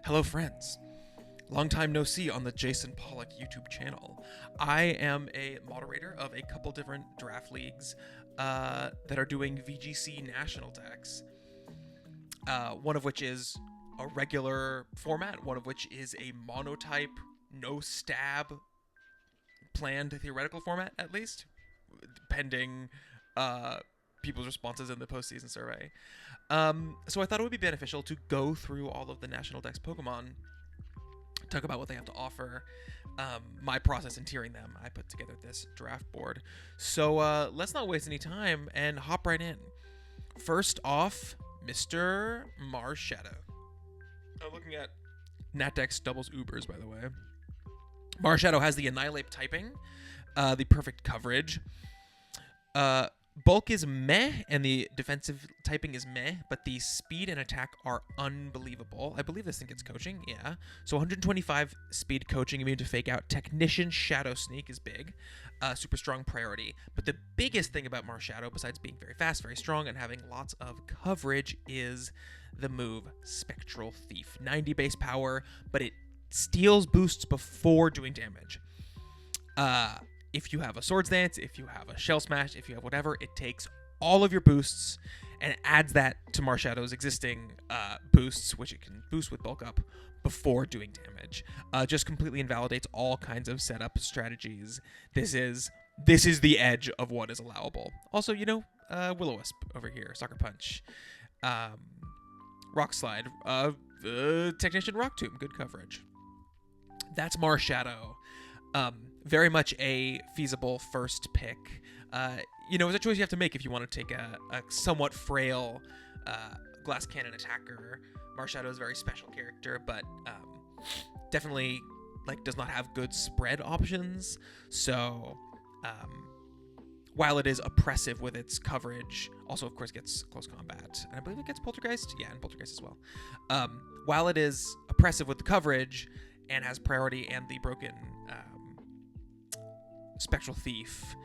Hello, friends. Long time no see on the Jason Pollock YouTube channel. I am a moderator of a couple different draft leagues that are doing VGC national decks. One of which is a regular format, one of which is a monotype, no stab, planned theoretical format, at least, pending people's responses in the postseason survey. So I thought it would be beneficial to go through all of the National Dex Pokemon, talk about what they have to offer, my process in tiering them. I put together this draft board. So let's not waste any time and hop right in. First off, Mr. Marshadow. I'm looking at Natdex doubles Ubers, by the way. Marshadow has the Annihilate typing, the perfect coverage. Bulk is meh, and the defensive typing is meh, but the speed and attack are unbelievable. I believe this thing gets coaching, yeah. So 125 speed coaching, immune to fake out. Technician Shadow Sneak is big. Super strong priority. But the biggest thing about Marshadow, besides being very fast, very strong, and having lots of coverage, is the move Spectral Thief. 90 base power, but it steals boosts before doing damage. If you have a Swords Dance, if you have a Shell Smash, if you have whatever, it takes all of your boosts and adds that to Marshadow's existing boosts, which it can boost with Bulk Up before doing damage. Just completely invalidates all kinds of setup strategies. This is the edge of what is allowable. Also, Will-O-Wisp over here, Sucker Punch, Rock Slide, Technician Rock Tomb, good coverage. That's Marshadow. Very much a feasible first pick. It's a choice you have to make if you want to take a somewhat frail glass cannon attacker. Marshadow is a very special character, but definitely does not have good spread options. So while it is oppressive with its coverage, also of course gets close combat, and I believe it gets Poltergeist. Yeah, and Poltergeist as well. While it is oppressive with the coverage and has priority and the broken Spectral Thief,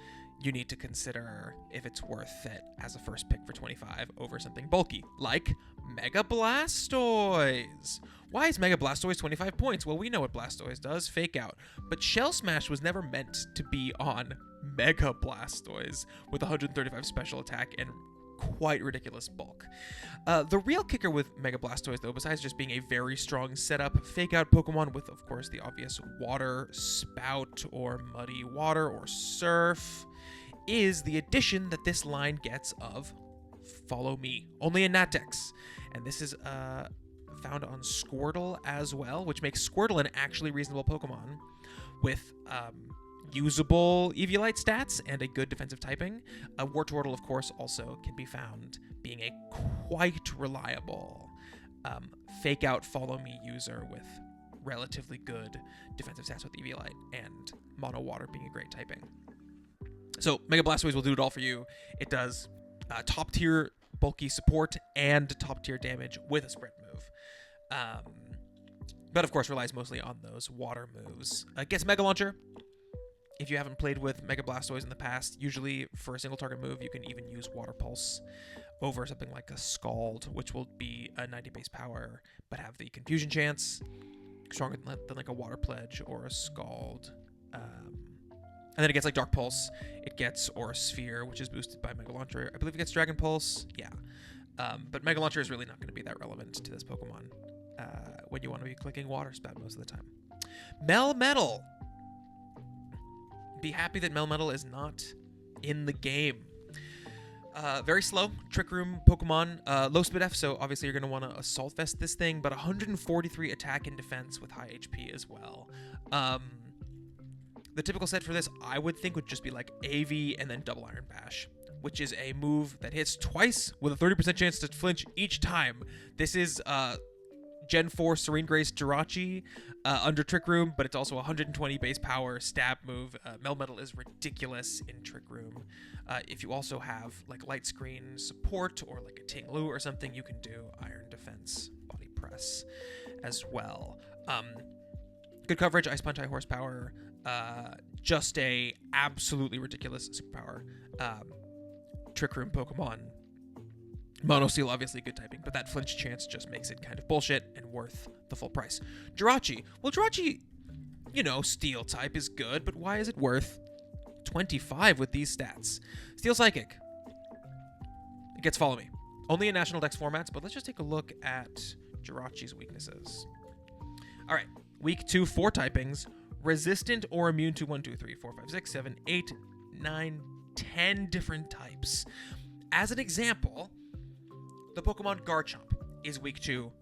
you need to consider if it's worth it as a first pick for 25 over something bulky, like Mega Blastoise. Why is Mega Blastoise 25 points? Well, we know what Blastoise does, fake out. But Shell Smash was never meant to be on Mega Blastoise with 135 special attack and quite ridiculous bulk. The real kicker with Mega Blastoise, though, besides just being a very strong setup fake out Pokemon with, of course, the obvious Water Spout or Muddy Water or Surf, is the addition that this line gets of Follow Me, only in Natdex. And this is found on Squirtle as well, which makes Squirtle an actually reasonable Pokemon with usable Eviolite stats and a good defensive typing. Wartortle, of course, also can be found being a quite reliable fake out follow me user with relatively good defensive stats with Eviolite and Mono Water being a great typing. So Mega Blastoise will do it all for you. It does top tier bulky support and top tier damage with a spread move. But of course relies mostly on those water moves. Gets Mega Launcher. If you haven't played with Mega Blastoise in the past, usually for a single target move, you can even use Water Pulse over something like a Scald, which will be a 90 base power, but have the confusion chance, stronger than like a Water Pledge or a Scald. And then it gets Dark Pulse, it gets Aura Sphere, which is boosted by Mega Launcher. I believe it gets Dragon Pulse, yeah. But Mega Launcher is really not going to be that relevant to this Pokemon when you want to be clicking Water Spout most of the time. Melmetal. Be happy that Melmetal is not in the game. Very slow, Trick Room Pokemon, low speed F, so obviously you're going to want to Assault Vest this thing, but 143 attack and defense with high HP as well. The typical set for this, I would think, would just be like AV and then Double Iron Bash, which is a move that hits twice with a 30% chance to flinch each time. This is Gen 4 Serene Grace Jirachi under Trick Room, but it's also 120 base power stab move. Melmetal is ridiculous in Trick Room. If you also have Light Screen support or a Ting Lu or something, you can do Iron Defense Body Press as well. Good coverage, Ice Punch, High Horsepower, just a absolutely ridiculous superpower. Trick Room Pokemon Mono Steel, obviously good typing, but that flinch chance just makes it kind of bullshit and worth the full price. Jirachi. Well, Jirachi, Steel type is good, but why is it worth 25 with these stats? Steel Psychic. It gets Follow Me. Only in National Dex formats, but let's just take a look at Jirachi's weaknesses. All right. Weak to 4 typings. Resistant or immune to 1, 2, 3, 4, 5, 6, 7, 8, 9, 10 different types. As an example, the Pokemon Garchomp is weak to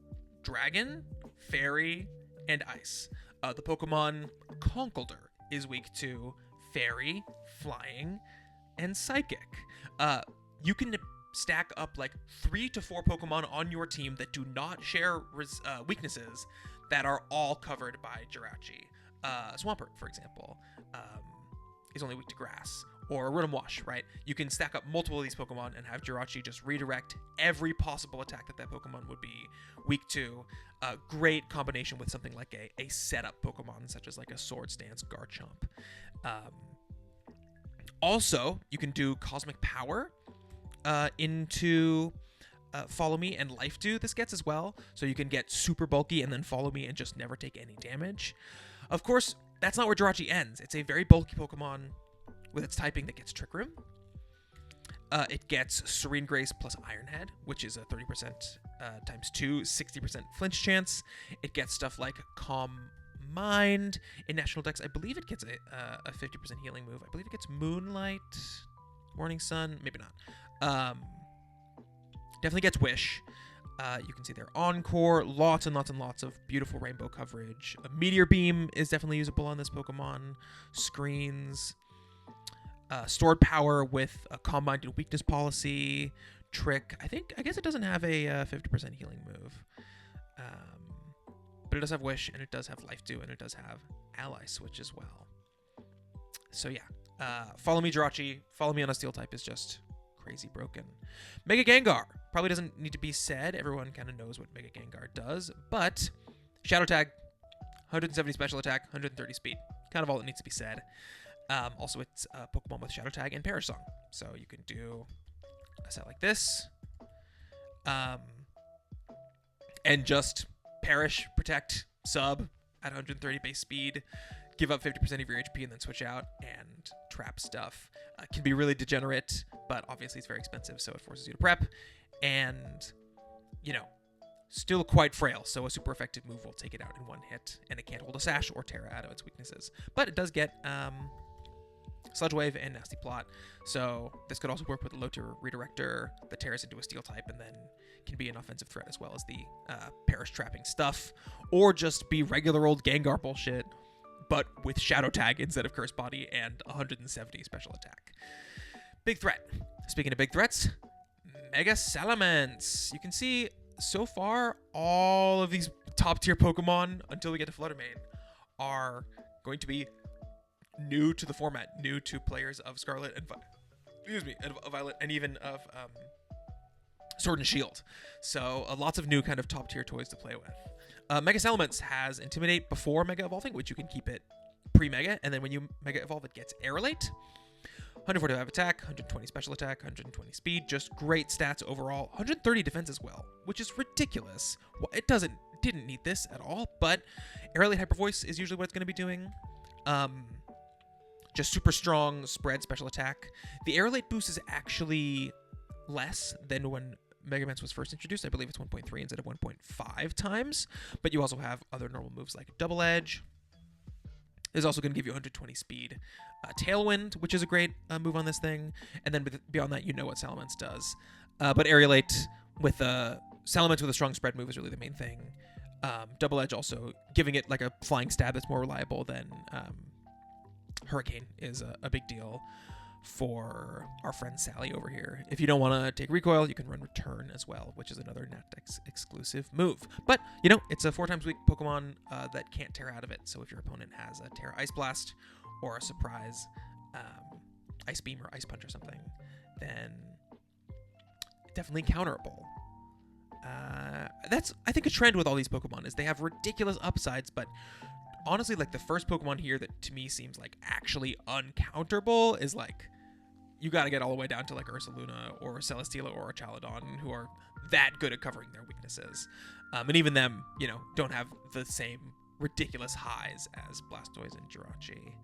Dragon, Fairy, and Ice. The Pokemon Conkeldurr is weak to Fairy, Flying, and Psychic. You can stack up like 3 to 4 Pokemon on your team that do not share weaknesses that are all covered by Jirachi. Swampert, for example, is only weak to grass. Or Rotom Wash, right? You can stack up multiple of these Pokemon and have Jirachi just redirect every possible attack that Pokemon would be weak to. Great combination with something like a setup Pokemon, such as like a Sword Stance Garchomp. Also, you can do Cosmic Power into Follow Me and Life Dew this gets as well. So you can get super bulky and then Follow Me and just never take any damage. Of course, that's not where Jirachi ends. It's a very bulky Pokemon with its typing that gets Trick Room. It gets Serene Grace plus Iron Head, which is a 30% times 2, 60% flinch chance. It gets stuff like Calm Mind. In National Dex, I believe it gets a 50% healing move. I believe it gets Moonlight, Morning Sun, maybe not. Definitely gets Wish. You can see their Encore, lots and lots and lots of beautiful rainbow coverage. A Meteor Beam is definitely usable on this Pokemon. Screens. Stored Power with a Calm Mind and Weakness Policy. Trick. I guess it doesn't have a 50% healing move. But it does have Wish, and it does have Life Dew, and it does have Ally Switch as well. So yeah. Follow Me Jirachi. Follow Me on a Steel type is just crazy broken. Mega Gengar probably doesn't need to be said. Everyone kind of knows what Mega Gengar does, but Shadow Tag, 170 special attack, 130 speed. Kind of all that needs to be said. Also, it's a Pokemon with Shadow Tag and Perish Song, so you can do a set like this, and just Perish, Protect, Sub at 130 base speed, give up 50% of your HP, and then switch out and trap stuff. Can be really degenerate, but obviously it's very expensive, so it forces you to prep. And, still quite frail, so a super effective move will take it out in one hit, and it can't hold a Sash or Terra out of its weaknesses. But it does get Sludge Wave and Nasty Plot, so this could also work with a low-tier Redirector that tears into a Steel type and then can be an offensive threat as well as the Perish trapping stuff, or just be regular old Gengar bullshit, but with Shadow Tag instead of Curse Body and 170 special attack. Big threat. Speaking of big threats, Mega Salamence. You can see so far all of these top tier Pokemon until we get to Fluttermane are going to be new to the format, new to players of Scarlet and Violet, and even of Sword and Shield. So lots of new kind of top tier toys to play with. Mega Salamence has Intimidate before Mega Evolving, which you can keep it pre-Mega, and then when you Mega Evolve, it gets Aerolate. 145 attack, 120 special attack, 120 speed, just great stats overall. 130 defense as well, which is ridiculous. Well, it didn't need this at all, but Aerolate Hyper Voice is usually what it's going to be doing. Just super strong spread special attack. The Aerolate boost is actually less than when Megamance was first introduced. I believe it's 1.3 instead of 1.5 times, but you also have other normal moves like Double Edge. Is also going to give you 120 speed. Tailwind, which is a great move on this thing, and then beyond that, you know what Salamence does. But Aerolate with Salamence with a strong spread move is really the main thing. Double Edge also giving it like a flying stab that's more reliable than Hurricane is a big deal for our friend Sally over here. If you don't want to take recoil, you can run Return as well, which is another Natdex exclusive move. But, it's a 4 times weak Pokemon that can't tear out of it. So if your opponent has a Terra Ice Blast or a surprise Ice Beam or Ice Punch or something, then definitely counterable. That's, I think, a trend with all these Pokemon is they have ridiculous upsides, but honestly, like the first Pokemon here that to me seems like actually uncounterable is like you got to get all the way down to like Ursaluna or Celesteela or Chaladon, who are that good at covering their weaknesses. And even them, don't have the same ridiculous highs as Blastoise and Jirachi.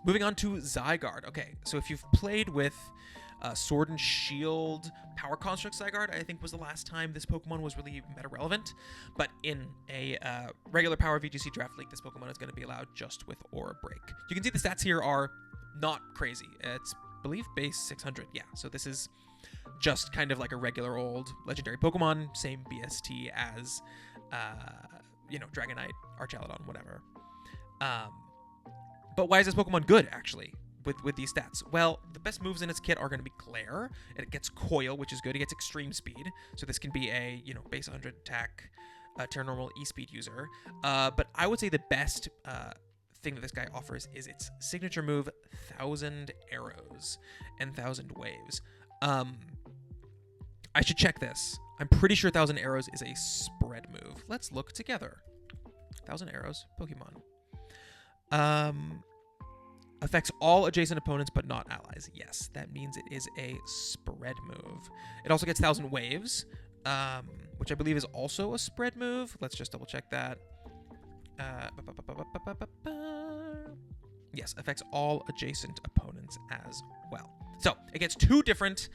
Moving on to Zygarde. Okay, so if you've played with Sword and Shield Power Construct Zygarde, I think was the last time this Pokemon was really meta-relevant. But in a regular Power VGC Draft League, this Pokemon is going to be allowed just with Aura Break. You can see the stats here are not crazy. It's, I believe, base 600. Yeah, so this is just kind of like a regular old legendary Pokemon. Same BST as, Dragonite, Archaludon, whatever. But why is this Pokemon good, actually, with these stats? Well, the best moves in its kit are going to be Glare. It gets Coil, which is good. It gets Extreme Speed. So this can be a, base 100 attack, Terra Normal E-Speed user. But I would say the best thing that this guy offers is its signature move, 1,000 Arrows and 1,000 Waves. I should check this. I'm pretty sure 1,000 Arrows is a spread move. Let's look together. 1,000 Arrows, Pokemon. Affects all adjacent opponents but not allies. Yes, that means it is a spread move. It also gets 1,000 Waves, which I believe is also a spread move. Let's just double check that. Yes, affects all adjacent opponents as well. So it gets two different,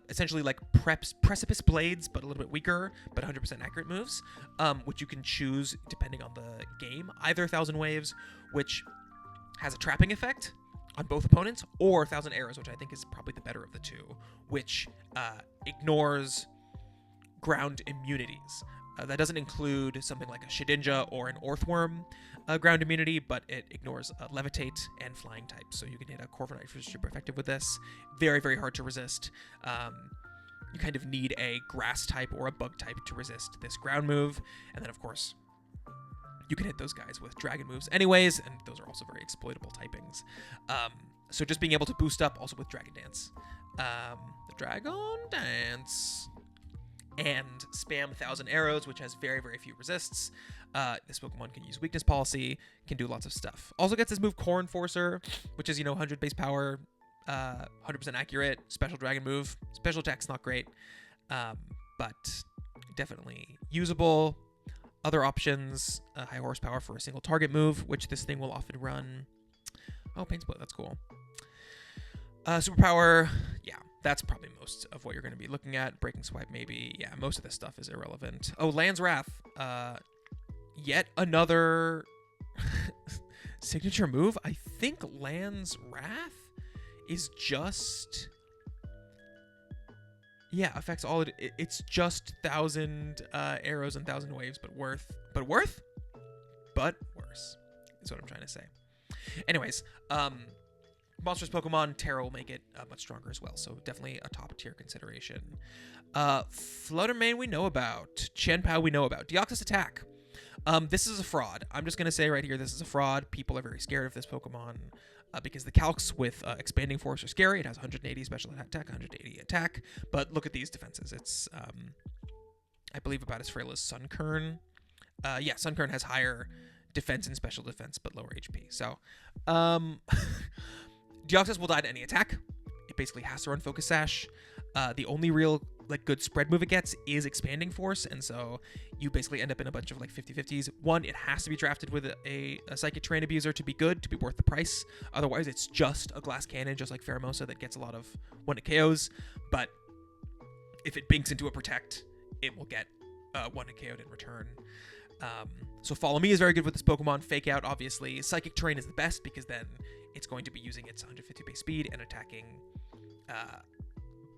essentially like Precipice Blades, but a little bit weaker, but 100% accurate moves, which you can choose depending on the game. Either 1,000 Waves, which has a trapping effect on both opponents, or 1,000 Arrows, which I think is probably the better of the two, which ignores ground immunities. That doesn't include something like a Shedinja or an Orthworm ground immunity, but it ignores Levitate and Flying type. So you can hit a Corviknight, which is super effective with this. Very, very hard to resist. You kind of need a Grass type or a Bug type to resist this ground move. And then, of course, you can hit those guys with Dragon moves anyways, and those are also very exploitable typings. So just being able to boost up also with Dragon Dance. The Dragon Dance. And spam 1,000 Arrows, which has very, very few resists. This Pokemon can use Weakness Policy, can do lots of stuff. Also gets this move Core Enforcer, which is, 100 base power, 100% accurate, special Dragon move. Special attack's not great, but definitely usable. Other options, high horsepower for a single target move, which this thing will often run. Oh, Pain Split, that's cool. Superpower, yeah. That's probably most of what you're going to be looking at. Breaking Swipe, maybe. Yeah, most of this stuff is irrelevant. Oh, Land's Wrath. Yet another signature move. I think Land's Wrath is just... Yeah, affects all... It's just 1,000 Arrows and 1,000 Waves, but worse. But worse is what I'm trying to say. Anyways, Monstrous Pokemon, Terra will make it much stronger as well, so definitely a top-tier consideration. Fluttermane we know about. Chien-Pao we know about. Deoxys Attack. This is a fraud. I'm just going to say right here, this is a fraud. People are very scared of this Pokemon because the calcs with Expanding Force are scary. It has 180 special attack, 180 attack, but look at these defenses. It's, I believe, about as frail as Sunkern. Yeah, Sunkern has higher defense and special defense, but lower HP. So, Deoxys will die to any attack. It basically has to run Focus Sash. The only real good spread move it gets is Expanding Force, and so you basically end up in a bunch of 50-50s. One, it has to be drafted with a Psychic Terrain Abuser to be good, to be worth the price. Otherwise, it's just a Glass Cannon, just like Pheromosa, that gets a lot of one-hit KOs. But if it binks into a Protect, it will get one-hit KO'd in return. So Follow Me is very good with this Pokemon. Fake Out, obviously. Psychic Terrain is the best because then it's going to be using its 150 base speed and attacking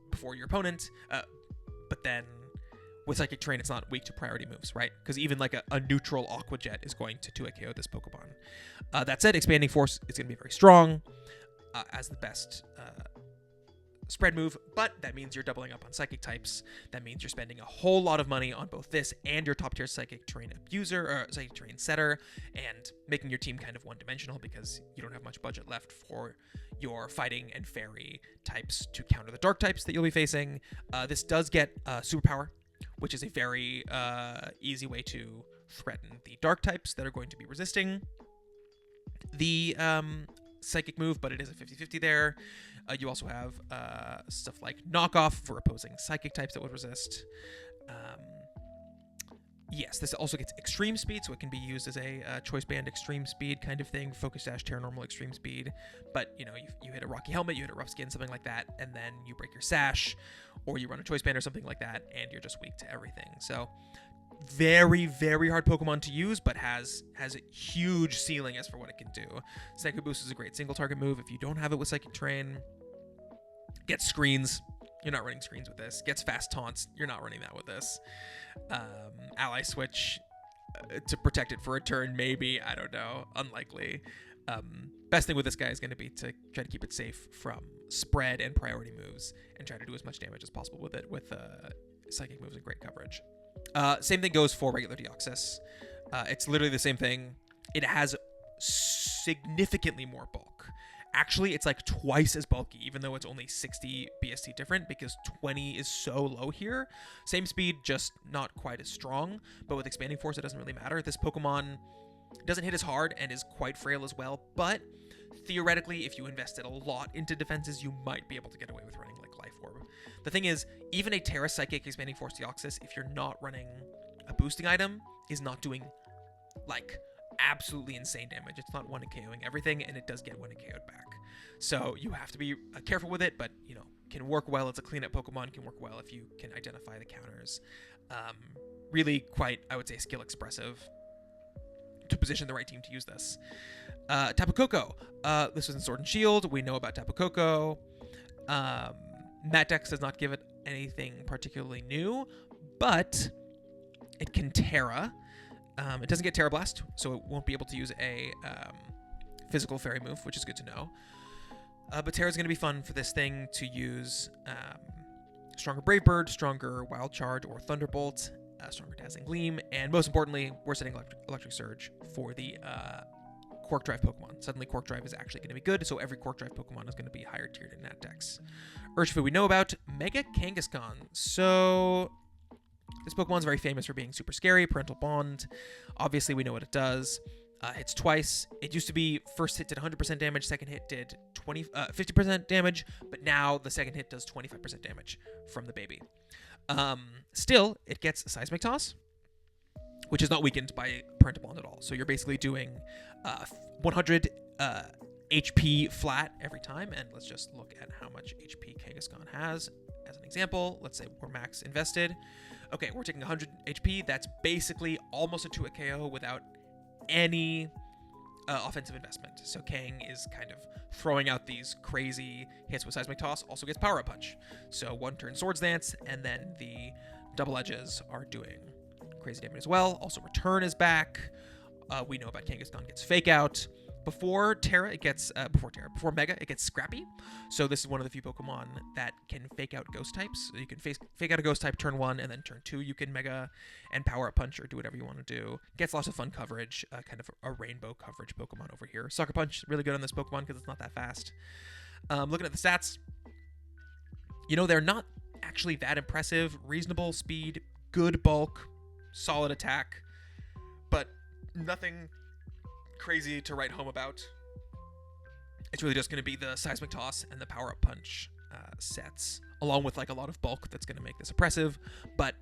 before your opponent. But then with Psychic Terrain, it's not weak to priority moves, right? Because even a neutral Aqua Jet is going to 2-hit KO this Pokemon. That said, Expanding Force is going to be very strong as the best spread move, but that means you're doubling up on Psychic types. That means you're spending a whole lot of money on both this and your top tier Psychic Terrain Abuser, or Psychic Terrain Setter, and making your team kind of one-dimensional because you don't have much budget left for your Fighting and Fairy types to counter the Dark types that you'll be facing. This does get Superpower, which is a very easy way to threaten the Dark types that are going to be resisting the Psychic move, but it is a 50-50 there. You also have stuff like Knockoff for opposing Psychic types that would resist. Yes, this also gets extreme speed, so it can be used as a choice band extreme speed kind of thing. Focus dash, Terra normal, extreme speed. But, you know, you hit a rocky helmet, you hit a rough skin, something like that, and then you break your sash, or you run a choice band or something like that, and you're just weak to everything. So, very, very hard Pokemon to use, but has a huge ceiling as for what it can do. Psychic Boost is a great single target move. If you don't have it with Psychic Terrain, get screens. You're not running screens with this. Gets fast taunts. You're not running that with this. Ally switch to protect it for a turn, maybe. I don't know. Unlikely. Best thing with this guy is going to be to try to keep it safe from spread and priority moves and try to do as much damage as possible with it with psychic moves and great coverage. Same thing goes for regular Deoxys. It's literally the same thing. It has significantly more bulk. Actually, it's like twice as bulky, even though it's only 60 BST different, because 20 is so low here. Same speed, just not quite as strong, but with Expanding Force, it doesn't really matter. This Pokemon doesn't hit as hard and is quite frail as well, but theoretically, if you invested a lot into defenses, you might be able to get away with running like Life Orb. The thing is, even a Terra Psychic Expanding Force Deoxys, if you're not running a boosting item, is not doing, like, absolutely insane damage. It's not one KOing everything, and it does get one KO'd back. So you have to be careful with it, but, you know, can work well. It's a cleanup Pokemon, can work well if you can identify the counters. Really quite, I would say, skill expressive to position the right team to use this. Tapu Koko. This was in Sword and Shield. We know about Tapu Koko. Natdex does not give it anything particularly new, but it can Terra. It doesn't get Terra Blast, so it won't be able to use a physical fairy move, which is good to know. But Terra's going to be fun for this thing to use stronger Brave Bird, stronger Wild Charge or Thunderbolt, stronger Dazzling Gleam, and most importantly, we're setting Electric Surge for the Quark Drive Pokemon. Suddenly, Quark Drive is actually going to be good, so every Quark Drive Pokemon is going to be higher tiered in Natdex. Urshifu we know about. Mega Kangaskhan. So this Pokemon's very famous for being super scary. Parental Bond. Obviously, we know what it does. Hits twice. It used to be first hit did 100% damage, second hit did 50% damage, but now the second hit does 25% damage from the baby. Still, it gets Seismic Toss, which is not weakened by Parental Bond at all. So you're basically doing 100 HP flat every time, and let's just look at how much HP Kangaskhan has as an example. Let's say we're max invested. Okay, we're taking 100 HP. That's basically almost a 2-hit KO without any offensive investment. So Kang is kind of throwing out these crazy hits with Seismic Toss. Also gets Power Up Punch. So one turn Swords Dance, and then the double edges are doing crazy damage as well. Also Return is back. We know about Kangaskhan gets Fake Out. Before Terra, it gets before Mega, it gets Scrappy. So this is one of the few Pokemon that can fake out ghost types. So you can fake out a ghost type turn 1, and then turn 2 you can Mega and Power Up Punch or do whatever you want to do. Gets lots of fun coverage, kind of a rainbow coverage Pokemon over here. Sucker Punch, really good on this Pokemon because it's not that fast. Looking at the stats, you know, they're not actually that impressive. Reasonable speed, good bulk, solid attack, but nothing crazy to write home about. It's really just going to be the Seismic Toss and the Power Up Punch sets, along with like a lot of bulk that's going to make this oppressive. But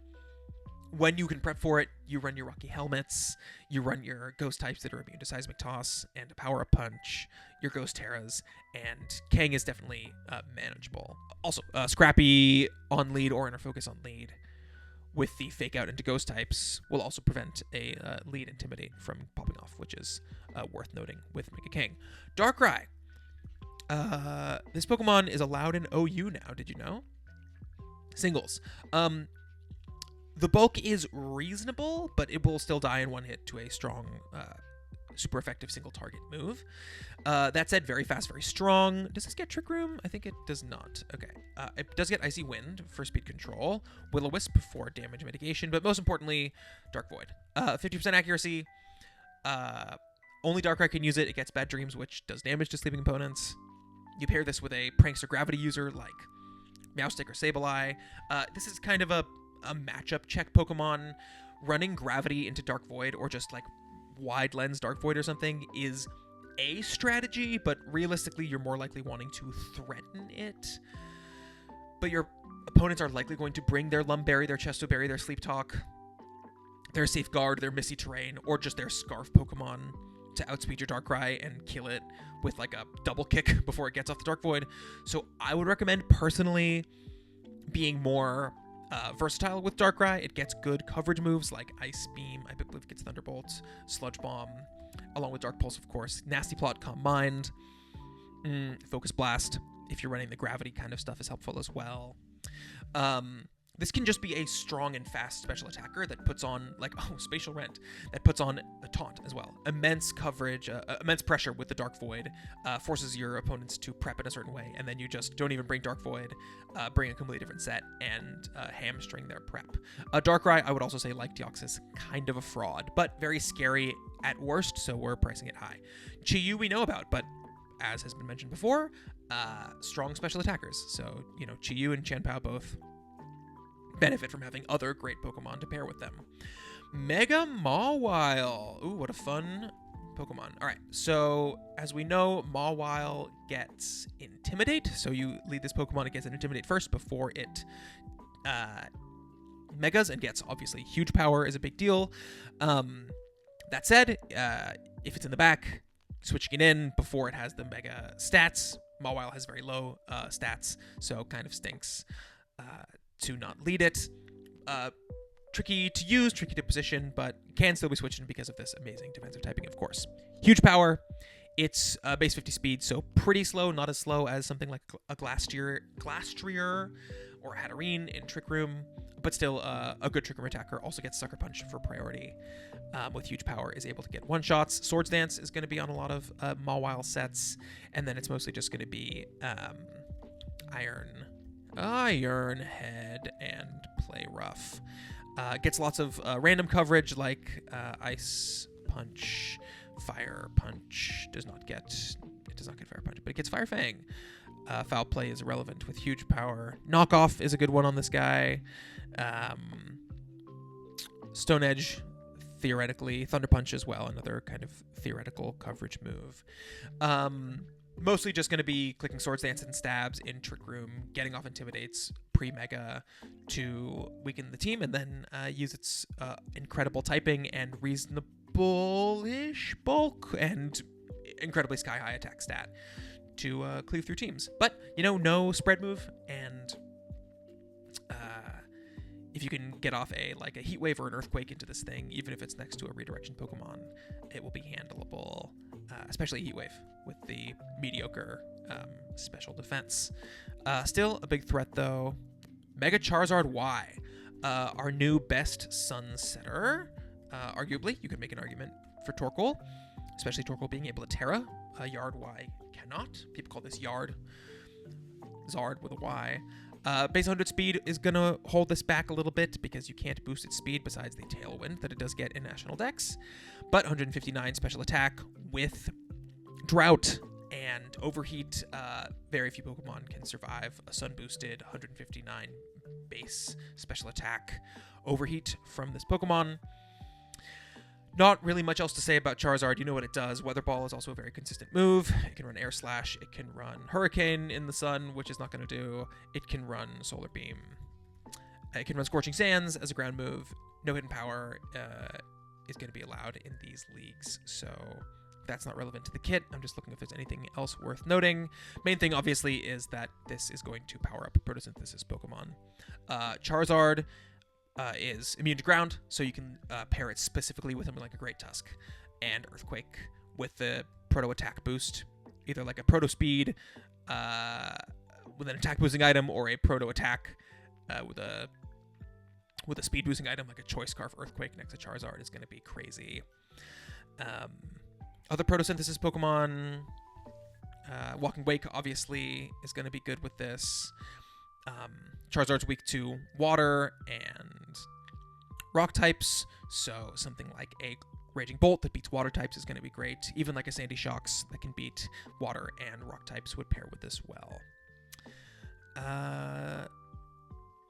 when you can prep for it, you run your Rocky Helmets, you run your Ghost types that are immune to Seismic Toss and a Power Up Punch, your Ghost Terras, and Kang is definitely manageable. Also, Scrappy on lead or Inner Focus on lead with the Fake Out into Ghost types will also prevent a lead Intimidate from popping off, which is worth noting with Mega King. Darkrai. This Pokemon is allowed in OU now, did you know? Singles. The bulk is reasonable, but it will still die in one hit to a strong, super effective single target move. That said, very fast, very strong. Does this get Trick Room? I think it does not. Okay. It does get Icy Wind for speed control, Will-O-Wisp for damage mitigation, but most importantly, Dark Void. 50% accuracy. Only Darkrai can use it. It gets Bad Dreams, which does damage to sleeping opponents. You pair this with a Prankster Gravity user like Meowstic or Sableye. This is kind of a matchup check Pokemon. Running Gravity into Dark Void or just like Wide Lens Dark Void or something is a strategy, but realistically you're more likely wanting to threaten it. But you're Opponents are likely going to bring their Lumberry, their Chesto Berry, their Sleep Talk, their Safeguard, their Misty Terrain, or just their Scarf Pokemon to outspeed your Darkrai and kill it with like a double kick before it gets off the Dark Void. So I would recommend personally being more versatile with Darkrai. It gets good coverage moves like Ice Beam, I believe it gets Thunderbolt, Sludge Bomb, along with Dark Pulse, of course. Nasty Plot, Calm Mind, Focus Blast, if you're running the Gravity kind of stuff, is helpful as well. This can just be a strong and fast special attacker that puts on, like, Spatial Rent, that puts on a taunt as well. Immense coverage, immense pressure with the Dark Void, forces your opponents to prep in a certain way, and then you just don't even bring Dark Void, bring a completely different set, and hamstring their prep. Darkrai, I would also say, like Deoxys, kind of a fraud, but very scary at worst, so we're pricing it high. Chi-Yu we know about, but as has been mentioned before, strong special attackers. So, Chi-Yu and Chien-Pao both benefit from having other great Pokemon to pair with them. Mega Mawile. Ooh, what a fun Pokemon. All right, so as we know, Mawile gets Intimidate. So you lead this Pokemon, it gets an Intimidate first before it Megas and gets, obviously, huge power is a big deal. That said, if it's in the back, switching it in before it has the Mega stats, Mawile has very low stats, so kind of stinks to not lead it. Tricky to use, tricky to position, but can still be switched in because of this amazing defensive typing, of course. Huge power. It's base 50 speed, so pretty slow, not as slow as something like a Glastrier or a Hatterene in Trick Room, but still a good Trick Room attacker. Also gets Sucker Punch for priority. With huge power, is able to get one-shots. Swords Dance is going to be on a lot of Mawile sets, and then it's mostly just going to be Iron Head and Play Rough. Gets lots of random coverage like Ice Punch, Fire Punch. It does not get Fire Punch, but it gets Fire Fang. Foul Play is irrelevant with huge power. Knockoff is a good one on this guy. Stone Edge, theoretically. Thunder Punch as well, another kind of theoretical coverage move. Mostly just going to be clicking Swords Dance and Stabs in Trick Room, getting off Intimidates pre-Mega to weaken the team, and then use its incredible typing and reasonable-ish bulk and incredibly sky-high attack stat to cleave through teams. But, no spread move, and if you can get off a Heat Wave or an Earthquake into this thing, even if it's next to a redirection Pokemon, it will be handleable, especially Heat Wave with the mediocre special defense. Still a big threat, though. Mega Charizard Y, our new best Sunsetter. Arguably, you could make an argument for Torkoal, especially Torkoal being able to Terra. Yard Y cannot. People call this Yard. Zard with a Y. Base 100 speed is going to hold this back a little bit because you can't boost its speed besides the Tailwind that it does get in National Dex. But 159 special attack with Drought and Overheat. Very few Pokemon can survive a sun-boosted 159 base special attack Overheat from this Pokemon. Not really much else to say about Charizard. You know what it does. Weather Ball is also a very consistent move. It can run Air Slash. It can run Hurricane in the sun, which is not going to do. It can run Solar Beam. It can run Scorching Sands as a ground move. No hidden power is going to be allowed in these leagues, so that's not relevant to the kit. I'm just looking if there's anything else worth noting. Main thing, obviously, is that this is going to power up Photosynthesis Pokemon. Charizard is immune to ground, so you can pair it specifically with something like a Great Tusk and Earthquake with the Proto Attack boost, either like a Proto Speed with an attack boosting item, or a Proto Attack with a speed boosting item like a Choice Scarf Earthquake next to Charizard is going to be crazy. Other Photosynthesis Pokemon, Walking Wake obviously is going to be good with this. Charizard's weak to water and rock types, so something like a Raging Bolt that beats water types is going to be great. Even like a Sandy Shocks that can beat water and rock types would pair with this well.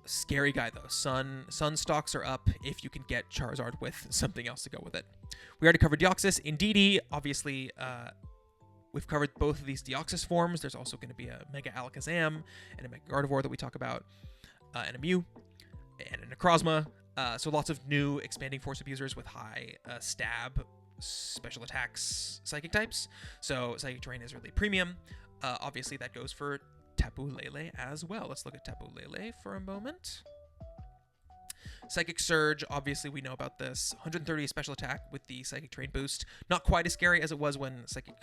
Scary guy, though. Sun stocks are up if you can get Charizard with something else to go with it. We already covered Deoxys. Indeedee, obviously, we've covered both of these Deoxys forms. There's also going to be a Mega Alakazam and a Mega Gardevoir that we talk about. and a Mew, and a Necrozma. So lots of new expanding force abusers with high stab, special attacks, psychic types. So psychic terrain is really premium. Obviously that goes for Tapu Lele as well. Let's look at Tapu Lele for a moment. Psychic Surge, obviously we know about this. 130 special attack with the Psychic Terrain boost. Not quite as scary as it was when Psychic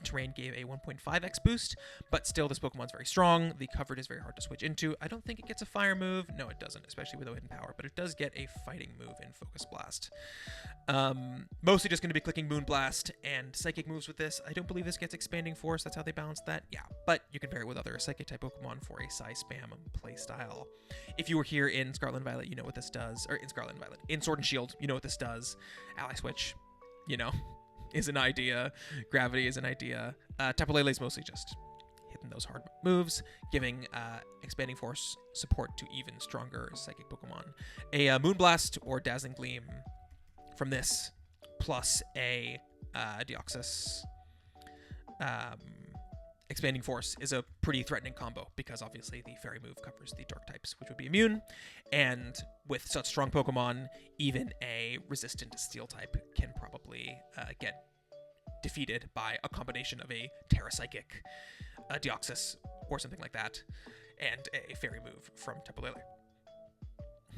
Terrain gave a 1.5x boost, but still this Pokemon's very strong. The coverage is very hard to switch into. I don't think it gets a fire move. No, it doesn't, especially with no hidden power, but it does get a fighting move in Focus Blast. Mostly just going to be clicking Moon Blast and Psychic moves with this. I don't believe this gets Expanding Force. That's how they balance that. Yeah, but you can pair it with other Psychic-type Pokemon for a Psy-Spam playstyle. If you were here in Scarlet and Violet, you know what this does. Or in Scarlet and Violet. In Sword and Shield, you know what this does. Ally Switch, you know, is an idea. Gravity is an idea. Tapu Lele is mostly just hitting those hard moves, giving Expanding Force support to even stronger Psychic Pokemon. A Moonblast or Dazzling Gleam from this, plus a Deoxys Expanding Force is a pretty threatening combo, because obviously the Fairy move covers the Dark types, which would be immune, and with such strong Pokemon, even a resistant Steel type can probably get defeated by a combination of a Terra Psychic, a Deoxys, or something like that, and a Fairy move from Tapu Lele.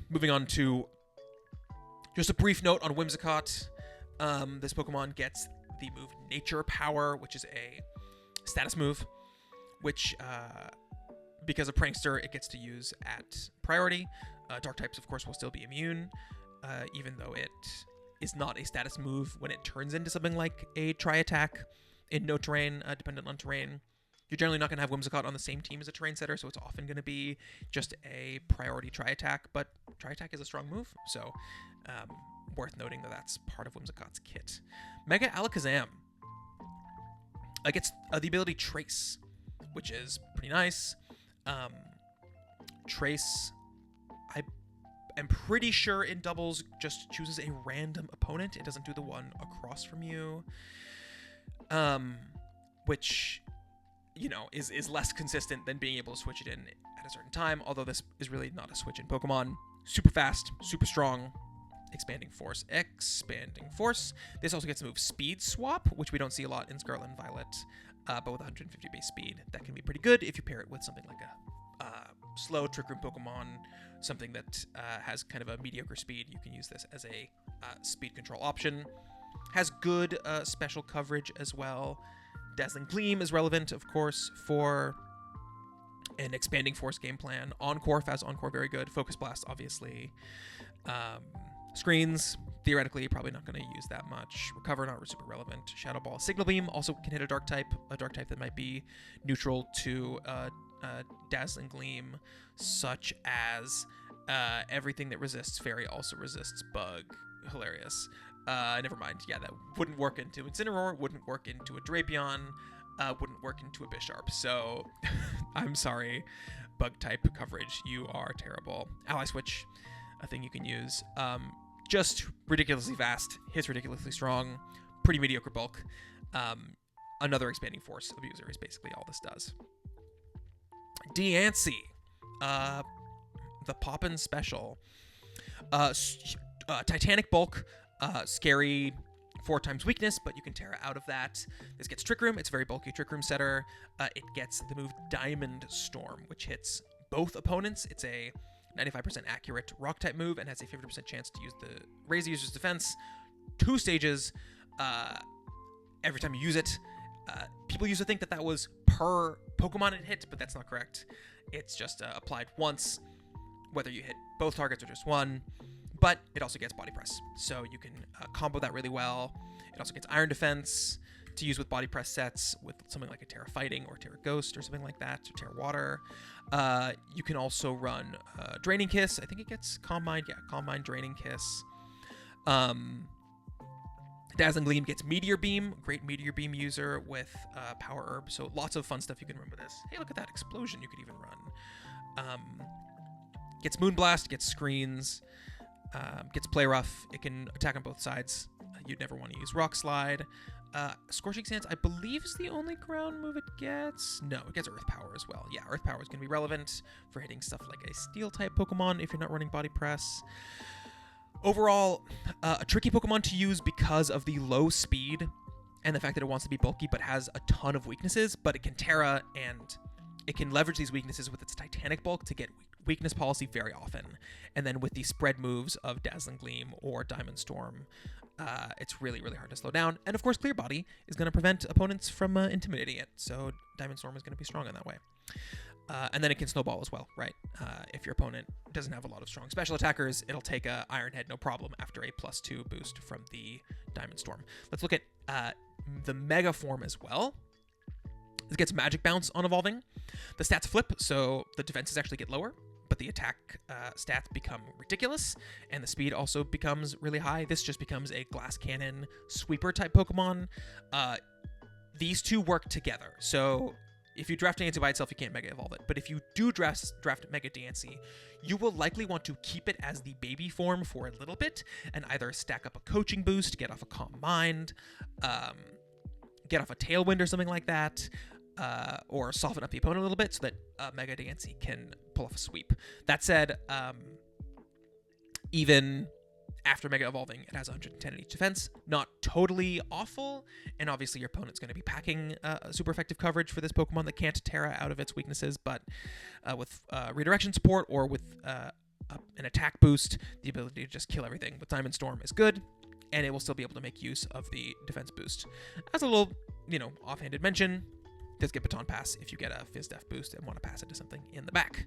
Moving on to just a brief note on Whimsicott. This Pokemon gets the move Nature Power, which is a status move, which, because of Prankster, it gets to use at priority. Dark types, of course, will still be immune, even though it is not a status move when it turns into something like a Tri-Attack in no terrain, dependent on terrain. You're generally not going to have Whimsicott on the same team as a terrain setter, so it's often going to be just a priority Tri-Attack, but Tri-Attack is a strong move, so worth noting that that's part of Whimsicott's kit. Mega Alakazam gets the ability Trace, which is pretty nice. Trace, I am pretty sure in doubles just chooses a random opponent. It doesn't do the one across from you, which, you know, is less consistent than being able to switch it in at a certain time, although this is really not a switch in Pokemon. Super fast, super strong. Expanding Force. This also gets the move Speed Swap, which we don't see a lot in Scarlet and Violet, but with 150 base speed, that can be pretty good if you pair it with something like a slow Trick Room Pokemon, something that has kind of a mediocre speed. You can use this as a speed control option. Has good special coverage as well. Dazzling Gleam is relevant, of course, for an Expanding Force game plan. Encore, Fast Encore, very good. Focus Blast, obviously. Screens, theoretically, probably not going to use that much. Recover, not super relevant. Shadow Ball. Signal Beam also can hit a Dark type that might be neutral to Dazzling Gleam, such as everything that resists Fairy also resists Bug. Hilarious. Never mind. Yeah, that wouldn't work into Incineroar, wouldn't work into a Drapion, wouldn't work into a Bisharp. So, I'm sorry, Bug type coverage, you are terrible. Ally Switch, a thing you can use. Just ridiculously fast, hits ridiculously strong, pretty mediocre bulk. Another Expanding Force abuser is basically all this does. Diancie, the Poppin' Special. Titanic bulk, scary 4 times weakness, but you can Terra out of that. This gets Trick Room. It's a very bulky Trick Room setter. It gets the move Diamond Storm, which hits both opponents. It's a 95% accurate rock type move and has a 50% chance to raise the user's defense 2 stages every time you use it. People used to think that was per Pokemon it hit, but that's not correct. It's just applied once, whether you hit both targets or just one. But it also gets Body Press, so you can combo that really well. It also gets Iron Defense to use with Body Press sets with something like a Terra Fighting or Terra Ghost or something like that, or Terra Water. You can also run Draining Kiss. I think it gets Calm Mind. Yeah, Calm Mind, Draining Kiss. Dazzling Gleam gets Meteor Beam. Great Meteor Beam user with Power Herb. So lots of fun stuff you can run with this. Hey, look at that Explosion you could even run. Gets Moonblast, gets Screens, gets Play Rough. It can attack on both sides. You'd never want to use Rock Slide. Scorching Sands, I believe, is the only ground move it gets. No, it gets Earth Power as well. Yeah, Earth Power is going to be relevant for hitting stuff like a Steel-type Pokemon if you're not running Body Press. Overall, a tricky Pokemon to use because of the low speed and the fact that it wants to be bulky but has a ton of weaknesses, but it can Terra and it can leverage these weaknesses with its Titanic bulk to get weakness policy very often. And then with the spread moves of Dazzling Gleam or Diamond Storm, it's really, really hard to slow down. And of course, Clear Body is going to prevent opponents from intimidating it. So Diamond Storm is going to be strong in that way. And then it can snowball as well, right? If your opponent doesn't have a lot of strong special attackers, it'll take a Iron Head no problem after a +2 boost from the Diamond Storm. Let's look at the Mega form as well. It gets Magic Bounce on evolving. The stats flip, so the defenses actually get lower, but the attack stats become ridiculous, and the speed also becomes really high. This just becomes a Glass Cannon sweeper type Pokemon. These two work together, so if you draft Diancie by itself, you can't Mega Evolve it. But if you do draft Mega Diancie, you will likely want to keep it as the baby form for a little bit and either stack up a Coaching Boost, get off a Calm Mind, get off a Tailwind or something like that, or soften up the opponent a little bit so that Mega Diancie can pull off a sweep. That said, even after Mega Evolving, it has 110 in each defense. Not totally awful, and obviously your opponent's going to be packing super effective coverage for this Pokemon that can't Terra out of its weaknesses, but with redirection support or with an attack boost, the ability to just kill everything with Diamond Storm is good, and it will still be able to make use of the defense boost. As a little, offhanded mention, does get Baton Pass if you get a Fizz Def boost and want to pass it to something in the back.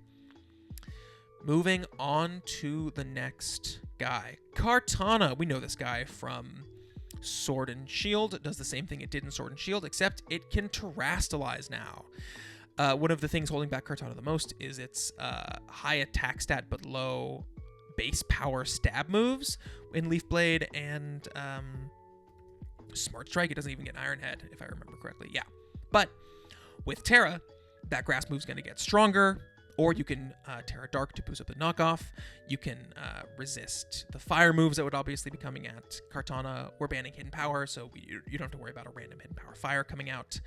Moving on to the next guy. Kartana. We know this guy from Sword and Shield. It does the same thing it did in Sword and Shield, except it can Terrastalize now. One of the things holding back Kartana the most is its high attack stat but low base power stab moves in Leaf Blade and Smart Strike. It doesn't even get Iron Head, if I remember correctly. Yeah. But with Terra, that grass move's going to get stronger, or you can Terra Dark to boost up the knockoff. You can resist the fire moves that would obviously be coming at Kartana. We're banning Hidden Power, so you don't have to worry about a random Hidden Power fire coming out.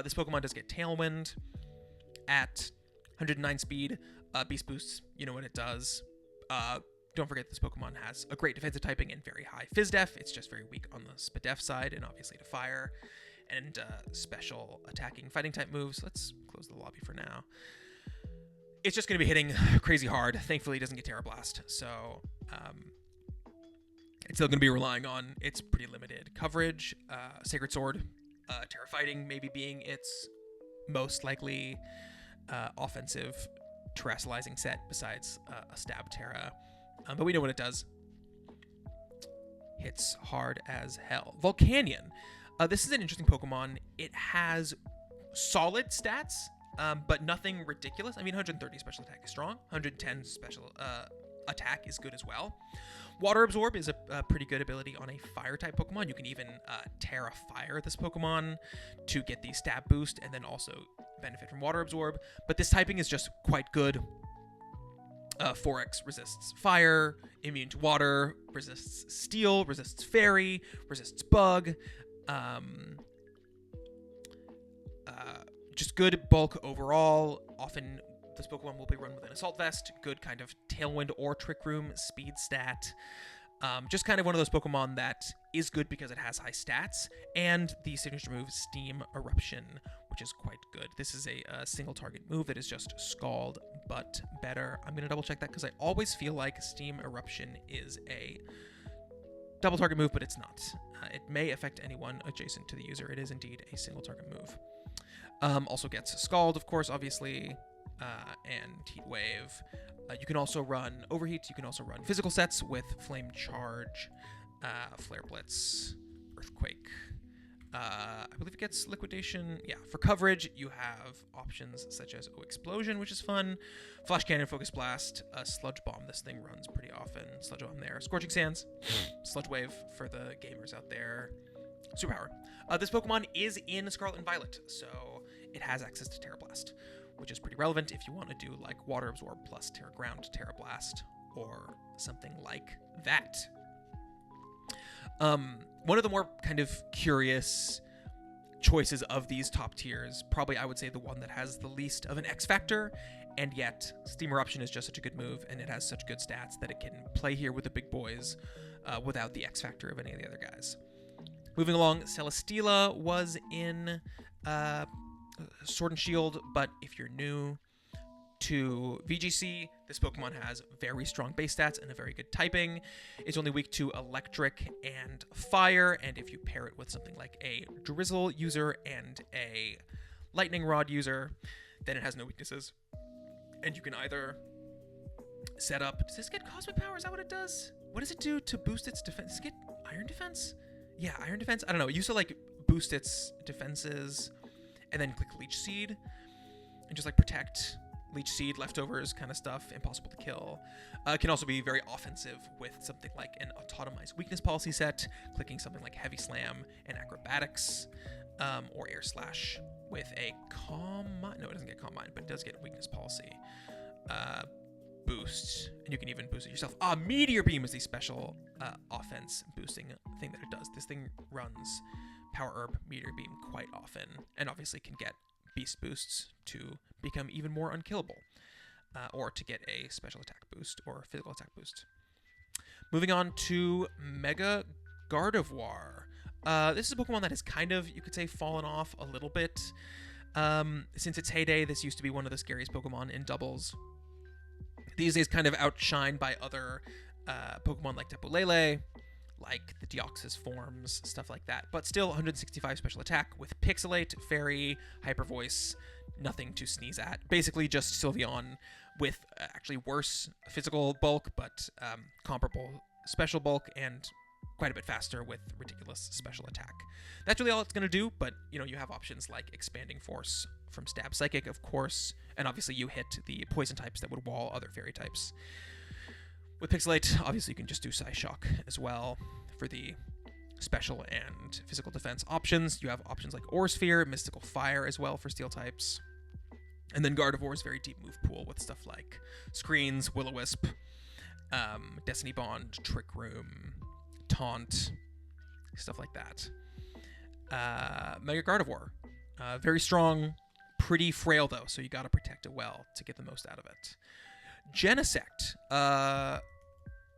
This Pokemon does get Tailwind at 109 speed. Beast Boosts, you know what it does. Don't forget this Pokemon has a great defensive typing and very high Fizz Def. It's just very weak on the Spadef side and obviously to fire. And special attacking fighting type moves. Let's close the lobby for now. It's just going to be hitting crazy hard. Thankfully, it doesn't get Terra Blast, so it's still going to be relying on its pretty limited coverage. Sacred Sword, Terra Fighting maybe being its most likely offensive terrestrializing set besides a Stab Terra. But we know what it does. Hits hard as hell. Volcanion. This is an interesting Pokemon. It has solid stats, but nothing ridiculous. I mean, 130 special attack is strong. 110 special attack is good as well. Water Absorb is a pretty good ability on a Fire-type Pokemon. You can even Terra Fire this Pokemon to get the stab boost and then also benefit from Water Absorb. But this typing is just quite good. 4X resists fire, immune to water, resists steel, resists fairy, resists bug. Just good bulk overall. Often this Pokemon will be run with an Assault Vest, good kind of Tailwind or Trick Room speed stat. Just kind of one of those Pokemon that is good because it has high stats, and the signature move Steam Eruption, which is quite good. This is a single target move that is just Scald, but better. I'm going to double check that because I always feel like Steam Eruption is a double target move, but it's not. It may affect anyone adjacent to the user. It is indeed a single target move. Also gets Scald, of course, obviously, and Heat Wave. You can also run Overheat. You can also run physical sets with Flame Charge, Flare Blitz, Earthquake. I believe it gets Liquidation. Yeah, for coverage, you have options such as Explosion, which is fun, Flash Cannon, Focus Blast, Sludge Bomb. This thing runs pretty often. Sludge Bomb there. Scorching Sands, Sludge Wave for the gamers out there. Superpower. This Pokemon is in Scarlet and Violet, so it has access to Terra Blast, which is pretty relevant if you want to do like Water Absorb plus Terra Ground, Terra Blast, or something like that. one of the more kind of curious choices of these top tiers, probably I would say the one that has the least of an X factor, and yet Steam Eruption is just such a good move, and it has such good stats that it can play here with the big boys without the X factor of any of the other guys. Moving along, Celesteela was in Sword and Shield, but if you're new to VGC, this Pokemon has very strong base stats and a very good typing. It's only weak to Electric and Fire, and if you pair it with something like a Drizzle user and a Lightning Rod user, then it has no weaknesses. And you can either set up... Does this get Cosmic Power? Is that what it does? What does it do to boost its defense? Does it get Iron Defense? Yeah, Iron Defense? I don't know. It used to, like, boost its defenses and then click Leech Seed and just, like, protect... Leech Seed, leftovers kind of stuff, impossible to kill. Can also be very offensive with something like an Autotomized Weakness Policy set, clicking something like Heavy Slam and Acrobatics, or Air Slash with a Calm Mind. No, it doesn't get Calm Mind, but it does get Weakness Policy boost, and you can even boost it yourself. Meteor Beam is the special offense boosting thing that it does. This thing runs Power Herb, Meteor Beam quite often, and obviously can get beast boosts to become even more unkillable, or to get a special attack boost or physical attack boost. Moving on to Mega Gardevoir. This is a Pokemon that has kind of, you could say, fallen off a little bit. Since its heyday, this used to be one of the scariest Pokemon in doubles. These days kind of outshined by other Pokemon like Tapu Lele, like the Deoxys forms, stuff like that. But still 165 special attack with Pixelate, Fairy, Hyper Voice, nothing to sneeze at. Basically just Sylveon with actually worse physical bulk, but comparable special bulk and quite a bit faster with ridiculous special attack. That's really all it's going to do, but you know, you have options like Expanding Force from Stab Psychic, of course, and obviously you hit the poison types that would wall other fairy types. With Pixelate, obviously you can just do Psyshock as well for the special and physical defense options. You have options like Aura Sphere, Mystical Fire as well for steel types. And then Gardevoir's very deep move pool with stuff like Screens, Will-O-Wisp, Destiny Bond, Trick Room, Taunt, stuff like that. Mega Gardevoir, very strong, pretty frail though, so you gotta protect it well to get the most out of it. Genesect.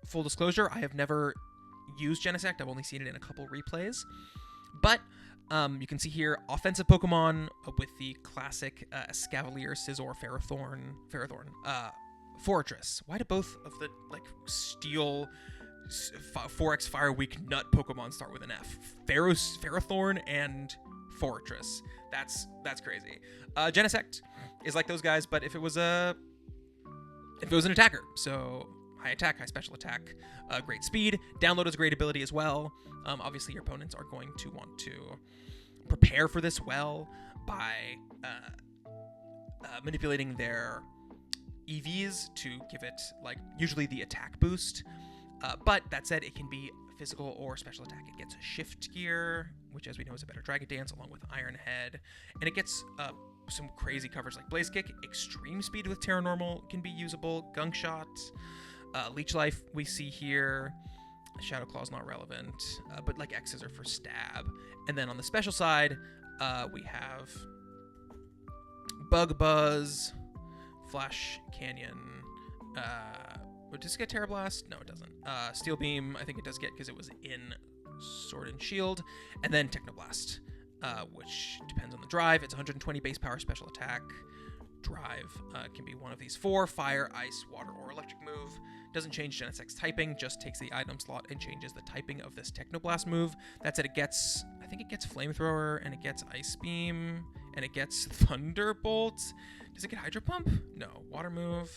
Full disclosure, I have never used Genesect. I've only seen it in a couple replays. But you can see here, offensive Pokemon with the classic Escavalier, Scizor, Ferrothorn, Fortress. Why do both of the like steel 4x Fire Weak nut Pokemon start with an F? Ferrothorn and Fortress. That's crazy. Genesect is like those guys, but if it was an attacker, so high attack, high special attack, great speed. Download is a great ability as well. Obviously, your opponents are going to want to prepare for this well by manipulating their EVs to give it, like, usually the attack boost. But that said, it can be physical or special attack. It gets Shift Gear, which, as we know, is a better Dragon Dance, along with Iron Head. And it gets some crazy coverage like Blaze Kick. Extreme Speed with Terra Normal can be usable. Gunk Shot. Leech Life we see here. Shadow Claw's not relevant, but like X's are for stab. And then on the special side, we have Bug Buzz, Flash Canyon. Does it get Terra Blast? No, it doesn't. Steel Beam, I think it does get because it was in Sword and Shield. And then Technoblast, which depends on the drive. It's 120 base power special attack. Drive can be one of these four: fire, ice, water, or electric move. Doesn't change Genesect's typing, just takes the item slot and changes the typing of this Technoblast move. That's it. I think it gets Flamethrower, and it gets Ice Beam, and it gets Thunderbolt. Does it get Hydro Pump? No. Water move.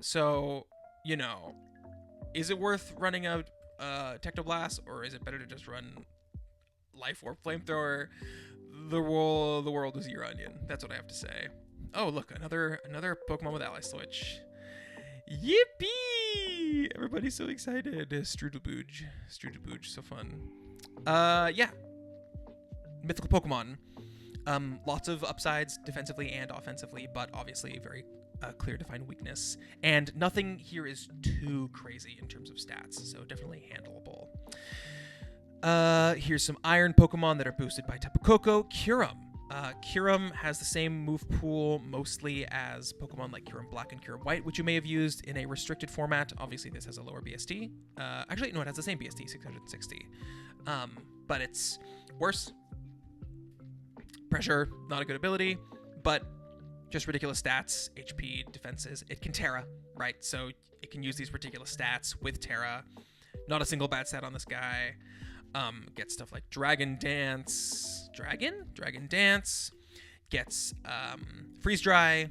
So, you know, is it worth running a Technoblast, or is it better to just run Life Orb Flamethrower? The world is your onion. That's what I have to say. Oh, look, another Pokemon with Ally Switch. Yippee! Everybody's so excited. Strudelbooge, so fun. Yeah. Mythical Pokemon. Lots of upsides defensively and offensively, but obviously very clear defined weakness. And nothing here is too crazy in terms of stats, so definitely handleable. Here's some iron Pokemon that are boosted by Tapu Koko. Kyurem. Kyurem has the same move pool mostly as Pokemon like Kyurem Black and Kyurem White, which you may have used in a restricted format. Obviously, this has a lower BST. Actually, no, it has the same BST, 660. But it's worse. Pressure, not a good ability, but just ridiculous stats, HP, defenses. It can Terra, right? So it can use these ridiculous stats with Terra. Not a single bad stat on this guy. Gets stuff like Dragon Dance. Dragon Dance. Gets Freeze Dry.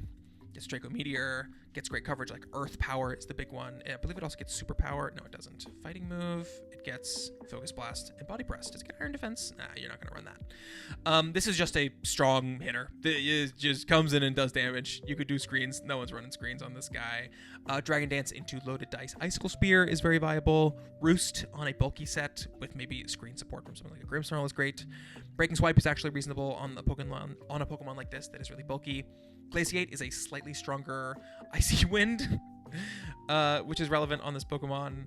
Gets Draco Meteor. Gets great coverage like Earth Power is the big one. I believe it also gets Super Power. No, it doesn't. Fighting Move. It gets Focus Blast and Body Press. Does it get Iron Defense? Nah, you're not going to run that. This is just a strong hitter. It just comes in and does damage. You could do screens. No one's running screens on this guy. Dragon Dance into Loaded Dice. Icicle Spear is very viable. Roost on a bulky set with maybe screen support from something like a Grimmsnarl is great. Breaking Swipe is actually reasonable on a Pokemon like this that is really bulky. Glaciate is a slightly stronger Icy Wind, which is relevant on this Pokemon.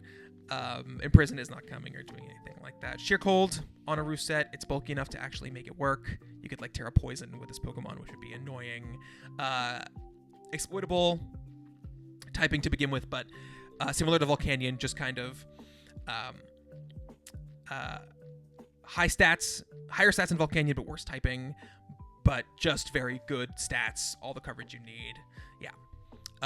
Imprison is not coming or doing anything like that. Sheer Cold on a Roost set, it's bulky enough to actually make it work. You could like Terra Poison with this Pokemon, which would be annoying. Exploitable typing to begin with, but similar to Volcanion, just kind of higher stats than Volcanion, but worse typing. But just very good stats, all the coverage you need. Yeah.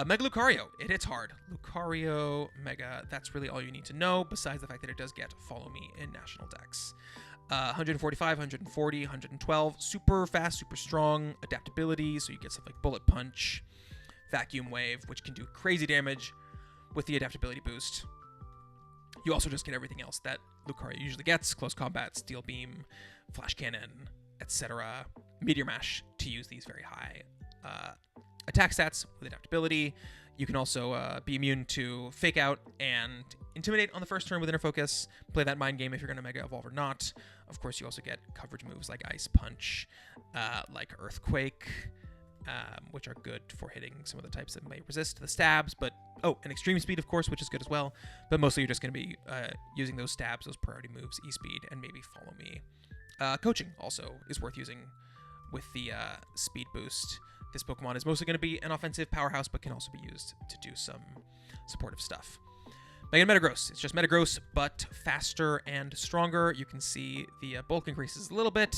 Mega Lucario, it hits hard. Lucario, Mega, that's really all you need to know, besides the fact that it does get Follow Me in National Dex. 145, 140, 112, super fast, super strong, adaptability, so you get stuff like Bullet Punch, Vacuum Wave, which can do crazy damage with the adaptability boost. You also just get everything else that Lucario usually gets, Close Combat, Steel Beam, Flash Cannon, etc. Meteor Mash to use these very high attack stats with adaptability. You can also be immune to Fake Out and Intimidate on the first turn with Inner Focus. Play that mind game if you're going to Mega Evolve or not. Of course, you also get coverage moves like Ice Punch, like Earthquake, which are good for hitting some of the types that may resist the stabs. But and Extreme Speed, of course, which is good as well. But mostly you're just going to be using those stabs, those priority moves, E-Speed, and maybe Follow Me. Coaching also is worth using with the speed boost. This Pokemon is mostly going to be an offensive powerhouse, but can also be used to do some supportive stuff. Mega Metagross. It's just Metagross, but faster and stronger. You can see the bulk increases a little bit.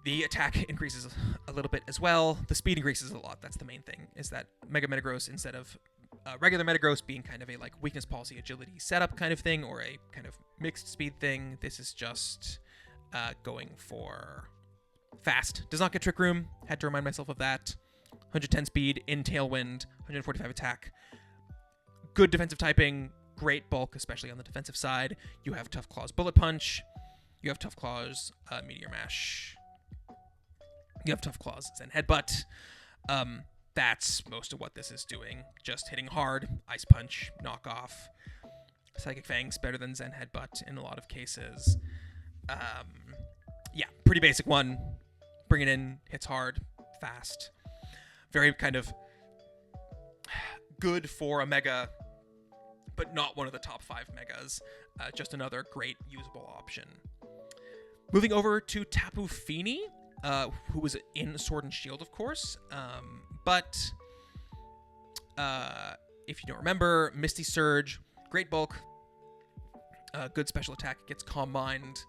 The attack increases a little bit as well. The speed increases a lot. That's the main thing, is that Mega Metagross, instead of regular Metagross being kind of a like weakness policy agility setup kind of thing, or a kind of mixed speed thing, this is just going for fast. Does not get Trick Room. Had to remind myself of that. 110 speed in Tailwind, 145 attack. Good defensive typing, great bulk, especially on the defensive side. You have Tough Claws Bullet Punch. You have Tough Claws Meteor Mash. You have Tough Claws Zen Headbutt. That's most of what this is doing. Just hitting hard. Ice Punch, knockoff. Psychic Fangs better than Zen Headbutt in a lot of cases. Yeah, pretty basic one. Bring it in, hits hard, fast. Very kind of good for a Mega, but not one of the top 5 Megas. Just another great usable option. Moving over to Tapu Fini, who was in Sword and Shield, of course. But if you don't remember, Misty Surge, great bulk, good special attack, gets Calm Mind,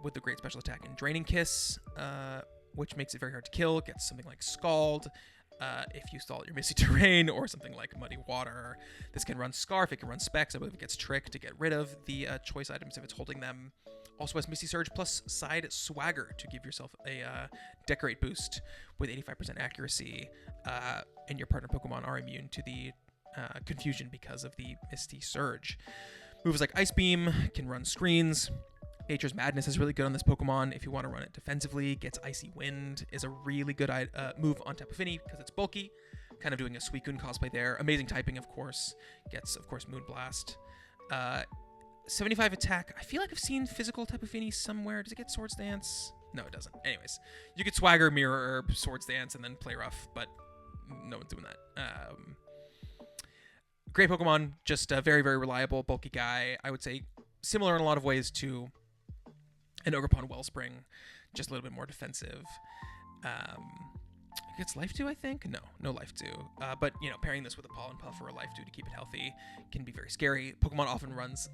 with the great special attack in Draining Kiss, which makes it very hard to kill. Gets something like Scald if you stall your Misty Terrain, or something like Muddy Water. This can run Scarf, it can run Specs. I believe it gets Trick to get rid of the choice items if it's holding them. Also has Misty Surge plus Side Swagger to give yourself a Decorate boost with 85% accuracy, and your partner Pokemon are immune to the confusion because of the Misty Surge. Moves like Ice Beam can run screens. Nature's Madness is really good on this Pokemon if you want to run it defensively. Gets Icy Wind is a really good move on Tapu Fini because it's bulky. Kind of doing a Suicune cosplay there. Amazing typing, of course. Gets, of course, Moonblast. 75 attack. I feel like I've seen physical Tapu Fini somewhere. Does it get Swords Dance? No, it doesn't. Anyways, you could Swagger, Mirror Herb, Swords Dance, and then Play Rough, but no one's doing that. Great Pokemon, just a very, very reliable, bulky guy. I would say similar in a lot of ways to an Ogerpon Wellspring, just a little bit more defensive. It gets Life Dew, I think? No Life Dew. But, pairing this with a Pollen Puff or a Life Dew to keep it healthy can be very scary. Pokemon often runs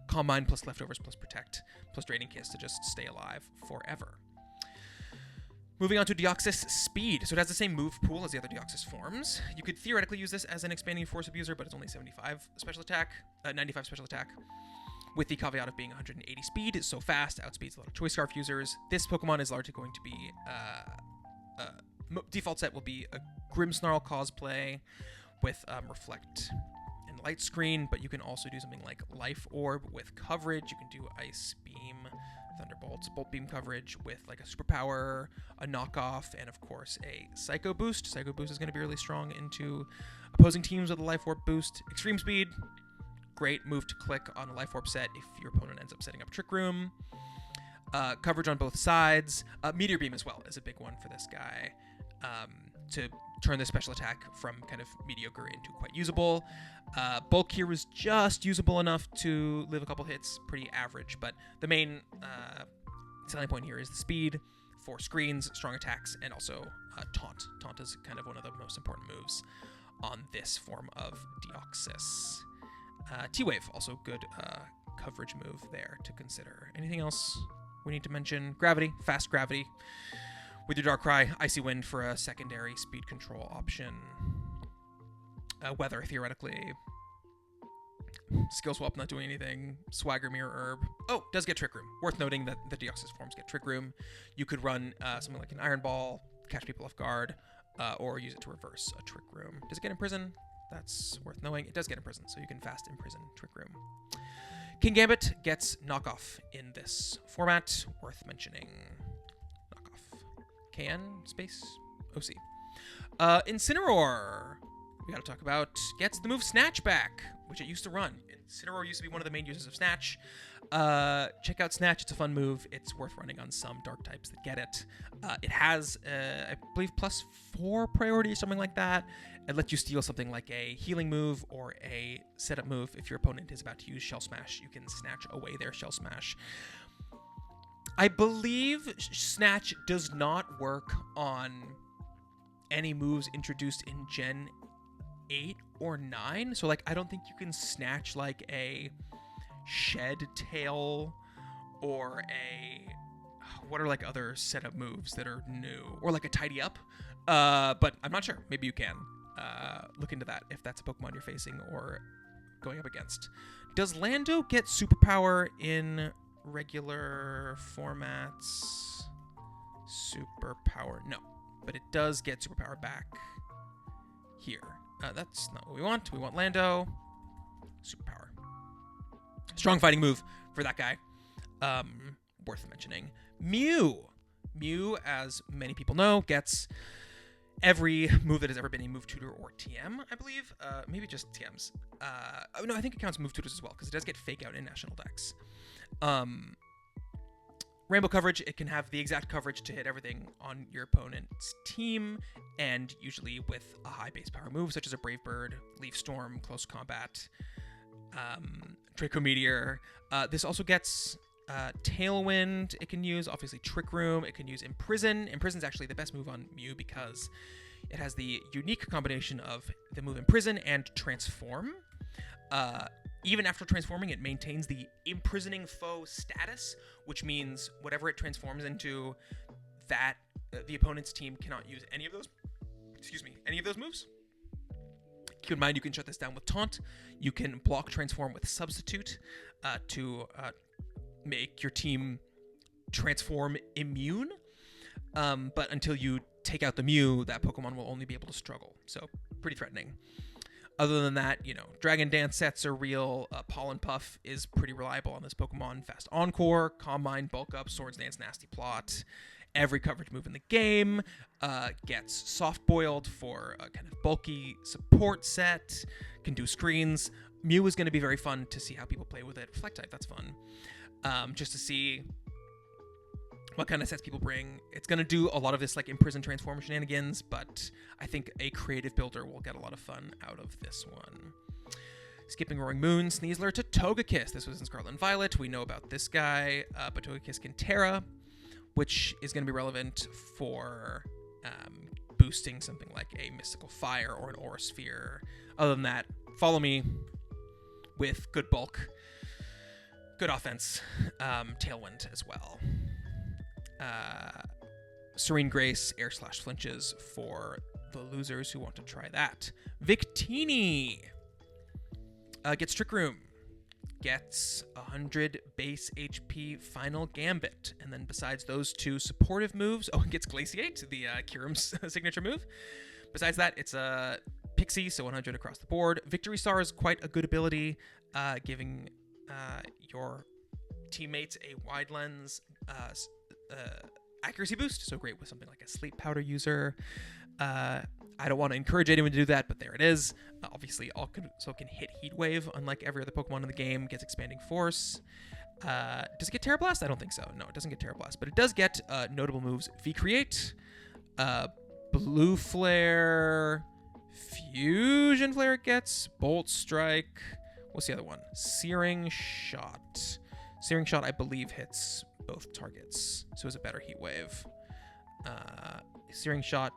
Calm Mind plus Leftovers plus Protect plus Draining Kiss to just stay alive forever. Moving on to Deoxys Speed. So it has the same move pool as the other Deoxys forms. You could theoretically use this as an expanding Force abuser, but it's only 95 special attack, 95 special attack, with the caveat of being 180 speed. It's so fast, outspeeds a lot of Choice Scarf users. This Pokemon is largely going to be default set will be a Grimmsnarl cosplay with Reflect and Light Screen, but you can also do something like Life Orb with coverage. You can do Ice Beam, Thunderbolts, Bolt Beam coverage with like a superpower, a knockoff, and of course a Psycho Boost. Psycho Boost is going to be really strong into opposing teams with a Life Orb boost. Extreme Speed, great move to click on a Life Orb set if your opponent ends up setting up Trick Room. Coverage on both sides. Meteor Beam as well is a big one for this guy. To turn the special attack from kind of mediocre into quite usable. Bulk here was just usable enough to live a couple hits, pretty average, but the main selling point here is the speed, 4 screens, strong attacks, and also Taunt. Taunt is kind of one of the most important moves on this form of Deoxys. T-Wave, also good coverage move there to consider. Anything else we need to mention? Gravity, fast gravity. With your Darkrai, Icy Wind for a secondary speed control option. Weather, theoretically. Skill Swap, not doing anything. Swagger, Mirror Herb. Oh, does get Trick Room. Worth noting that the Deoxys forms get Trick Room. You could run something like an Iron Ball, catch people off guard, or use it to reverse a Trick Room. Does it get Imprison? That's worth knowing. It does get Imprison, so you can fast Imprison Trick Room. King Gambit gets Knockoff in this format. Worth mentioning. KN space OC. Incineroar, we got to talk about, gets the move Snatch back, which it used to run. Incineroar used to be one of the main users of Snatch. Check out Snatch. It's a fun move. It's worth running on some dark types that get it. It has, I believe, +4 priority or something like that. It lets you steal something like a healing move or a setup move. If your opponent is about to use Shell Smash, you can snatch away their Shell Smash. I believe Snatch does not work on any moves introduced in Gen 8 or 9. So, I don't think you can snatch, a Shed Tail or a... What are, other setup moves that are new? Or, a Tidy Up. But I'm not sure. Maybe you can. Look into that if that's a Pokemon you're facing or going up against. Does Lando get Superpower in... regular formats? Superpower, no, but it does get Superpower back here. That's not what we want. We want Lando. Superpower. Strong fighting move for that guy. Worth mentioning. Mew, as many people know, gets every move that has ever been a move tutor or TM, I believe. Maybe just TMs. No, I think it counts move tutors as well, because it does get Fake Out in National Dex. Rainbow coverage, it can have the exact coverage to hit everything on your opponent's team, and usually with a high base power move, such as a Brave Bird, Leaf Storm, Close Combat, Draco Meteor. This also gets Tailwind it can use, obviously Trick Room, it can use Imprison. Imprison's actually the best move on Mew because it has the unique combination of the move Imprison and Transform. Even after transforming, it maintains the imprisoning foe status, which means whatever it transforms into, that the opponent's team cannot use any of those moves. Keep in mind, you can shut this down with Taunt. You can block transform with Substitute to make your team transform immune. But until you take out the Mew, that Pokemon will only be able to struggle. So pretty threatening. Other than that, Dragon Dance sets are real. Pollen Puff is pretty reliable on this Pokemon. Fast Encore, Calm Mind, Bulk Up, Swords Dance, Nasty Plot. Every coverage move in the game gets Soft Boiled for a kind of bulky support set. Can do screens. Mew is going to be very fun to see how people play with it. Reflect type, that's fun. Just to see what kind of sets people bring. It's going to do a lot of this like imprison transform shenanigans, but I think a creative builder will get a lot of fun out of this one. Skipping Roaring Moon, Sneasler to Togekiss. This was in Scarlet and Violet. We know about this guy, but Togekiss can Terra, which is going to be relevant for boosting something like a Mystical Fire or an Aura Sphere. Other than that, follow me with good bulk, good offense, Tailwind as well. Serene Grace, Air Slash Flinches for the losers who want to try that. Victini gets Trick Room, gets 100 base HP Final Gambit, and then besides those two supportive moves, it gets Glaciate, the Kyurem's signature move. Besides that, it's a Pixie, so 100 across the board. Victory Star is quite a good ability, giving your teammates a wide lens accuracy boost, so great with something like a Sleep Powder user. I don't want to encourage anyone to do that, but there it is. Obviously, so it can hit Heat Wave, unlike every other Pokemon in the game. Gets Expanding Force. Does it get Terra Blast? I don't think so. No, it doesn't get Terra Blast, but it does get notable moves. V-Create, Blue Flare, Fusion Flare it gets, Bolt Strike. What's the other one? Searing Shot. Searing Shot, I believe, hits both targets, so it's a better Heat Wave. Searing Shot,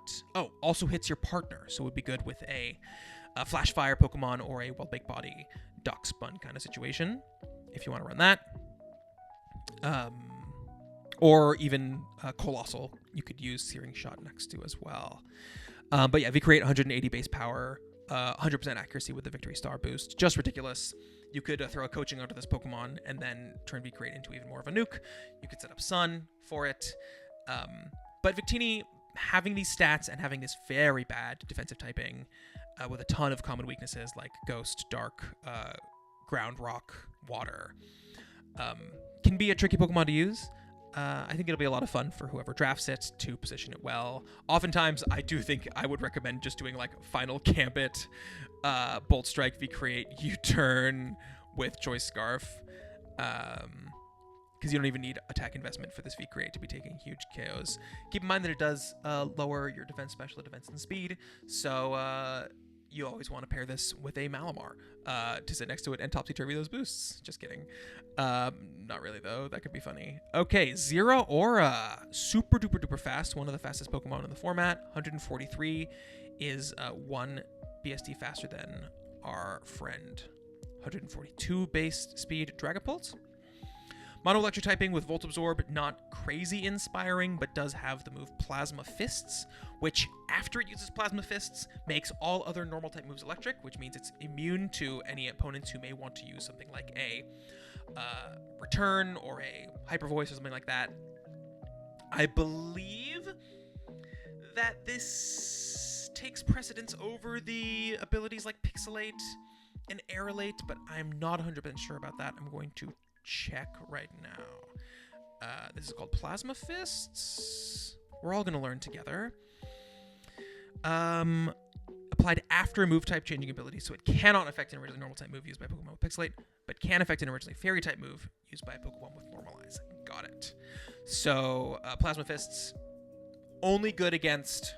also hits your partner, so it would be good with a Flash Fire Pokemon or a Well-Baked Body Dock Spun kind of situation, if you want to run that. Or even Colossal, you could use Searing Shot next to as well. But yeah, V-Create 180 base power, 100% accuracy with the Victory Star boost. Just ridiculous. You could throw a Coaching onto this Pokemon and then turn V-Create into even more of a nuke. You could set up Sun for it. But Victini, having these stats and having this very bad defensive typing with a ton of common weaknesses like Ghost, Dark, Ground, Rock, Water, can be a tricky Pokemon to use. I think it'll be a lot of fun for whoever drafts it to position it well. Oftentimes, I do think I would recommend just doing like Final Gambit, Bolt Strike, V-Create, U-Turn with Choice Scarf. Because you don't even need attack investment for this V-Create to be taking huge KOs. Keep in mind that it does lower your defense special, defense, and speed, so you always want to pair this with a Malamar to sit next to it and topsy-turvy those boosts. Just kidding. Not really, though. That could be funny. Okay, Zero Aura. Super duper duper fast. One of the fastest Pokemon in the format. 143 is 1 BSD faster than our friend. 142 base speed Dragapult. Mono Electric typing with Volt Absorb, not crazy inspiring, but does have the move Plasma Fists, which, after it uses Plasma Fists, makes all other normal type moves electric, which means it's immune to any opponents who may want to use something like a Return or a Hyper Voice or something like that. I believe that this takes precedence over the abilities like Pixelate and Aerolate, but I'm not 100% sure about that. I'm going to check right now. This is called Plasma Fists. We're all going to learn together. Applied after a move type changing ability, so it cannot affect an originally normal type move used by Pokemon with Pixelate, but can affect an originally fairy type move used by a Pokemon with Normalize. Got it. So Plasma Fists only good against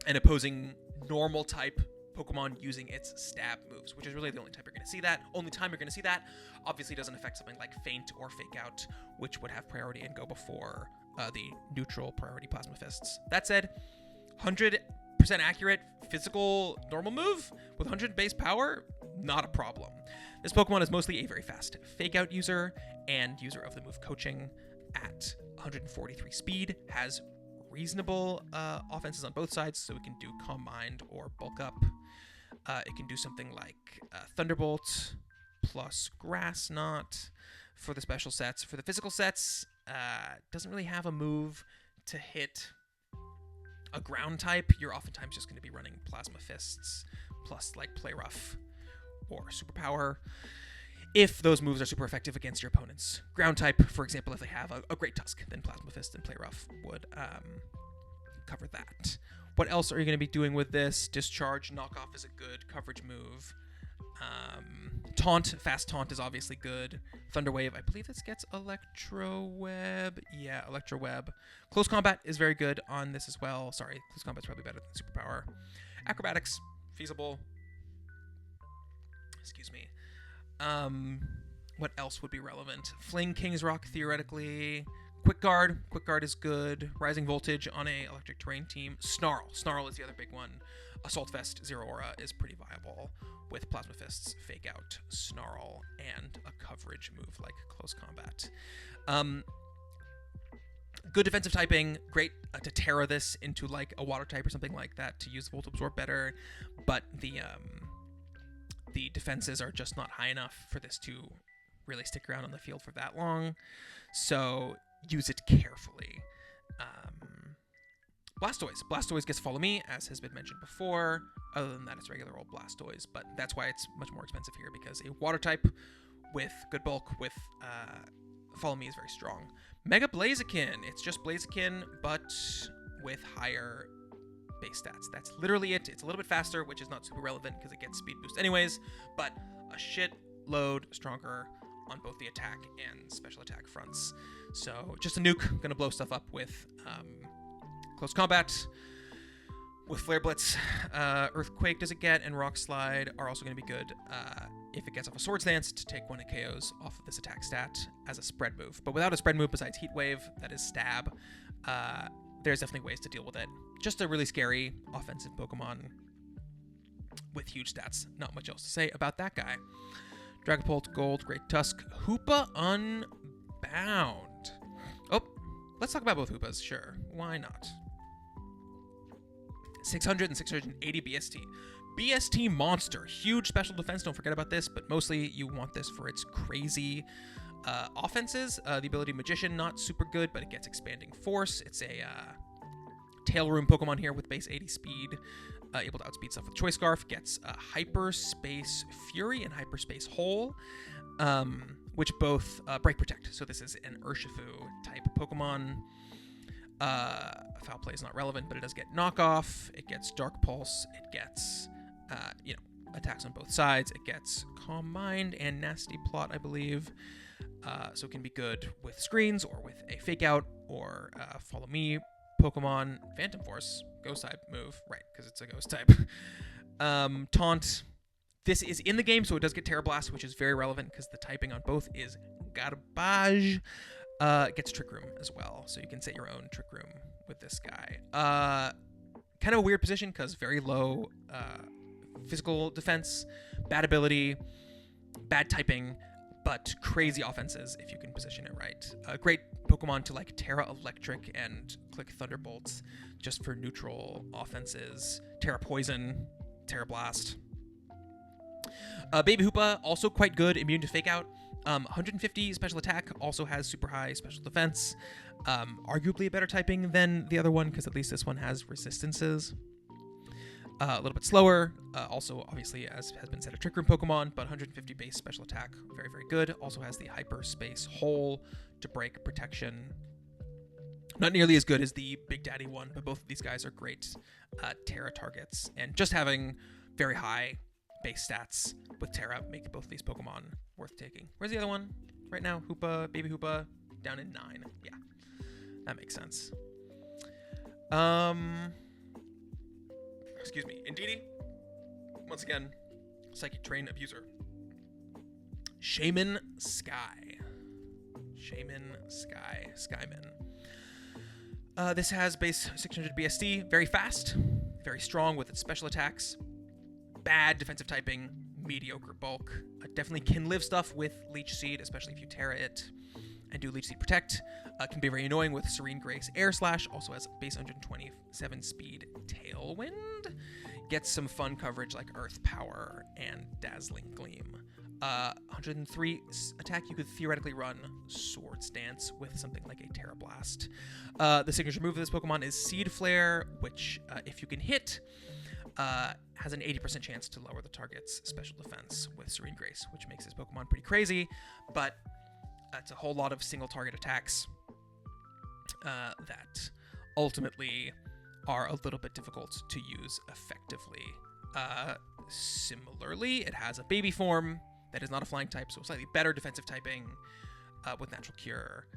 an opposing normal type Pokemon using its stab moves, which is really the only time you're going to see that. Only time you're going to see that. Obviously doesn't affect something like Feint or Fake Out, which would have priority and go before the neutral priority Plasma Fists. That said, 100% accurate physical normal move with 100 base power, not a problem. This Pokemon is mostly a very fast Fake Out user and user of the move Coaching at 143 speed, has reasonable offenses on both sides, so it can do Calm Mind or Bulk Up. It can do something like Thunderbolt plus Grass Knot for the special sets. For the physical sets, doesn't really have a move to hit a ground type. You're oftentimes just going to be running Plasma Fists plus like Play Rough or Superpower, if those moves are super effective against your opponent's ground type. For example, if they have a Great Tusk, then Plasma Fist and Play Rough would cover that. What else are you going to be doing with this? Discharge, Knockoff is a good coverage move. Taunt, fast taunt is obviously good. Thunder Wave, I believe this gets Electro Web. Yeah, Electro Web. Close Combat is very good on this as well. Sorry, Close Combat's probably better than Superpower. Acrobatics, feasible. Excuse me. What else would be relevant? Fling King's Rock, theoretically. Quick Guard is good. Rising Voltage on a electric terrain team. Snarl is the other big one. Assault Vest, Zero Aura is pretty viable with Plasma Fists, Fake Out, Snarl, and a coverage move like Close Combat. Good defensive typing, great to Terra this into like a water type or something like that to use Volt Absorb better, but the defenses are just not high enough for this to really stick around on the field for that long, so use it carefully. Blastoise gets Follow Me, as has been mentioned before. Other than that, it's regular old Blastoise, but that's why it's much more expensive here, because a water type with good bulk with Follow Me is very strong. Mega Blaziken, it's just Blaziken, but with higher base stats. That's literally it. It's a little bit faster, which is not super relevant because it gets speed boost anyways, but a shit load stronger on both the attack and special attack fronts. So just a nuke, gonna blow stuff up with Close Combat. With Flare Blitz, Earthquake does it get, and Rock Slide are also going to be good if it gets off a Swords Dance to take one of KOs off of this attack stat as a spread move. But without a spread move besides Heat Wave, that is Stab, there's definitely ways to deal with it. Just a really scary offensive Pokemon with huge stats. Not much else to say about that guy. Dragapult, Gold, Great Tusk, Hoopa Unbound. Oh, let's talk about both Hoopas, sure. Why not? 600 and 680 BST. BST monster. Huge special defense, don't forget about this, but mostly you want this for its crazy offenses. The ability Magician, not super good, but it gets Expanding Force. It's a Tail Room Pokemon here with base 80 speed, able to outspeed stuff with Choice Scarf. Gets Hyperspace Fury and Hyperspace Hole, which both break protect. So this is an Urshifu type Pokemon. Foul Play is not relevant, but it does get Knockoff, it gets Dark Pulse, it gets, attacks on both sides, it gets Calm Mind and Nasty Plot, I believe, so it can be good with screens or with a Fake Out or Follow Me Pokemon. Phantom Force, Ghost type move, right, because it's a Ghost type. Taunt, this is in the game, so it does get Terra Blast, which is very relevant because the typing on both is garbage. It gets Trick Room as well, so you can set your own Trick Room with this guy. Kind of a weird position because very low physical defense, bad ability, bad typing, but crazy offenses if you can position it right. Great Pokemon to like Terra Electric and click Thunderbolts just for neutral offenses. Terra Poison, Terra Blast. Baby Hoopa, also quite good, immune to Fake Out. 150 special attack, also has super high special defense. Arguably a better typing than the other one, because at least this one has resistances. A little bit slower. Also, obviously, as has been said, a Trick Room Pokemon, but 150 base special attack, very, very good. Also has the Hyperspace Hole to break protection. Not nearly as good as the Big Daddy one, but both of these guys are great Terra targets. And just having very high base stats with Terra make both of these Pokemon worth taking. Where's the other one right now? Hoopa, Baby Hoopa, down in 9. Yeah, that makes sense. Excuse me. Indeedee, once again, Psychic Terrain Abuser. Shaman Sky. Skyman. This has base 600 BSD, very fast, very strong with its special attacks, bad defensive typing, mediocre bulk. Definitely can live stuff with Leech Seed, especially if you Terra it and do Leech Seed Protect. Can be very annoying with Serene Grace Air Slash. Also has base 127 speed Tailwind. Gets some fun coverage like Earth Power and Dazzling Gleam. 103 attack, you could theoretically run Swords Dance with something like a Terra Blast. The signature move of this Pokemon is Seed Flare, which if you can hit, has an 80% chance to lower the target's special defense with Serene Grace, which makes this Pokemon pretty crazy, but it's a whole lot of single target attacks that ultimately are a little bit difficult to use effectively Similarly, it has a baby form that is not a flying type, so slightly better defensive typing with Natural Cure,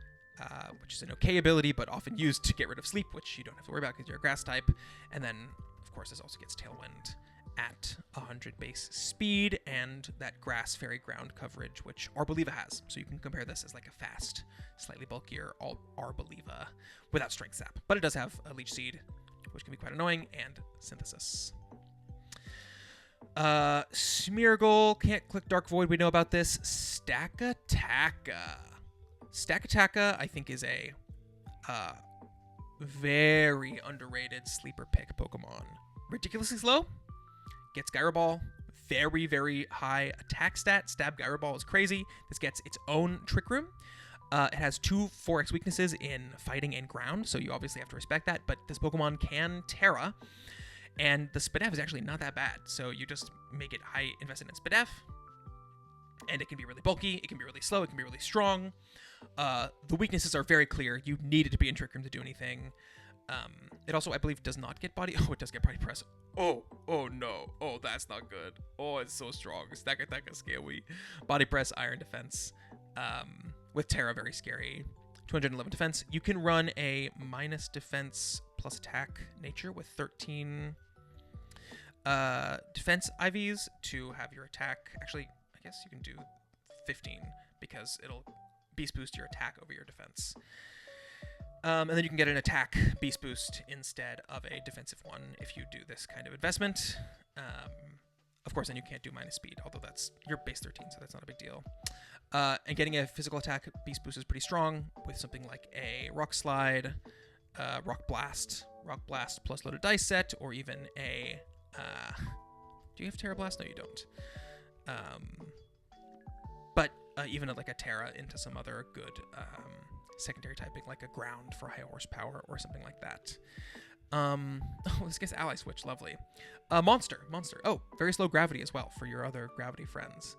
which is an okay ability, but often used to get rid of sleep, which you don't have to worry about because you're a grass type. And then, of course, this also gets Tailwind at 100 base speed and that grass fairy ground coverage, which Arboliva has. So you can compare this as like a fast, slightly bulkier Arboliva without Strength Sap. But it does have a Leech Seed, which can be quite annoying, and Synthesis. Smeargle, can't click Dark Void, we know about this. Stakataka. Stakataka, I think, is a very underrated sleeper pick Pokemon. Ridiculously slow, gets Gyro Ball, very, very high attack stat. Stab Gyro Ball is crazy. This gets its own Trick Room. It has 2 4x weaknesses in fighting and ground, so you obviously have to respect that, but this Pokemon can Terra, and the Spadef is actually not that bad, so you just make it high invested in Spadef, and it can be really bulky, it can be really slow, it can be really strong. The weaknesses are very clear. You need it to be in Trick Room to do anything. It also, I believe, does not get body... Oh, it does get body press. Oh no. Oh, that's not good. Oh, it's so strong. Stakataka, scary. Body press, iron defense. With Terra, very scary. 211 defense. You can run a minus defense plus attack nature with 13 defense IVs to have your attack. Actually, I guess you can do 15 because it'll beast boost your attack over your defense. And then you can get an attack beast boost instead of a defensive one if you do this kind of investment. Of course, then you can't do minus speed, although that's your base 13, so that's not a big deal. And getting a physical attack beast boost is pretty strong with something like a Rock Slide, Rock Blast plus loaded dice set, or even a... do you have Terra Blast? No, you don't. But even like a Terra into some other good... secondary typing, like a ground for high horsepower or something like that. Oh, this gets ally switch, lovely. Monster. Oh, very slow gravity as well for your other gravity friends.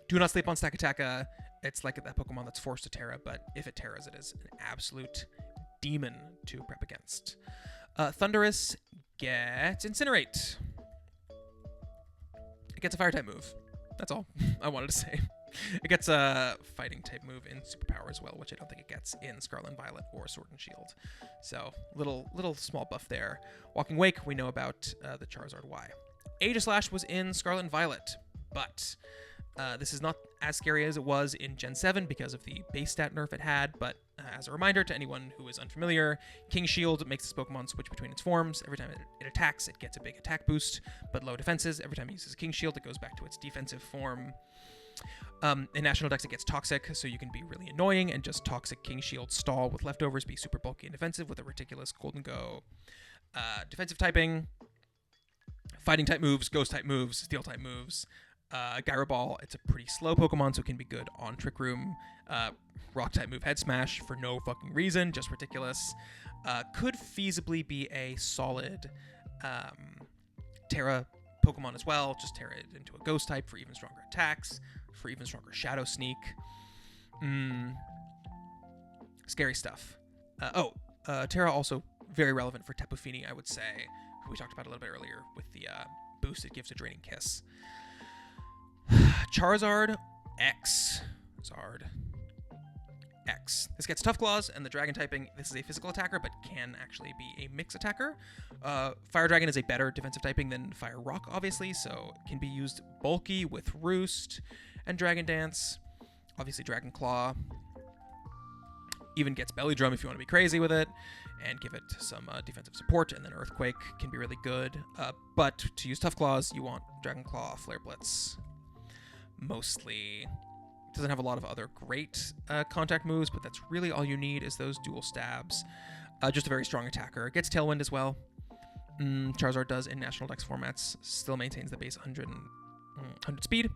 Do not sleep on Stakataka. It's like that Pokemon that's forced to Terra, but if it Terras, it is an absolute demon to prep against. Thundurus gets Incinerate. It gets a fire type move. That's all I wanted to say. It gets a fighting type move in Superpower as well, which I don't think it gets in Scarlet and Violet or Sword and Shield. So little small buff there. Walking Wake, we know about the Charizard Y. Aegislash was in Scarlet and Violet, but this is not as scary as it was in Gen 7 because of the base stat nerf it had, but as a reminder to anyone who is unfamiliar, King Shield makes this Pokemon switch between its forms. Every time it attacks, it gets a big attack boost, but low defenses. Every time it uses King Shield, it goes back to its defensive form. In National Dex, it gets Toxic, so you can be really annoying and just Toxic King Shield stall with leftovers, be super bulky and defensive with a ridiculous Golden Go defensive typing, fighting type moves, ghost type moves, steel type moves. Gyro Ball, it's a pretty slow Pokemon, so it can be good on Trick Room. Rock type move, Head Smash, for no fucking reason, just ridiculous. Could feasibly be a solid Terra Pokemon as well. Just Terra it into a ghost type for even stronger attacks, for even stronger Shadow Sneak. Scary stuff. Terra also very relevant for Tapu Fini, I would say, who we talked about a little bit earlier with the boost it gives to Draining Kiss. Charizard X. This gets Tough Claws and the Dragon typing. This is a physical attacker, but can actually be a mix attacker. Fire Dragon is a better defensive typing than Fire Rock, obviously, so it can be used bulky with Roost and Dragon Dance. Obviously, Dragon Claw. Even gets Belly Drum if you want to be crazy with it, and give it some defensive support, and then Earthquake can be really good. But to use Tough Claws, you want Dragon Claw, Flare Blitz. Mostly. Doesn't have a lot of other great contact moves, but that's really all you need is those dual stabs. Just a very strong attacker. It gets Tailwind as well. Charizard does in National Dex formats. Still maintains the base 100 speed.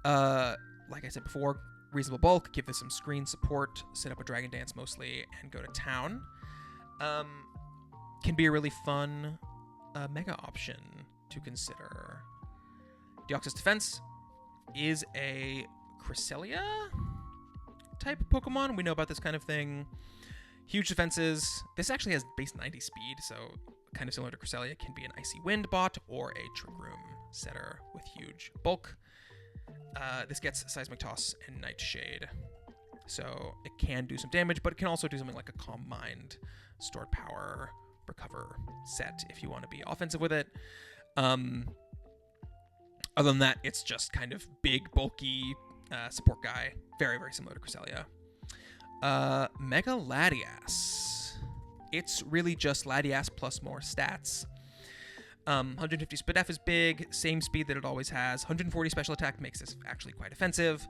Like I said before, reasonable bulk. Give this some screen support. Set up a Dragon Dance mostly and go to town. Can be a really fun mega option to consider. Deoxys Defense is a Cresselia type Pokemon. We know about this kind of thing. Huge defenses. This actually has base 90 speed, so kind of similar to Cresselia, can be an Icy Wind bot or a Trick Room setter with huge bulk. This gets Seismic Toss and Nightshade, so it can do some damage, but it can also do something like a Calm Mind, Stored Power, Recover set if you want to be offensive with it. Other than that, it's just kind of big, bulky support guy. Very, very similar to Cresselia. Mega Latias. It's really just Latias plus more stats. 150 speed F is big, same speed that it always has. 140 special attack makes this actually quite offensive.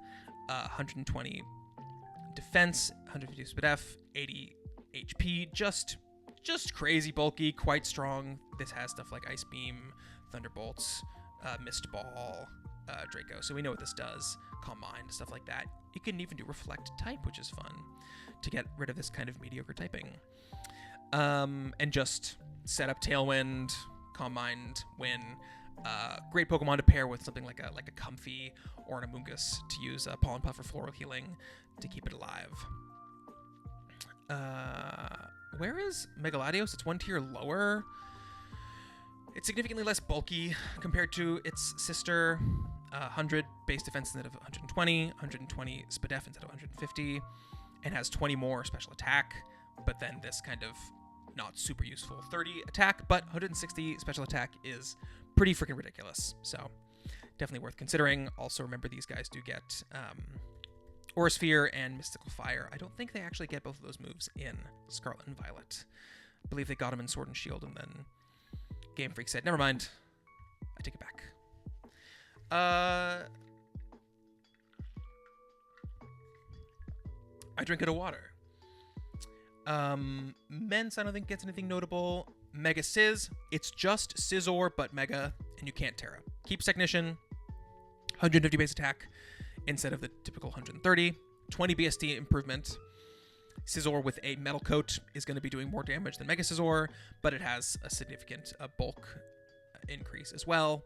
120 defense, 150 speed F, 80 HP, just crazy bulky, quite strong. This has stuff like Ice Beam, Thunderbolts, Mist Ball, Draco, so we know what this does. Calm Mind, stuff like that. You can even do Reflect type, which is fun to get rid of this kind of mediocre typing. And just set up Tailwind, Calm Mind, win. Great Pokemon to pair with something like a Comfy or an Amoonguss to use Pollen Puff or Floral Healing to keep it alive. Where is Mega Latios? It's one tier lower. It's significantly less bulky compared to its sister. 100 base defense instead of 120, 120 speed def instead of 150, and has 20 more special attack, but then this kind of not super useful 30 attack, but 160 special attack is pretty freaking ridiculous, so definitely worth considering. Also remember these guys do get Aura Sphere and Mystical Fire. I don't think they actually get both of those moves in Scarlet and Violet. I believe they got them in Sword and Shield, and then Game Freak said, never mind, I take it back. I drink it of water. Mence, I don't think gets anything notable. Mega Sizz, it's just Scizor, but Mega, and you can't Terra. Keeps Technician, 150 base attack instead of the typical 130. 20 BSD improvement. Scizor with a Metal Coat is going to be doing more damage than Mega Scizor, but it has a significant bulk increase as well.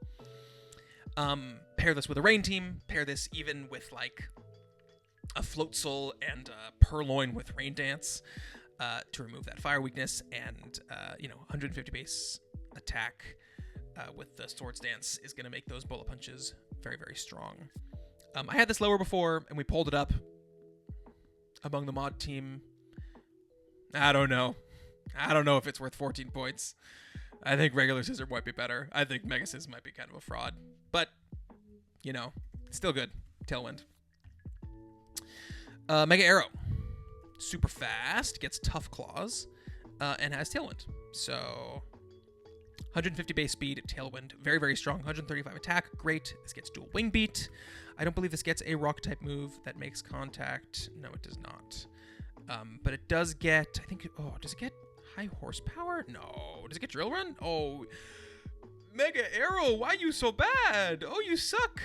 Pair this with a Rain Team. Pair this even with like a Floatzel and a Purloin with Rain Dance to remove that fire weakness, and 150 base attack with the Swords Dance is going to make those bullet punches very, very strong. I had this lower before, and we pulled it up among the mod team. I don't know if it's worth 14 points. I think regular Scizor might be better. I think Mega Sizz might be kind of a fraud. But, still good. Tailwind. Mega Arrow. Super fast. Gets Tough Claws. And has Tailwind. So, 150 base speed, Tailwind. Very, very strong. 135 attack. Great. This gets Dual Wing Beat. I don't believe this gets a Rock-type move that makes contact. No, it does not. But it does get, does it get High Horsepower? No. Does it get Drill Run? Oh, Mega Arrow, why you so bad? Oh, you suck.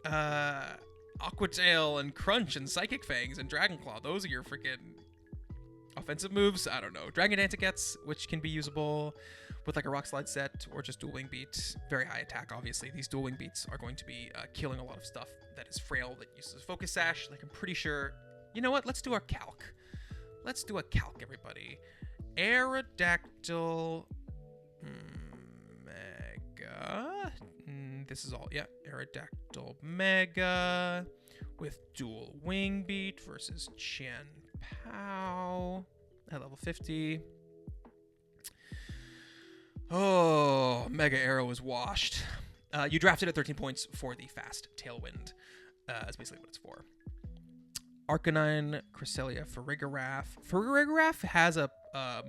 Aqua Tail and Crunch and Psychic Fangs and Dragon Claw. Those are your freaking offensive moves. I don't know. Dragon Dance it gets, which can be usable with like a Rock Slide set or just Dual Wing Beat. Very high attack, obviously. These Dual Wing Beats are going to be killing a lot of stuff that is frail that uses Focus Sash. Like, I'm pretty sure. You know what? Let's do our calc. Let's do a calc, everybody. Aerodactyl Mega. This is all, yeah. Aerodactyl Mega with Dual Wing Beat versus Chen Pao at level 50. Oh, Mega Arrow is washed. You drafted at 13 points for the fast Tailwind. That's basically what it's for. Arcanine, Cresselia, Farigiraf. Farigiraf has a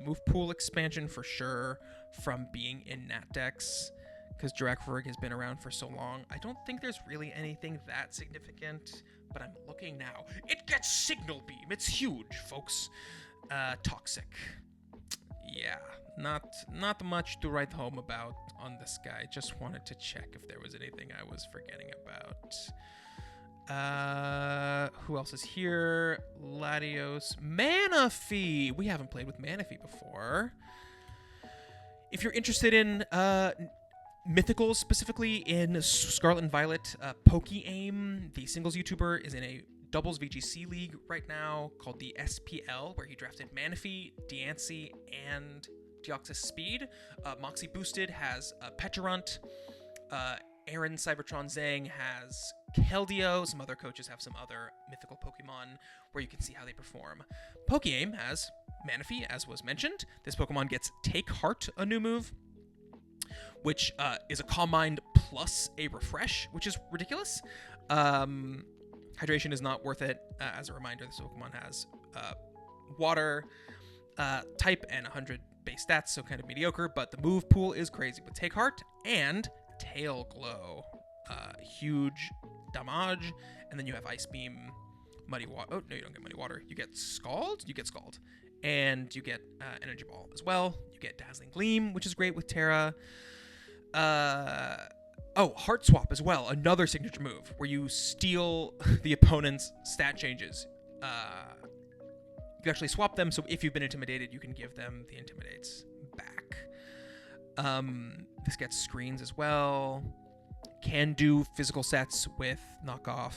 move pool expansion for sure from being in Natdex, because Girafarig has been around for so long. I don't think there's really anything that significant, but I'm looking now. It gets Signal Beam. It's huge, folks. Toxic. Yeah, not much to write home about on this guy. Just wanted to check if there was anything I was forgetting about. Who else is here? Latios. Manaphy! We haven't played with Manaphy before. If you're interested in mythicals, specifically in Scarlet and Violet, Poke Aim, the singles YouTuber, is in a doubles VGC league right now called the SPL, where he drafted Manaphy, Diancie, and Deoxys Speed. Moxie Boosted has Pecharunt. Aaron Cybertron Zhang has Keldeo. Some other coaches have some other mythical Pokemon where you can see how they perform. Pokeaim has Manaphy, as was mentioned. This Pokemon gets Take Heart, a new move, which is a Calm Mind plus a Refresh, which is ridiculous. Hydration is not worth it. As a reminder, this Pokemon has Water type and 100 base stats, so kind of mediocre, but the move pool is crazy with Take Heart and Tail Glow. Huge damage, and then you have Ice Beam, Muddy Water. Oh, no, you don't get Muddy Water. You get Scald? You get Scald. And you get Energy Ball as well. You get Dazzling Gleam, which is great with Terra. Heart Swap as well, another signature move where you steal the opponent's stat changes. You actually swap them, so if you've been intimidated, you can give them the Intimidates back. This gets screens as well. Can do physical sets with Knockoff,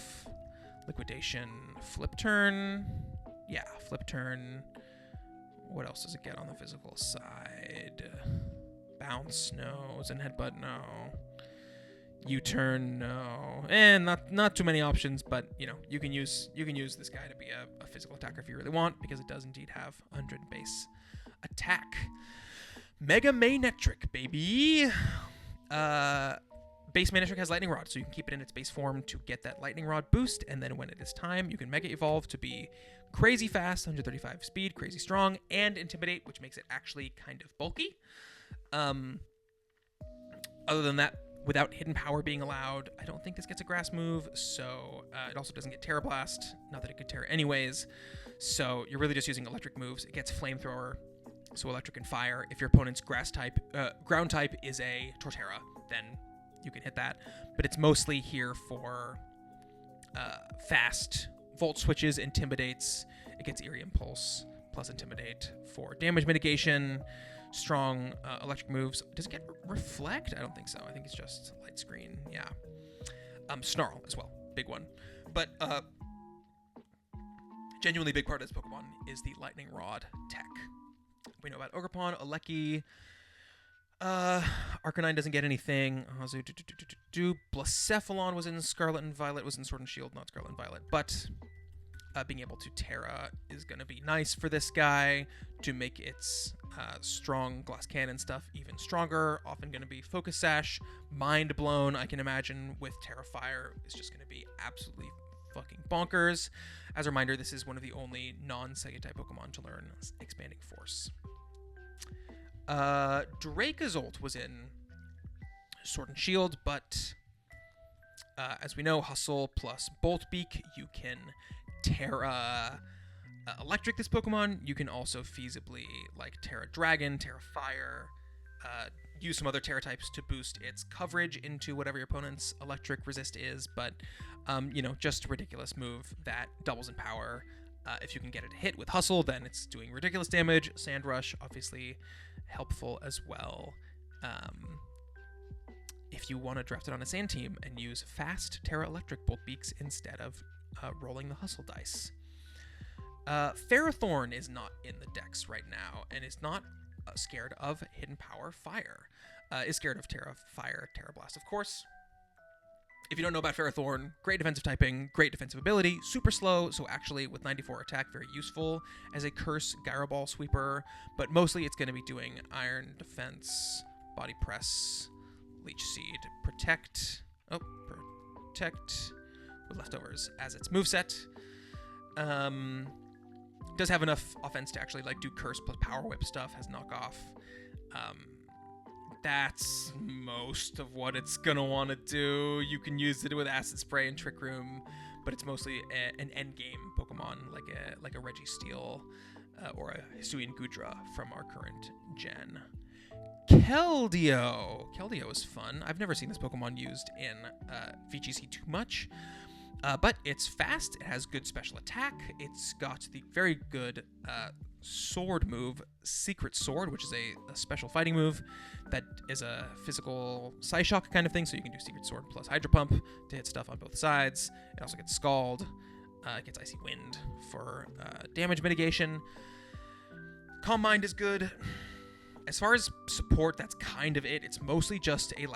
Liquidation, Flip Turn. Yeah, Flip Turn. What else does it get on the physical side? Bounce, no. Zen Headbutt, no. U-turn, no. And not too many options, but you can use this guy to be a physical attacker if you really want, because it does indeed have 100 base attack. Mega Manectric, baby. Base Manectric has Lightning Rod, so you can keep it in its base form to get that Lightning Rod boost, and then when it is time, you can Mega Evolve to be crazy fast, 135 speed, crazy strong, and Intimidate, which makes it actually kind of bulky. Other than that, without Hidden Power being allowed, I don't think this gets a Grass move, so it also doesn't get Terra Blast, not that it could Terra anyways, so you're really just using electric moves. It gets Flamethrower, so electric and fire. If your opponent's ground type is a Torterra, then you can hit that, but it's mostly here for fast Volt Switches, Intimidates. It gets Eerie Impulse plus Intimidate for damage mitigation. Strong electric moves. Does it get Reflect? I don't think so. I think it's just Light Screen. Yeah. Snarl as well. Big one. But genuinely big part of this Pokemon is the Lightning Rod tech. We know about Ogerpon, Alecki. Arcanine doesn't get anything. Blacephalon was in Scarlet and Violet. Was in Sword and Shield, not Scarlet and Violet. But being able to Terra is going to be nice for this guy to make its strong Glass Cannon stuff even stronger. Often going to be Focus Sash. Mind Blown, I can imagine, with Terra Fire is just going to be absolutely fucking bonkers. As a reminder, this is one of the only non-Sega type Pokemon to learn Expanding Force. Dracozolt was in Sword and Shield, but as we know, Hustle plus Bolt Beak, you can Terra Electric this Pokemon. You can also feasibly like Terra Dragon, Terra Fire, use some other Terra types to boost its coverage into whatever your opponent's electric resist is, but just a ridiculous move that doubles in power. If you can get it to hit with Hustle, then it's doing ridiculous damage. Sand Rush, obviously helpful as well. If you want to draft it on a Sand team and use fast Terra Electric Bolt Beaks instead of rolling the Hustle dice. Ferrothorn is not in the decks right now and is not scared of Hidden Power Fire. Is scared of Terra Fire, Terra Blast, of course. If you don't know about Ferrothorn, great defensive typing, great defensive ability, super slow, so actually with 94 attack, very useful as a Curse Gyro Ball sweeper, but mostly it's going to be doing Iron Defense, Body Press, Leech Seed, Protect with Leftovers as its moveset. Does have enough offense to actually do Curse plus Power Whip stuff, has Knockoff. That's most of what it's gonna want to do. You can use it with Acid Spray and Trick Room, but it's mostly an endgame Pokemon, like a Registeel or a Hisuian Gudra from our current gen. Keldeo. Keldeo is fun. I've never seen this Pokemon used in VGC too much, but it's fast. It has good special attack. It's got the very good sword move, Secret Sword, which is a special fighting move that is a physical Psyshock kind of thing, so you can do Secret Sword plus Hydro Pump to hit stuff on both sides. It also gets Scald. It gets Icy Wind for damage mitigation. Calm Mind is good. As far as support, that's kind of it. It's mostly just a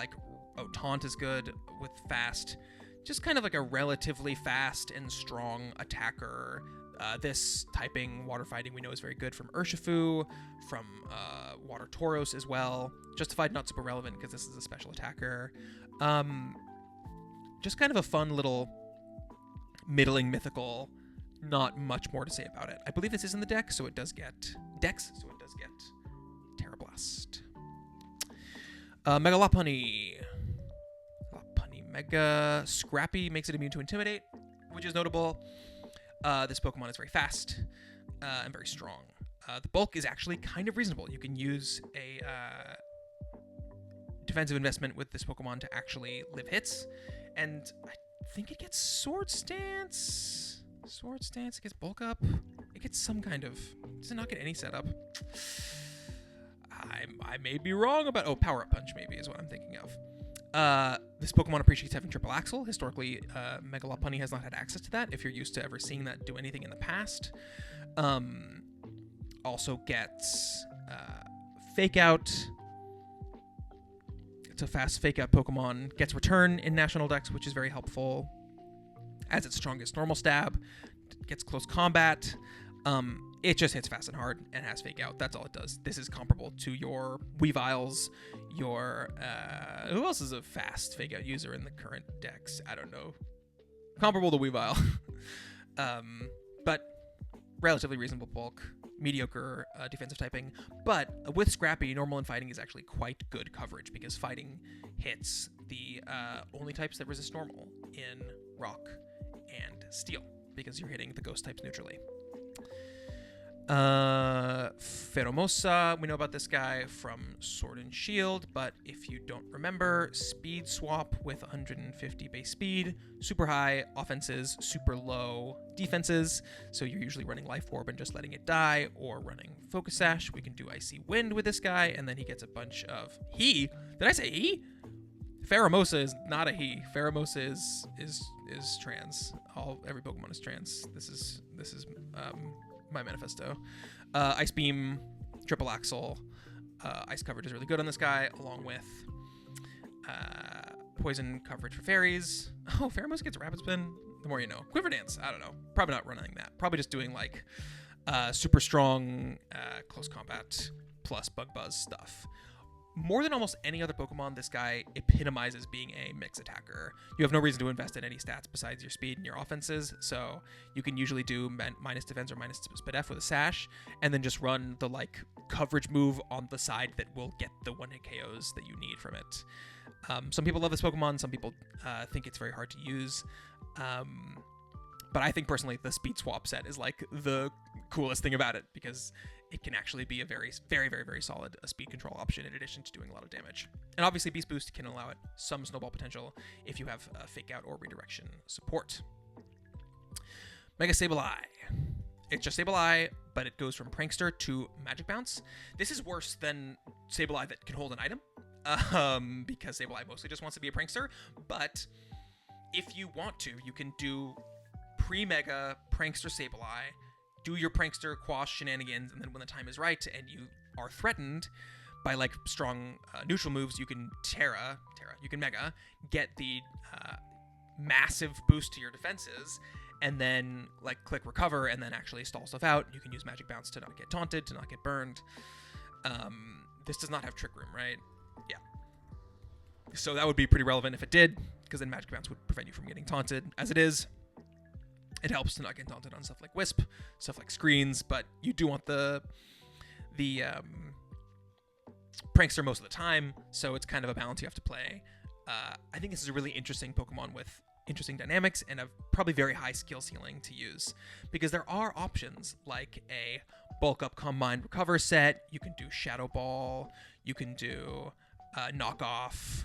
Taunt is good with fast. Just kind of like a relatively fast and strong attacker. This typing water fighting we know is very good from Urshifu, from Water Tauros as well. Justified not super relevant because this is a special attacker. Just kind of a fun little middling mythical. Not much more to say about it. I believe this is in the deck, so it does get Terra Blast. Mega Lopunny. Mega Scrappy makes it immune to Intimidate, which is notable. This Pokemon is very fast and very strong. The bulk is actually kind of reasonable. You can use a defensive investment with this Pokemon to actually live hits. And I think it gets Sword Stance. It gets Bulk Up. It gets some kind of... Does it not get any setup? I may be wrong about... Oh, Power Up Punch maybe is what I'm thinking of. This Pokemon appreciates having Triple Axle. Historically, Mega Lopunny has not had access to that if you're used to ever seeing that do anything in the past. Also gets Fake Out. It's a fast Fake Out Pokemon. Gets Return in National Dex, which is very helpful. As its strongest Normal Stab. Gets Close Combat. It just hits fast and hard and has Fake Out. That's all it does. This is comparable to your Weaviles, your... who else is a fast Fake Out user in the current decks? I don't know. Comparable to Weavile. But relatively reasonable bulk. Mediocre defensive typing. But with Scrappy, normal and fighting is actually quite good coverage because fighting hits the only types that resist normal in Rock and Steel because you're hitting the ghost types neutrally. Pheromosa, we know about this guy from Sword and Shield, but if you don't remember, speed swap with 150 base speed, super high offenses, super low defenses, so you're usually running Life Orb and just letting it die, or running Focus Sash. We can do Icy Wind with this guy, and then he gets a bunch of... He? Did I say he? Pheromosa is not a he. Pheromosa is trans. Every Pokemon is trans. This is my manifesto. Ice Beam, Triple Axle, Ice coverage is really good on this guy, along with Poison coverage for fairies. Oh, Pheromosa gets Rapid Spin. The more you know. Quiver Dance, I don't know. Probably not running that. Probably just doing like super strong close combat plus Bug Buzz stuff. More than almost any other Pokemon, this guy epitomizes being a mix attacker. You have no reason to invest in any stats besides your speed and your offenses, so you can usually do minus defense or minus SpDef with a Sash, and then just run the coverage move on the side that will get the one-hit KOs that you need from it. Some people love this Pokemon, some people think it's very hard to use. But I think personally the speed swap set is the coolest thing about it because it can actually be a very, very, very, very solid speed control option in addition to doing a lot of damage. And obviously Beast Boost can allow it some snowball potential if you have Fake Out or Redirection support. Mega Sableye. It's just Sableye, but it goes from Prankster to Magic Bounce. This is worse than Sableye that can hold an item because Sableye mostly just wants to be a Prankster. But if you want to, you can do pre-Mega Prankster Sableye, do your Prankster Quash shenanigans, and then when the time is right and you are threatened by strong neutral moves, you can you can Mega, get the massive boost to your defenses, and then click Recover, and then actually stall stuff out. You can use Magic Bounce to not get taunted, to not get burned. This does not have Trick Room, right? Yeah. So that would be pretty relevant if it did, because then Magic Bounce would prevent you from getting taunted. As it is, it helps to not get taunted on stuff like Wisp, stuff like Screens, but you do want the Prankster most of the time, so it's kind of a balance you have to play. I think this is a really interesting Pokemon with interesting dynamics and a probably very high skill ceiling to use, because there are options like a Bulk Up Calm Mind Recover set. You can do Shadow Ball, you can do Knock Off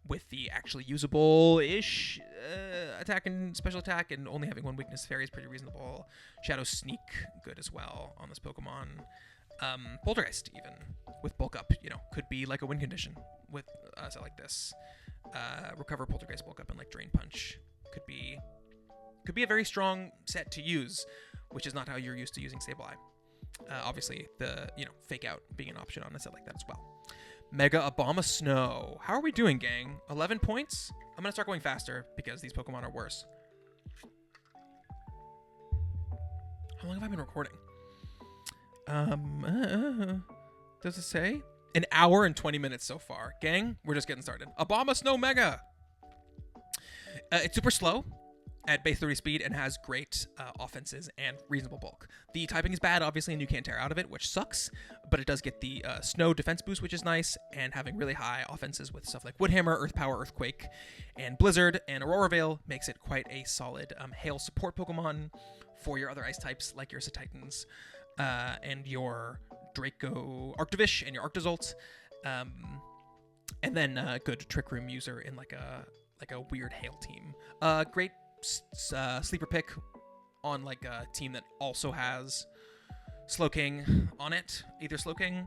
with the actually usable-ish attack and special attack, and only having one weakness. Fairy is pretty reasonable. Shadow Sneak, good as well on this Pokemon. Poltergeist, even, with Bulk Up, could be like a win condition with a set like this. Recover Poltergeist, Bulk Up, and Drain Punch could be could be a very strong set to use, which is not how you're used to using Sableye. Obviously, the Fake Out being an option on a set like that as well. Mega Abomasnow. How are we doing, gang? 11 points? I'm going to start going faster because these Pokemon are worse. How long have I been recording? Does it say? An hour and 20 minutes so far. Gang, we're just getting started. Abomasnow Mega. It's super slow at base 30 speed and has great offenses and reasonable bulk. The typing is bad, obviously, and you can't tear out of it, which sucks, but it does get the snow defense boost, which is nice, and having really high offenses with stuff like Woodhammer, Earth Power, Earthquake, and Blizzard, and Aurora Veil makes it quite a solid Hail support Pokemon for your other ice types, like your Titans, and your Draco Arctovish, and your Arctozolt, and then good Trick Room user in like a weird Hail team. Great sleeper pick on like a team that also has Slowking on it, either Slowking,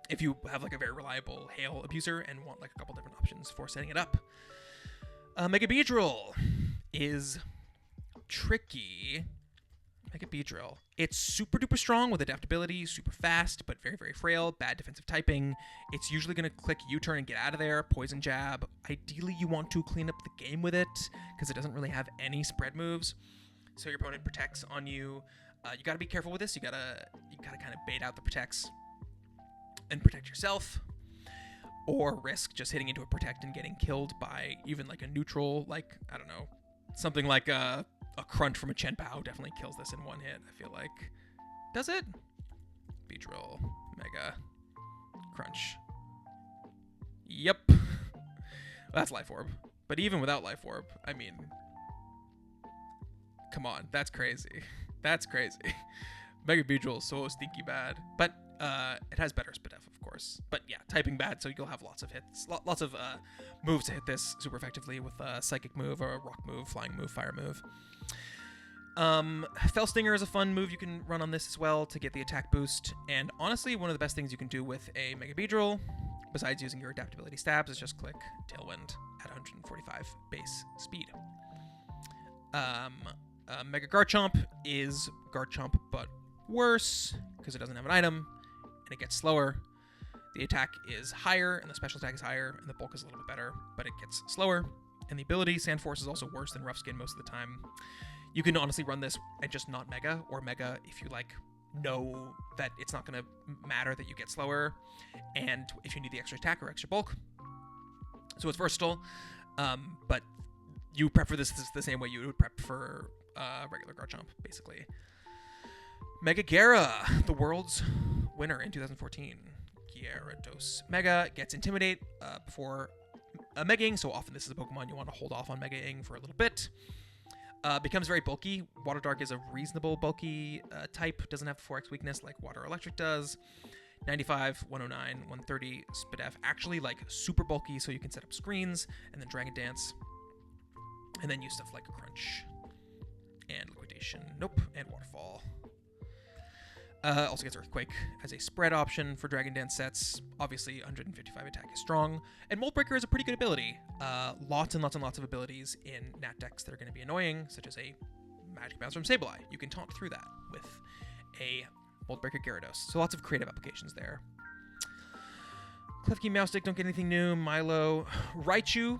if you have like a very reliable Hail abuser and want like a couple different options for setting it up. Mega Beedrill is tricky. Mega Beedrill. It's super duper strong with adaptability, super fast, but very, very frail, bad defensive typing. It's usually going to click U-turn and get out of there, Poison Jab. Ideally, you want to clean up the game with it, because it doesn't really have any spread moves. So your opponent protects on you. You got to be careful with this. You gotta kind of bait out the protects and protect yourself, or risk just hitting into a protect and getting killed by even like a neutral, like, I don't know, something like a Crunch from a Chenpao definitely kills this in one hit, I feel like. Does it? Beedrill, Mega, Crunch. Yep. That's Life Orb. But even without Life Orb, I mean, come on, that's crazy. That's crazy. Mega Beedrill is so stinky bad. But it has better Spadef, of course. But yeah, typing bad, so you'll have lots of hits, lots of moves to hit this super effectively with a Psychic move, or a Rock move, Flying move, Fire move. Fell Stinger is a fun move you can run on this as well to get the attack boost. And honestly, one of the best things you can do with a Mega Beedrill, besides using your adaptability stabs, is just click Tailwind at 145 base speed. Mega Garchomp is Garchomp, but worse, because it doesn't have an item, and it gets slower. The attack is higher, and the special attack is higher, and the bulk is a little bit better, but it gets slower. And the ability, Sand Force, is also worse than Rough Skin most of the time. You can honestly run this and just not Mega, or Mega if you like know that it's not going to matter that you get slower, and if you need the extra attack or extra bulk. So it's versatile, but you prep for this the same way you would prep for regular Garchomp, basically. Mega Gyara, the world's winner in 2014. Gyarados. Mega gets Intimidate before Megaing, so often this is a Pokemon you want to hold off on Megaing for a little bit. Becomes very bulky. Water Dark is a reasonable bulky type. Doesn't have 4x weakness like Water Electric does. 95, 109, 130 Spadef. Actually, like, super bulky, so you can set up screens, and then Dragon Dance, and then use stuff like Crunch and Liquidation. Nope, and Waterfall. Also gets Earthquake as a spread option for Dragon Dance sets. Obviously, 155 attack is strong. And Mold Breaker is a pretty good ability. Lots and lots and lots of abilities in Natdex that are going to be annoying, such as a Magic Bounce from Sableye. You can taunt through that with a Mold Breaker Gyarados. So lots of creative applications there. Klefki, Meowstic don't get anything new. Milo. Raichu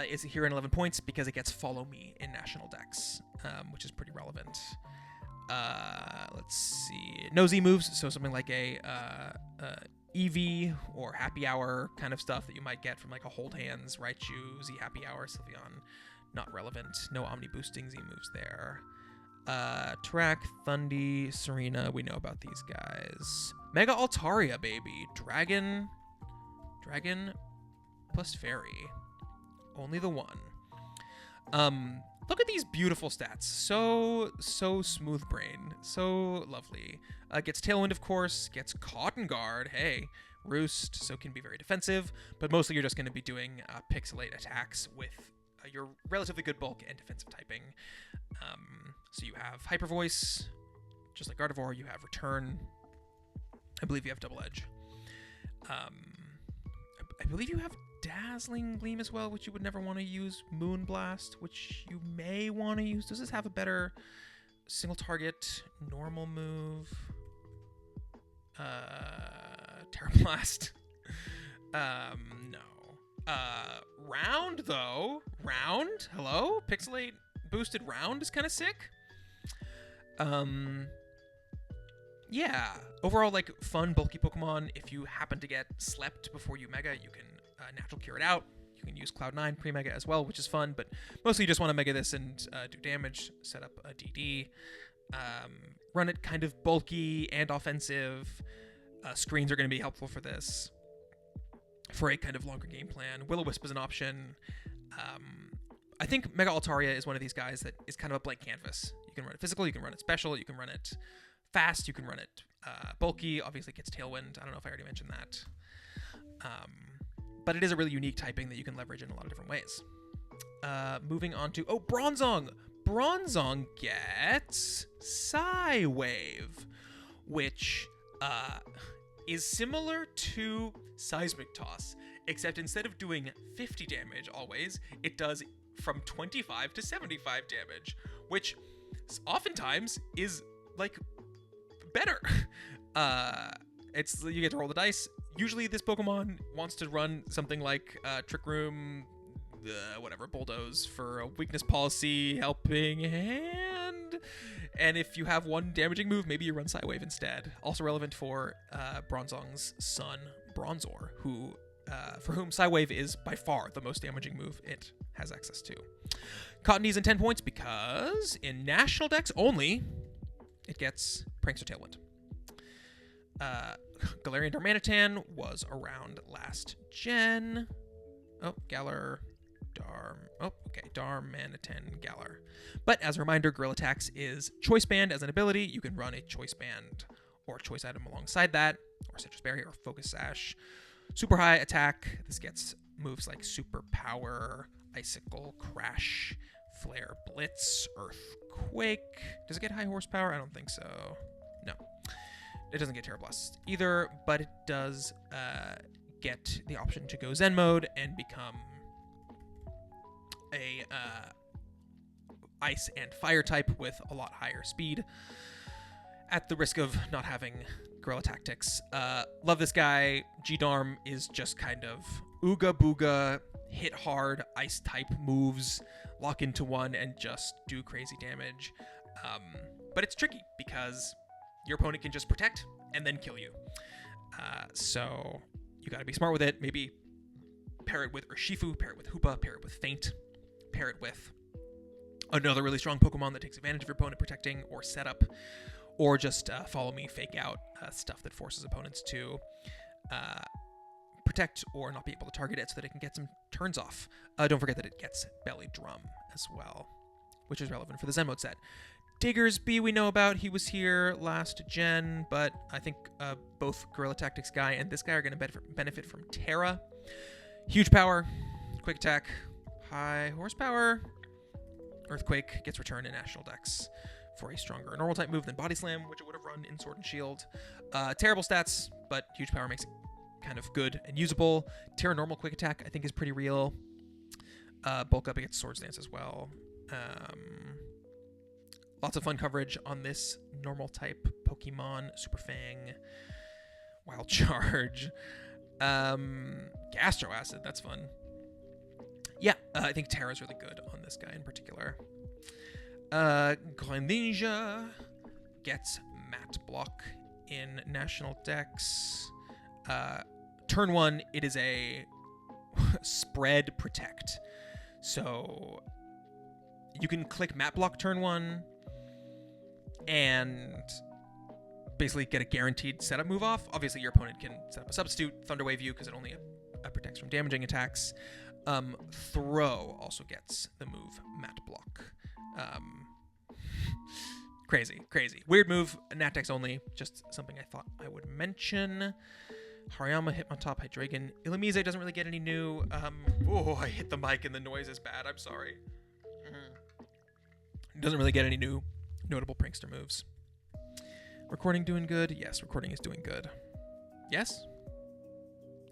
is here in 11 points because it gets Follow Me in National Dex, which is pretty relevant. Let's see. Nosy moves, so something like a Eevee or Happy Hour kind of stuff that you might get from like a Hold Hands, Raichu, Z Happy Hour, Sylveon. Not relevant. No Omni Boosting Z moves there. Tarak, Thundy, Serena, we know about these guys. Mega Altaria, baby. Dragon plus Fairy. Only the one. Look at these beautiful stats. So smooth brain. So lovely. Gets Tailwind, of course. Gets Cotton Guard. Hey, Roost. So can be very defensive. But mostly you're just going to be doing pixelate attacks with your relatively good bulk and defensive typing. So you have Hyper Voice, just like Gardevoir. You have Return. I believe you have Double Edge. I believe you have Dazzling Gleam as well, which you would never want to use. Moonblast, which you may want to use. Does this have a better single target normal move? Terra Blast. No. Round, though. Round? Hello? Pixelate boosted Round is kind of sick. Yeah. Overall, like, fun, bulky Pokemon. If you happen to get slept before you Mega, you can Natural Cure it out. You can use Cloud9 pre-Mega as well, which is fun, but mostly you just want to Mega this and do damage, set up a DD. Run it kind of bulky and offensive. Screens are going to be helpful for this. For a kind of longer game plan. Will-O-Wisp is an option. I think Mega Altaria is one of these guys that is kind of a blank canvas. You can run it physical, you can run it special, you can run it fast, you can run it bulky. Obviously it gets Tailwind. I don't know if I already mentioned that. But it is a really unique typing that you can leverage in a lot of different ways. Moving on to... Oh, Bronzong! Bronzong gets Psywave, which is similar to Seismic Toss, except instead of doing 50 damage always, it does from 25 to 75 damage, which oftentimes is, like, better. You get to roll the dice. Usually this Pokemon wants to run something like Trick Room, Bulldoze for a weakness policy, Helping Hand. And if you have one damaging move, maybe you run Psywave instead. Also relevant for Bronzong's son, Bronzor, for whom Psywave is by far the most damaging move it has access to. Cottondee's in 10 points because in National Dex only, it gets Prankster Tailwind. Galarian Darmanitan was around last gen. Oh, Galar, Darmanitan, Galar. But as a reminder, Gorilla Tax is Choice Band as an ability. You can run a Choice Band or Choice Item alongside that, or Citrus Berry or Focus Sash. Super high attack. This gets moves like Super Power, Icicle, Crash, Flare, Blitz, Earthquake. Does it get high horsepower? I don't think so. No. It doesn't get Terra Blast either, but it does get the option to go Zen mode and become a ice and fire type with a lot higher speed at the risk of not having Guerrilla Tactics. Love this guy. G-Darm is just kind of ooga booga, hit hard, ice type moves, lock into one and just do crazy damage. But it's tricky because your opponent can just protect and then kill you. So you got to be smart with it. Maybe pair it with Urshifu, pair it with Hoopa, pair it with Feint, pair it with another really strong Pokemon that takes advantage of your opponent protecting or setup, or just follow me, fake out stuff that forces opponents to protect or not be able to target it so that it can get some turns off. Don't forget that it gets Belly Drum as well, which is relevant for the Zen mode set. Diggersby we know about. He was here last gen, but I think both Guerrilla Tactics guy and this guy are going to benefit from Terra. Huge power, quick attack, high horsepower. Earthquake gets returned in National Dex for a stronger normal type move than Body Slam, which it would have run in Sword and Shield. Terrible stats, but huge power makes it kind of good and usable. Terra normal quick attack I think is pretty real. Bulk up against Swords Dance as well. Lots of fun coverage on this normal type Pokemon. Super Fang, Wild Charge, Gastro Acid, that's fun. Yeah, I think Terra's really good on this guy in particular. Greninja gets Mat Block in National Dex. Turn 1, it is a spread protect. So you can click Mat Block turn 1 and basically get a guaranteed setup move off. Obviously, your opponent can set up a substitute, Thunder Wave you, because it only protects from damaging attacks. Throw also gets the move Mat Block. Crazy. Weird move, Natdex only, just something I thought I would mention. Hariyama, Hitmontop, Hydreigon. Illumise doesn't really get any new... oh, I hit the mic and the noise is bad, I'm sorry. Doesn't really get any new notable prankster moves. Recording doing good? Yes, recording is doing good. Yes?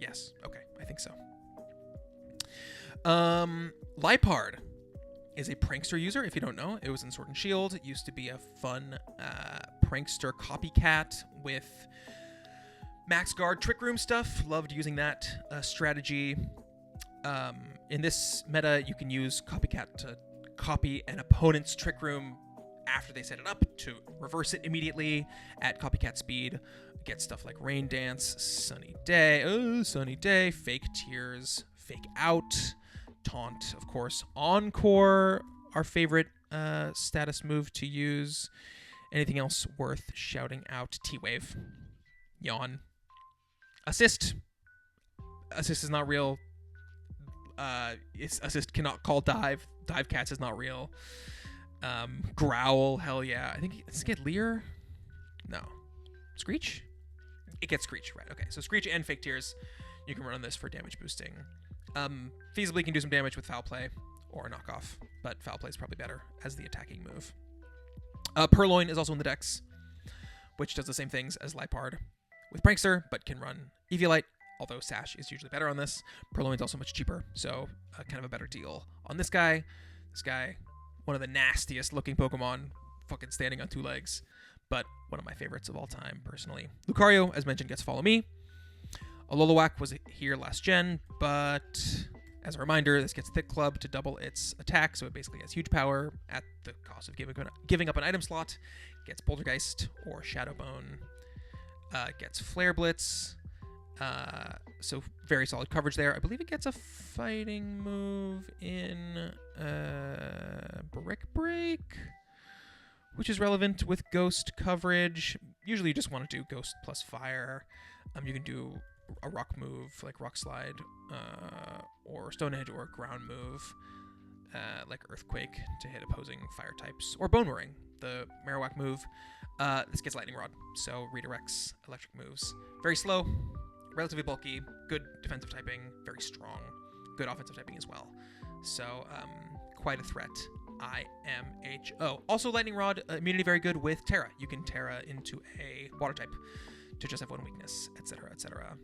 Yes, okay, I think so. Lipard is a prankster user. If you don't know, it was in Sword and Shield. It used to be a fun prankster copycat with max guard trick room stuff. Loved using that strategy. In this meta, you can use copycat to copy an opponent's trick room after they set it up to reverse it immediately at copycat speed. Get stuff like Rain Dance, Sunny Day, Fake Tears, Fake Out, Taunt, of course, Encore, our favorite status move to use. Anything else worth shouting out? T-Wave, Yawn, Assist. Assist is not real. Assist cannot call dive. Dive cats is not real. Growl, hell yeah. I think does it get Leer? No. Screech? It gets Screech, right? Okay, so Screech and Fake Tears, you can run on this for damage boosting. Feasibly can do some damage with Foul Play or Knockoff, but Foul Play is probably better as the attacking move. Purloin is also in the Dex, which does the same things as Lipard with Prankster, but can run Eviolite, although Sash is usually better on this. Purloin's also much cheaper, so kind of a better deal on this guy. This guy, one of the nastiest looking Pokemon, fucking standing on two legs, but one of my favorites of all time, personally. Lucario, as mentioned, gets Follow Me. Ololowak was here last gen, but as a reminder, this gets Thick Club to double its attack, so it basically has huge power at the cost of giving up an item slot. Gets Poltergeist or Shadowbone. Gets Flare Blitz. So very solid coverage there. I believe it gets a fighting move in Brick Break, which is relevant with Ghost coverage. Usually you just want to do Ghost plus Fire. You can do a rock move like Rock Slide or Stone Edge, or a ground move like Earthquake to hit opposing fire types, or Bone Whirring, the Marowak move. This gets Lightning Rod, so redirects electric moves. Very slow, relatively bulky, good defensive typing, very strong, good offensive typing as well. So quite a threat. IMHO. Also, Lightning Rod immunity very good with Terra. You can Terra into a water type to just have one weakness, etc., etc.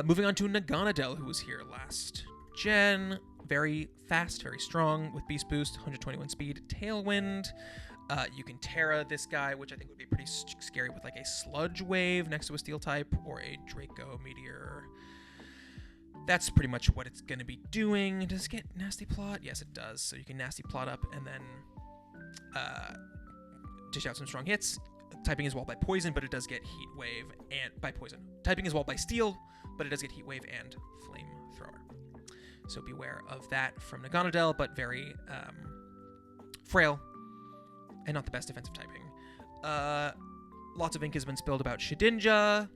Moving on to Naganadel, who was here last gen. Very fast, very strong with Beast Boost, 121 speed, Tailwind. You can Terra this guy, which I think would be pretty scary with like a Sludge Wave next to a Steel type, or a Draco Meteor. That's pretty much what it's going to be doing. Does it get Nasty Plot? Yes, it does. So you can Nasty Plot up and then dish out some strong hits. Typing as well by Poison, but it does get Heat Wave and by Poison. Typing as well by Steel, but it does get Heat Wave and Flamethrower. So beware of that from Naganadel, but very frail and not the best defensive typing. Lots of ink has been spilled about Shedinja.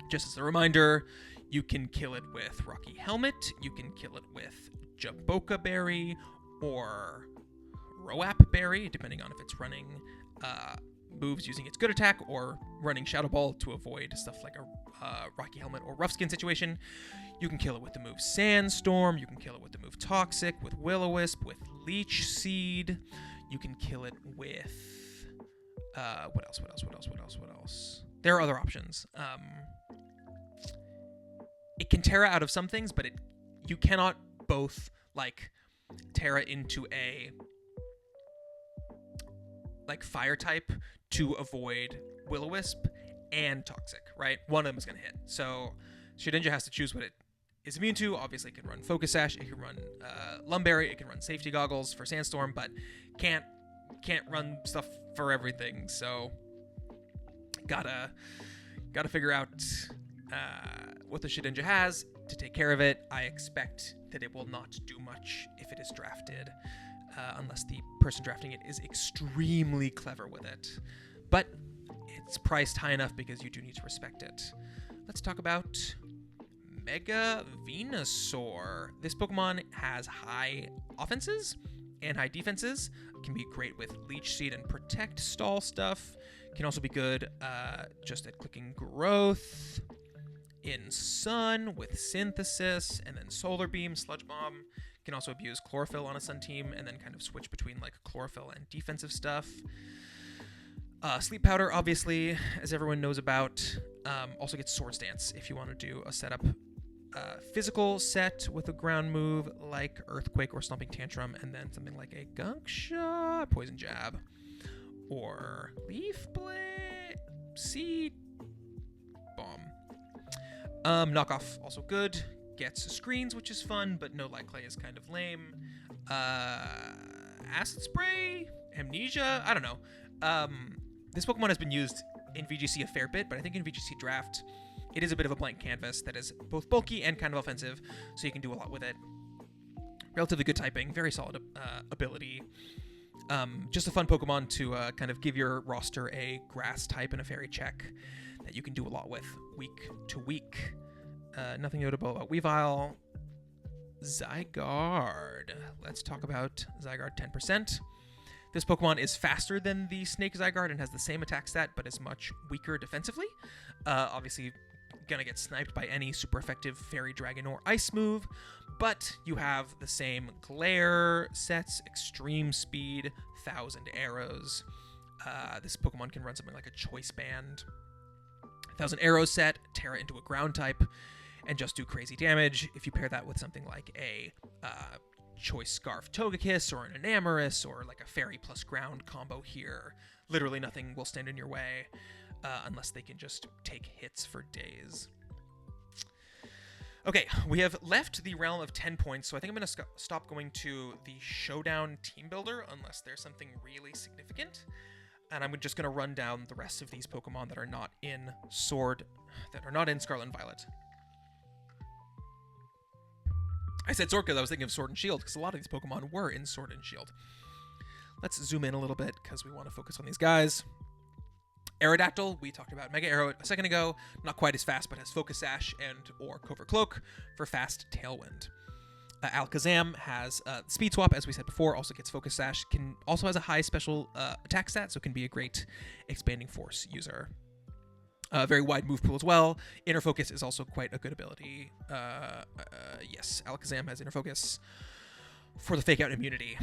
Just as a reminder, you can kill it with Rocky Helmet, you can kill it with Jaboka Berry or Roap Berry, depending on if it's running moves using its good attack or running Shadow Ball to avoid stuff like a Rocky Helmet or Rough Skin situation. You can kill it with the move Sandstorm, you can kill it with the move Toxic, with Will-O-Wisp, with Leech Seed. You can kill it with what else? There are other options. It can Terra out of some things, but you cannot both like Terra into a like fire type to avoid Will-O-Wisp and Toxic, right? One of them is going to hit. So Shedinja has to choose what it is immune to. Obviously, it can run Focus Sash, it can run Lumberry, it can run Safety Goggles for Sandstorm, but can't run stuff for everything. So gotta figure out what the Shedinja has to take care of it. I expect that it will not do much if it is drafted, unless the person drafting it is extremely clever with it. But it's priced high enough because you do need to respect it. Let's talk about Mega Venusaur. This Pokemon has high offenses and high defenses. It can be great with Leech Seed and Protect stall stuff. Can also be good just at clicking Growth. In Sun with Synthesis, and then Solar Beam, Sludge Bomb. Can also abuse Chlorophyll on a Sun team, and then kind of switch between like Chlorophyll and defensive stuff. Sleep Powder, obviously, as everyone knows about. Also gets Swords Dance if you want to do a setup physical set with a ground move like Earthquake or Stomping Tantrum, and then something like a Gunk Shot, Poison Jab, or Leaf Blade, Seed Bomb. Knockoff, also good. Gets screens, which is fun, but no Light Clay is kind of lame. Acid Spray, Amnesia, I don't know. This Pokemon has been used in VGC a fair bit, but I think in VGC Draft, it is a bit of a blank canvas that is both bulky and kind of offensive, so you can do a lot with it. Relatively good typing, very solid ability. Just a fun Pokemon to kind of give your roster a grass type and a fairy check that you can do a lot with week to week. Nothing notable about Weavile. Zygarde. Let's talk about Zygarde 10%. This Pokemon is faster than the Snake Zygarde and has the same attack stat, but is much weaker defensively. Obviously, gonna get sniped by any super effective Fairy, Dragon, or Ice move, but you have the same Glare sets, Extreme Speed, 1,000 Arrows. This Pokemon can run something like a Choice Band, 1,000 Arrows set, Terra into a Ground type, and just do crazy damage. If you pair that with something like a Choice Scarf Togekiss or an Enamorus or like a Fairy plus Ground combo here, literally nothing will stand in your way unless they can just take hits for days. Okay, we have left the realm of 10 points, so I think I'm going to stop going to the Showdown Team Builder unless there's something really significant. And I'm just going to run down the rest of these Pokemon that are not in Scarlet and Violet. I said Sword because I was thinking of Sword and Shield, because a lot of these Pokemon were in Sword and Shield. Let's zoom in a little bit, because we want to focus on these guys. Aerodactyl, we talked about Mega Arrow a second ago. Not quite as fast, but has Focus Sash and or Covert Cloak for fast Tailwind. Alakazam has Speed Swap, as we said before, also gets Focus Sash, also has a high special attack stat, so can be a great Expanding Force user. Very wide move pool as well. Inner Focus is also quite a good ability. Yes, Alakazam has Inner Focus for the Fake Out immunity.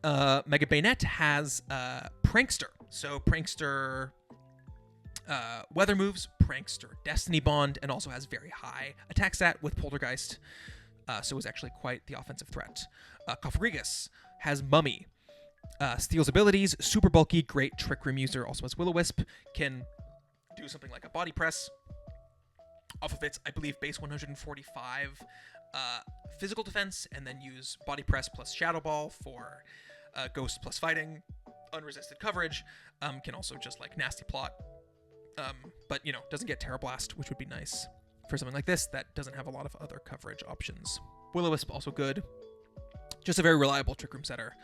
Mega Bayonet has Prankster. So Prankster Weather moves, Prankster Destiny Bond, and also has very high attack stat with Poltergeist. So is actually quite the offensive threat. Cofagrigus has Mummy. Steals abilities, super bulky, great Trick Room user, also has Will-O-Wisp, can do something like a Body Press off of its, I believe, base 145 physical defense, and then use Body Press plus Shadow Ball for Ghost plus Fighting, unresisted coverage, can also just like Nasty Plot, but doesn't get Terra Blast, which would be nice for something like this that doesn't have a lot of other coverage options. Will-O-Wisp also good, just a very reliable Trick Room setter.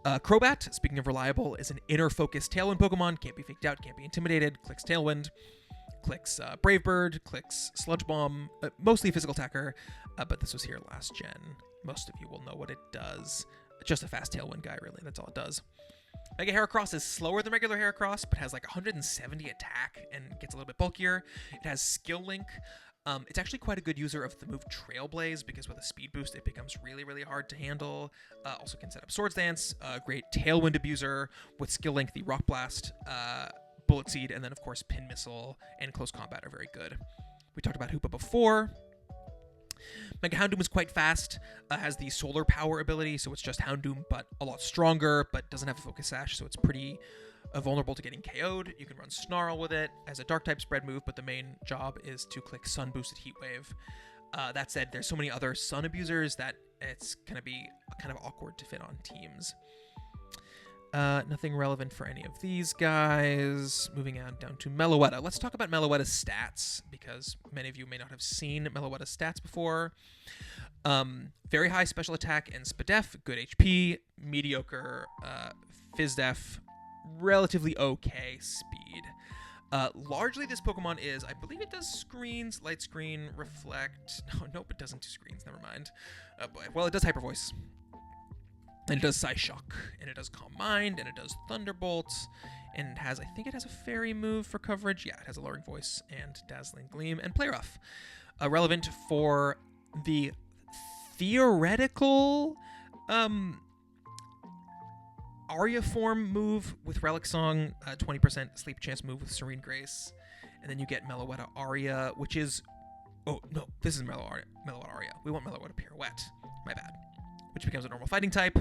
Crobat, speaking of reliable, is an Inner Focus Tailwind Pokemon. Can't be faked out, can't be intimidated. Clicks Tailwind, clicks Brave Bird, clicks Sludge Bomb. Mostly physical attacker, but this was here last gen. Most of you will know what it does. Just a fast Tailwind guy, really. That's all it does. Mega Heracross is slower than regular Heracross, but has like 170 attack and gets a little bit bulkier. It has Skill Link. It's actually quite a good user of the move Trailblaze, because with a speed boost, it becomes really, really hard to handle. Also can set up Swords Dance, great Tailwind abuser with Skill Link, the Rock Blast, Bullet Seed, and then of course Pin Missile and Close Combat are very good. We talked about Hoopa before. Mega Houndoom is quite fast, has the Solar Power ability, so it's just Houndoom, but a lot stronger, but doesn't have a Focus Sash, so it's pretty vulnerable to getting KO'd. You can run Snarl with it as a Dark-type spread move, but the main job is to click Sun Boosted Heat Wave. That said, there's so many other Sun abusers that it's going to be kind of awkward to fit on teams. Nothing relevant for any of these guys. Moving on down to Meloetta. Let's talk about Meloetta's stats, because many of you may not have seen Meloetta's stats before. Very high special attack and Spadef, good HP, mediocre Fizdef, relatively okay speed. Largely this Pokemon is, I believe it does screens, light screen, reflect. Nope, it doesn't do screens, never mind. Oh boy. Well, it does Hyper Voice. And it does Psyshock, and it does Calm Mind, and it does Thunderbolt, and it has, I think it has a Fairy move for coverage. Yeah, it has a Lowering Voice and Dazzling Gleam and Play Rough. Relevant for the theoretical Aria form move with Relic Song, 20% sleep chance move with Serene Grace, and then you get Meloetta Aria, which is Oh, no, this is Melowatt Aria. We want Melowatt Pirouette. My bad. Which becomes a normal fighting type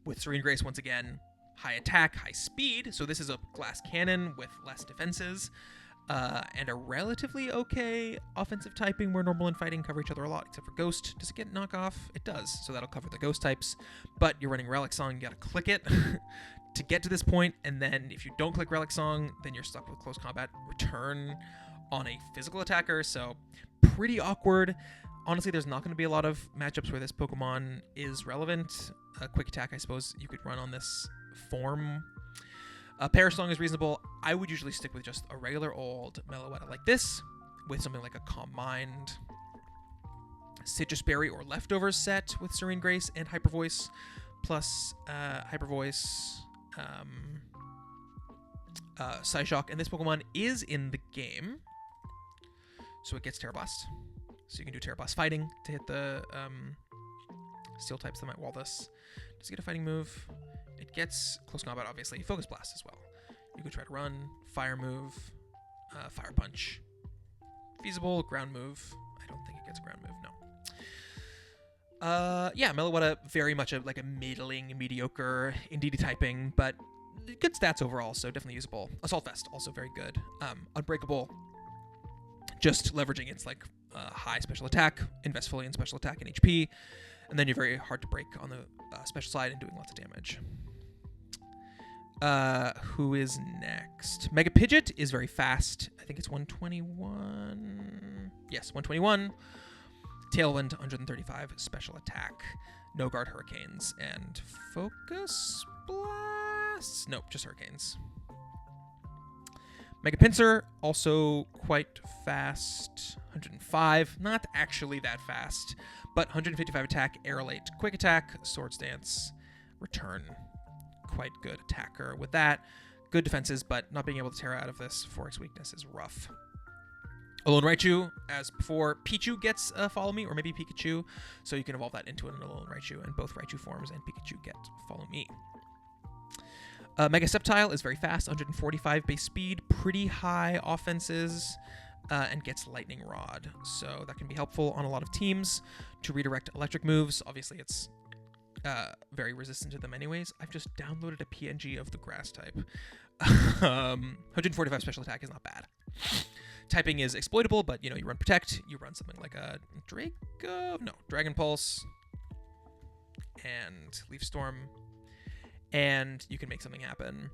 with Serene Grace once again. High attack, high speed. So this is a glass cannon with less defenses. And a relatively okay offensive typing where normal and fighting cover each other a lot, except for Ghost. Does it get knockoff? It does, so that'll cover the Ghost types. But you're running Relic Song, you gotta click it to get to this point, and then if you don't click Relic Song, then you're stuck with Close Combat Return on a physical attacker, so pretty awkward. Honestly, there's not going to be a lot of matchups where this Pokemon is relevant. Quick Attack, I suppose, you could run on this form. Perish Song is reasonable. I would usually stick with just a regular old Meloetta like this, with something like a Calm Mind, Citrus Berry or Leftovers set with Serene Grace and Hyper Voice, plus Hyper Voice, Psyshock, and this Pokemon is in the game, so it gets Terra Blast. So you can do Terra Blast Fighting to hit the Steel types that might wall this. Does it get a fighting move? It gets Close Combat, obviously. Focus Blast as well. You could try to run, Fire move, Fire Punch. Feasible, Ground move. I don't think it gets a Ground move, no. Yeah, Meloetta, very much like a middling, mediocre Indeedee typing, but good stats overall, so definitely usable. Assault Vest, also very good. Unbreakable, just leveraging its like high special attack, invest fully in special attack and HP, and then you're very hard to break on the special side and doing lots of damage. Who is next? Mega Pidgeot is very fast. I think it's 121. Yes, 121. Tailwind, 135 special attack. No guard hurricanes. And focus blasts? Nope, just hurricanes. Mega Pinsir, also quite fast. 105. Not actually that fast, but 155 attack, Aerolate, quick attack, Swords Dance, return. Quite good attacker with that. Good defenses, but not being able to tear out of this 4x weakness is rough. Alolan Raichu, as before. Pichu gets Follow Me, or maybe Pikachu, so you can evolve that into an Alolan Raichu, and both Raichu forms and Pikachu get Follow Me. Mega Sceptile is very fast, 145 base speed, pretty high offenses, and gets Lightning Rod, so that can be helpful on a lot of teams to redirect electric moves. Obviously, it's very resistant to them anyways. I've just downloaded a PNG of the grass type. 145 special attack is not bad. Typing is exploitable, but you run Protect, you run something like a Dragon Pulse, and Leaf Storm, and you can make something happen.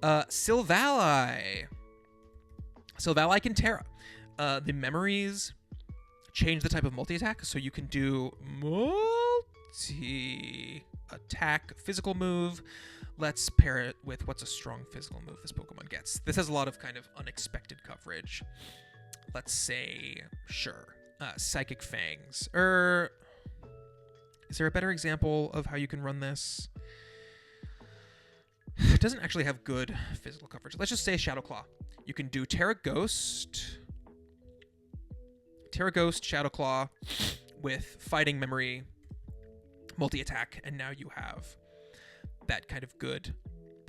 Silvally can Terra. The memories change the type of multi-attack, so you can do multi-attack physical move. Let's pair it with what's a strong physical move this Pokemon gets. This has a lot of kind of unexpected coverage. Let's say, Psychic Fangs. Is there a better example of how you can run this? It doesn't actually have good physical coverage. Let's just say Shadow Claw. You can do Terra Ghost, Shadow Claw with Fighting Memory, multi-attack, and now you have that kind of good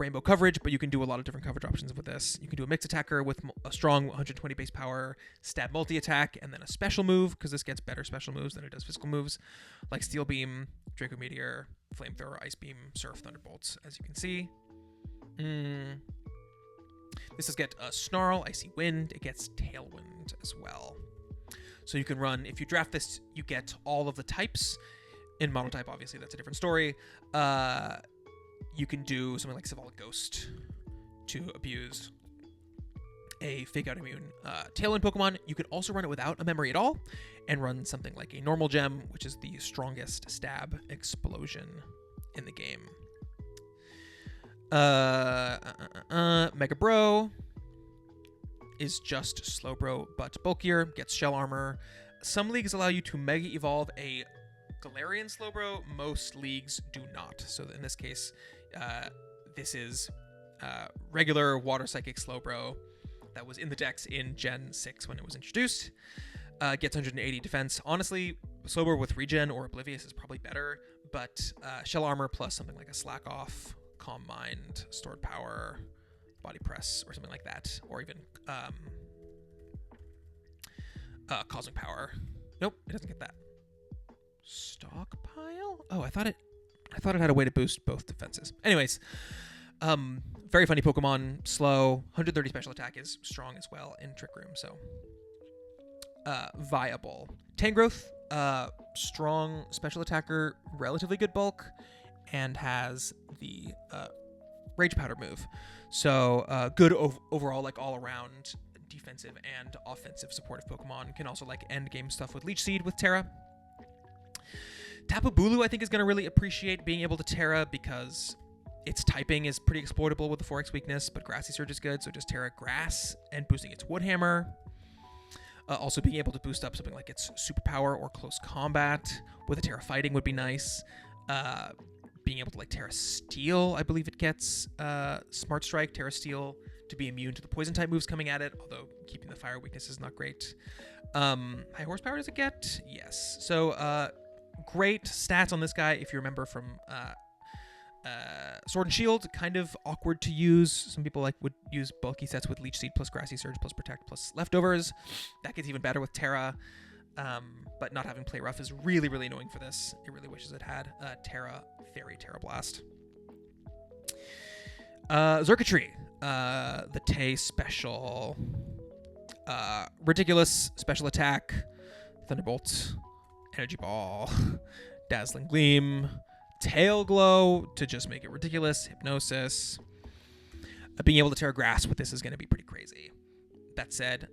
rainbow coverage, but you can do a lot of different coverage options with this. You can do a mixed attacker with a strong 120 base power, stab multi-attack, and then a special move, because this gets better special moves than it does physical moves, like Steel Beam, Draco Meteor, Flamethrower, Ice Beam, Surf, Thunderbolts, as you can see. This does get a Snarl, Icy Wind, it gets Tailwind as well. So you can run, if you draft this, you get all of the types. In Monotype, obviously, that's a different story. You can do something like Symbolic Ghost to abuse a Fake Out Immune Tailwind Pokemon. You can also run it without a memory at all and run something like a normal gem, which is the strongest stab explosion in the game. Mega Bro is just Slowbro but bulkier, gets Shell Armor. Some leagues allow you to Mega Evolve a Galarian Slowbro, most leagues do not. So in this case, this is regular Water Psychic Slowbro that was in the decks in Gen 6 when it was introduced. Gets 180 defense. Honestly, Slowbro with Regen or Oblivious is probably better, but Shell Armor plus something like a Slack Off, Calm Mind, Stored Power, Body Press, or something like that, or even Cosmic Power. Nope, it doesn't get that. Stockpile? Oh, I thought it had a way to boost both defenses. Anyways, very funny Pokemon. Slow. 130 special attack is strong as well in Trick Room. So, viable. Tangrowth, strong special attacker, relatively good bulk, and has the Rage Powder move. So, good overall, like all around defensive and offensive supportive Pokemon. Can also like end game stuff with Leech Seed with Terra. Tapu Bulu, I think, is going to really appreciate being able to Terra because its typing is pretty exploitable with the 4X weakness, but Grassy Surge is good, so just Terra Grass and boosting its Wood Hammer. Also being able to boost up something like its Superpower or Close Combat with a Terra Fighting would be nice. Being able to like Terra Steel, I believe it gets Smart Strike, Terra Steel to be immune to the poison type moves coming at it, although keeping the fire weakness is not great. High horsepower does it get? Yes. So great stats on this guy if you remember from Sword and Shield. Kind of awkward to use. Some people would use bulky sets with Leech Seed plus Grassy Surge plus Protect plus Leftovers. That gets even better with Terra. But not having Play Rough is really, really annoying for this. It really wishes it had Terra Fairy Terra Blast. Xurkitree. The Tay special. Ridiculous special attack. Thunderbolt. Energy Ball. Dazzling Gleam. Tail Glow to just make it ridiculous. Hypnosis. Being able to Terra Grass with this is going to be pretty crazy. That said,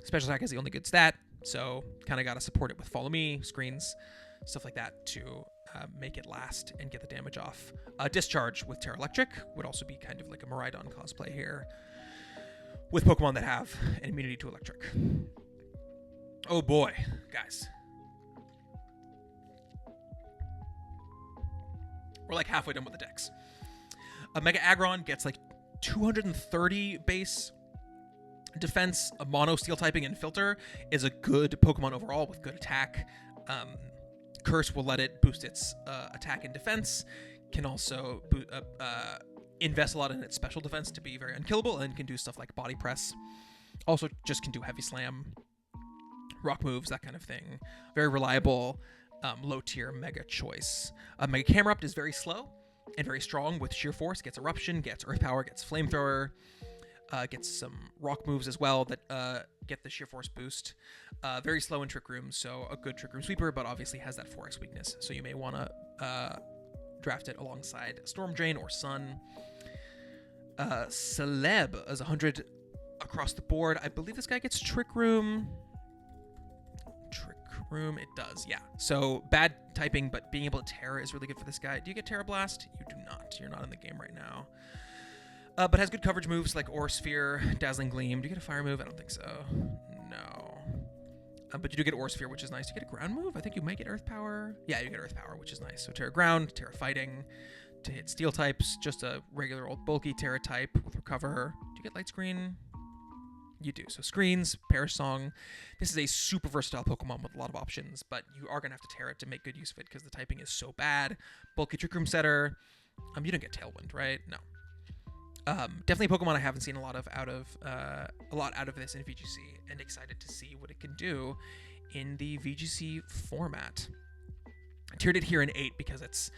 special attack is the only good stat, so kind of got to support it with Follow Me, screens, stuff like that to make it last and get the damage off. Discharge with Terra Electric would also be kind of like a Miraidon cosplay here with Pokemon that have an immunity to electric. Oh boy, guys. We're like halfway done with the decks. Mega Aggron gets like 230 base defense. A mono steel typing and filter is a good Pokemon overall with good attack. Curse will let it boost its attack and defense. Can also invest a lot in its special defense to be very unkillable, and can do stuff like Body Press. Also just can do Heavy Slam, Rock moves, that kind of thing. Very reliable. Low tier Mega choice. Mega Camerupt is very slow and very strong with Sheer Force. Gets Eruption, gets Earth Power, gets Flamethrower, gets some Rock moves as well that get the Sheer Force boost. Very slow in Trick Room, so a good Trick Room sweeper, but obviously has that 4X weakness, so you may want to draft it alongside Storm Drain or Sun. Celeb is 100 across the board. I believe this guy gets Trick Room. It does, yeah. So bad typing, but being able to Terra is really good for this guy. Do you get Terra Blast? You do not. You're not in the game right now. But has good coverage moves like Aura Sphere, Dazzling Gleam. Do you get a fire move? I don't think so. No. But you do get Aura Sphere, which is nice. Do you get a ground move? I think you might get Earth Power. Yeah, you get Earth Power, which is nice. So Terra Ground, Terra Fighting to hit Steel types. Just a regular old bulky Terra type with Recover. Do you get Light Screen? You do. So Screens, Perish Song. This is a super versatile Pokemon with a lot of options, but you are going to have to Terra it to make good use of it because the typing is so bad. Bulky Trick Room Setter. You don't get Tailwind, right? No. Definitely a Pokemon I haven't seen a lot out of this in VGC, and excited to see what it can do in the VGC format. I tiered it here in 8 because it's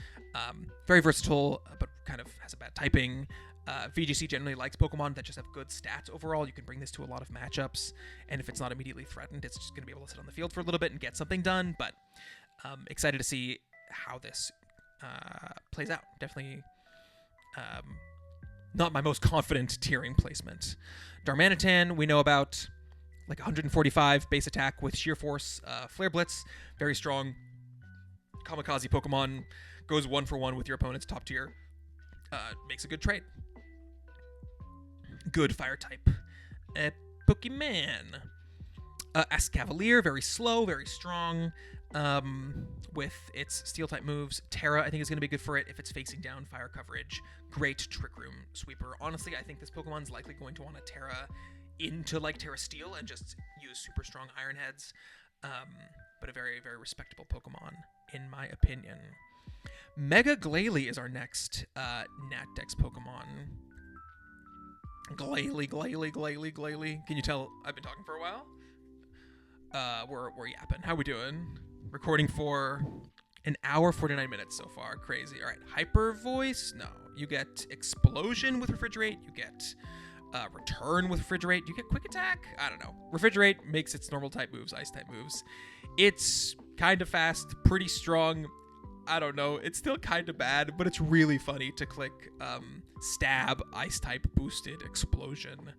very versatile, but kind of has a bad typing. VGC generally likes Pokemon that just have good stats overall. You can bring this to a lot of matchups, and if it's not immediately threatened, it's just going to be able to sit on the field for a little bit and get something done, but excited to see how this plays out. Definitely not my most confident tiering placement. Darmanitan, we know about like 145 base attack with Sheer Force, Flare Blitz, very strong Kamikaze Pokemon, goes 1-for-1 with your opponent's top tier, makes a good trade. Good fire type Pokemon. Escavalier, very slow, very strong, with its steel type moves. Terra, I think, is going to be good for it if it's facing down fire coverage. Great Trick Room sweeper. Honestly, I think this Pokemon's likely going to want to Terra into like Terra Steel and just use super strong Iron Heads, but a very, very respectable Pokemon in my opinion. Mega Glalie is our next Natdex Pokemon. Glalie. Can you tell I've been talking for a while? We're yapping. How we doing? Recording for an hour 49 minutes so far. Crazy. All right. Hyper voice? No. You get explosion with refrigerate. You get return with refrigerate. You get quick attack. I don't know. Refrigerate makes its normal type moves, ice type moves. It's kind of fast, pretty strong. I don't know. It's still kind of bad, but it's really funny to click stab, ice type boosted explosion.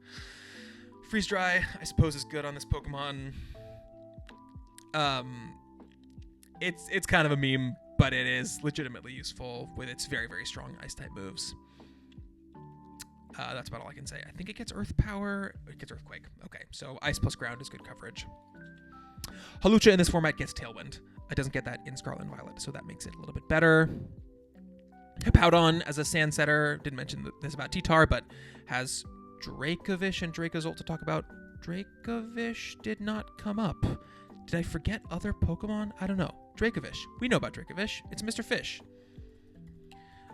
Freeze dry, I suppose, is good on this Pokemon. It's kind of a meme, but it is legitimately useful with its very, very strong ice type moves. That's about all I can say. I think it gets Earth Power. It gets Earthquake. Okay, so Ice plus Ground is good coverage. Hawlucha in this format gets Tailwind. It doesn't get that in Scarlet and Violet, so that makes it a little bit better. Hippowdon as a Sand Setter. Didn't mention this about T-Tar, but has Dracovish and Dracozolt to talk about. Dracovish did not come up. Did I forget other Pokemon? I don't know. Dracovish. We know about Dracovish. It's Mr. Fish.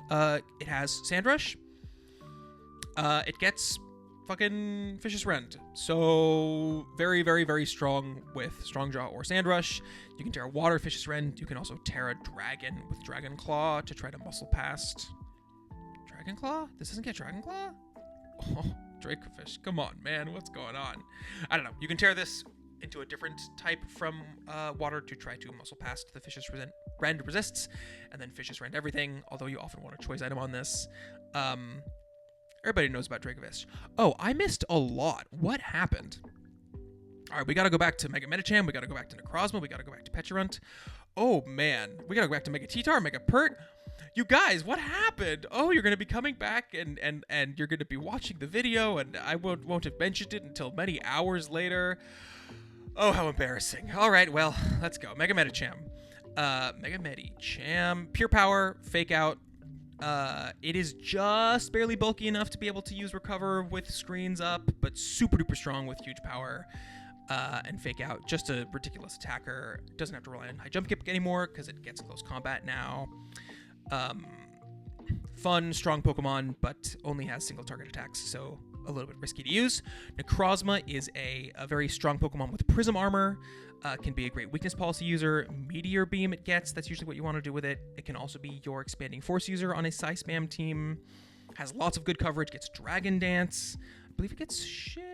It has Sandrush. It gets fucking Fish's Rend. So very, very, very strong with Strong Jaw or Sandrush. You can Terra Water Fish's Rend. You can also Terra Dragon with Dragon Claw to try to muscle past. Dragon Claw? This doesn't get Dragon Claw? Oh, Dracovish. Come on, man. What's going on? I don't know. You can tear this into a different type from water to try to muscle past the Fish's Rend resists, and then Fish's Rend everything, although you often want a choice item on this. Everybody knows about Dracovish. Oh, I missed a lot. What happened? All right, we got to go back to Mega Medicham. We got to go back to Necrozma. We got to go back to Pecharunt. Oh, man. We got to go back to Mega T-Tar, Mega Pert. You guys, what happened? Oh, you're going to be coming back and you're going to be watching the video, and I won't have mentioned it until many hours later. Oh, how embarrassing. All right, well, let's go. Mega Medicham. Mega Medicham. Pure Power, Fake Out. It is just barely bulky enough to be able to use Recover with screens up, but super duper strong with huge power. And Fake Out. Just a ridiculous attacker. Doesn't have to rely on high jump kick anymore because it gets close combat now. Fun, strong Pokemon, but only has single target attacks, so a little bit risky to use. Necrozma is a very strong Pokemon with Prism Armor. Can be a great weakness policy user. Meteor Beam it gets. That's usually what you want to do with it. It can also be your Expanding Force user on a Psy Spam team. Has lots of good coverage. Gets Dragon Dance. I believe it gets Shift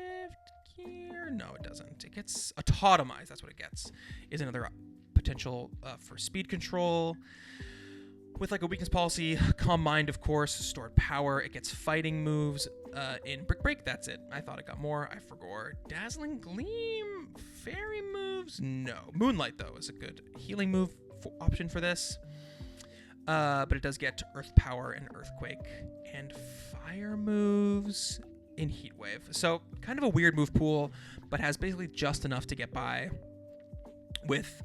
Gear. No, it doesn't. It gets Autotomize. That's what it gets. Is another potential for speed control. With like a weakness policy, Calm Mind, of course, Stored Power. It gets fighting moves. In Brick Break, that's it. I thought it got more. I forgot. Dazzling Gleam, fairy moves? No. Moonlight, though, is a good healing move option for this. But it does get Earth Power and Earthquake and fire moves in Heat Wave. So kind of a weird move pool, but has basically just enough to get by with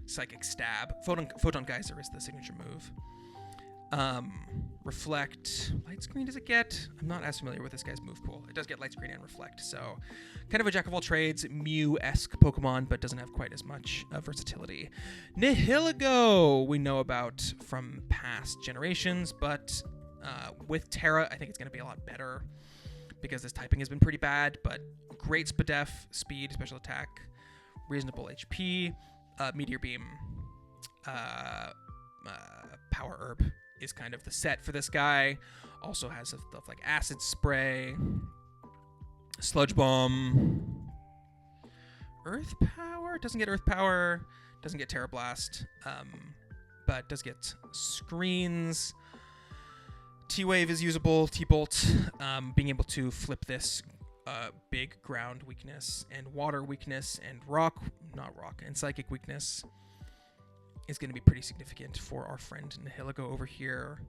Psychic Stab. Photon Geyser is the signature move. Reflect. Light Screen does it get? I'm not as familiar with this guy's move pool. It does get Light Screen and Reflect, so kind of a jack of all trades, Mew-esque Pokemon, but doesn't have quite as much versatility. Nihilego we know about from past generations, but with Terra, I think it's going to be a lot better because this typing has been pretty bad, but great Spadef, speed, special attack, reasonable HP, Meteor Beam, Power Herb is kind of the set for this guy. Also has stuff like Acid Spray, Sludge Bomb, Earth Power. Doesn't get Earth Power, doesn't get Terra Blast, but does get Screens. T-Wave is usable, T-Bolt, being able to flip this big ground weakness and water weakness and and psychic weakness is going to be pretty significant for our friend Nihilego over here.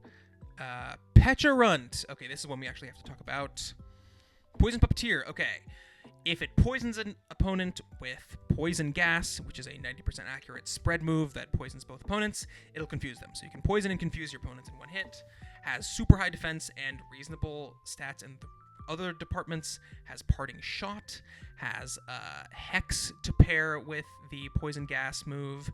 Pecharunt. Okay, this is one we actually have to talk about. Poison Puppeteer. Okay. If it poisons an opponent with Poison Gas, which is a 90% accurate spread move that poisons both opponents, it'll confuse them. So you can poison and confuse your opponents in one hit. Has super high defense and reasonable stats in the other departments. Has Parting Shot. Has Hex to pair with the Poison Gas move.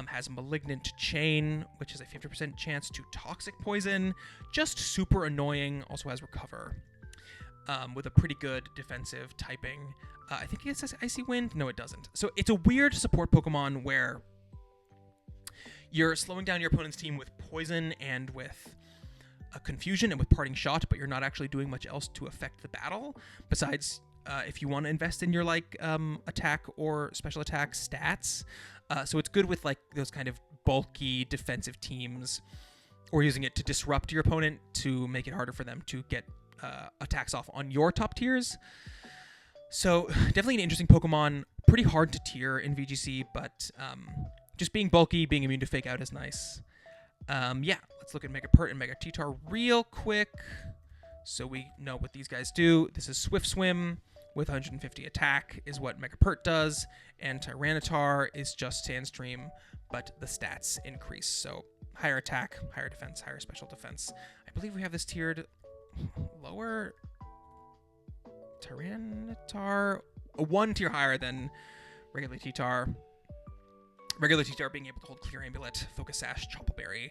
Has Malignant Chain, which is a 50% chance to toxic poison. Just super annoying. Also has Recover. with a pretty good defensive typing. I think it says Icy Wind. No, it doesn't. So it's a weird support Pokemon where you're slowing down your opponent's team with Poison and with Confusion and with Parting Shot, but you're not actually doing much else to affect the battle besides if you want to invest in your attack or special attack stats. So it's good with those kind of bulky defensive teams, or using it to disrupt your opponent to make it harder for them to get attacks off on your top tiers. So definitely an interesting Pokemon. Pretty hard to tier in VGC, but just being bulky, being immune to Fake Out is nice. Let's look at Mega Pert and Mega T-Tar real quick so we know what these guys do. This is Swift Swim with 150 attack is what Mega Pert does, and Tyranitar is just Sandstream, but the stats increase. So higher attack, higher defense, higher special defense. I believe we have this tiered lower. Tyranitar, one tier higher than regular T-Tar. Regular T-Tar being able to hold Clear Amulet, Focus Sash, Chople Berry,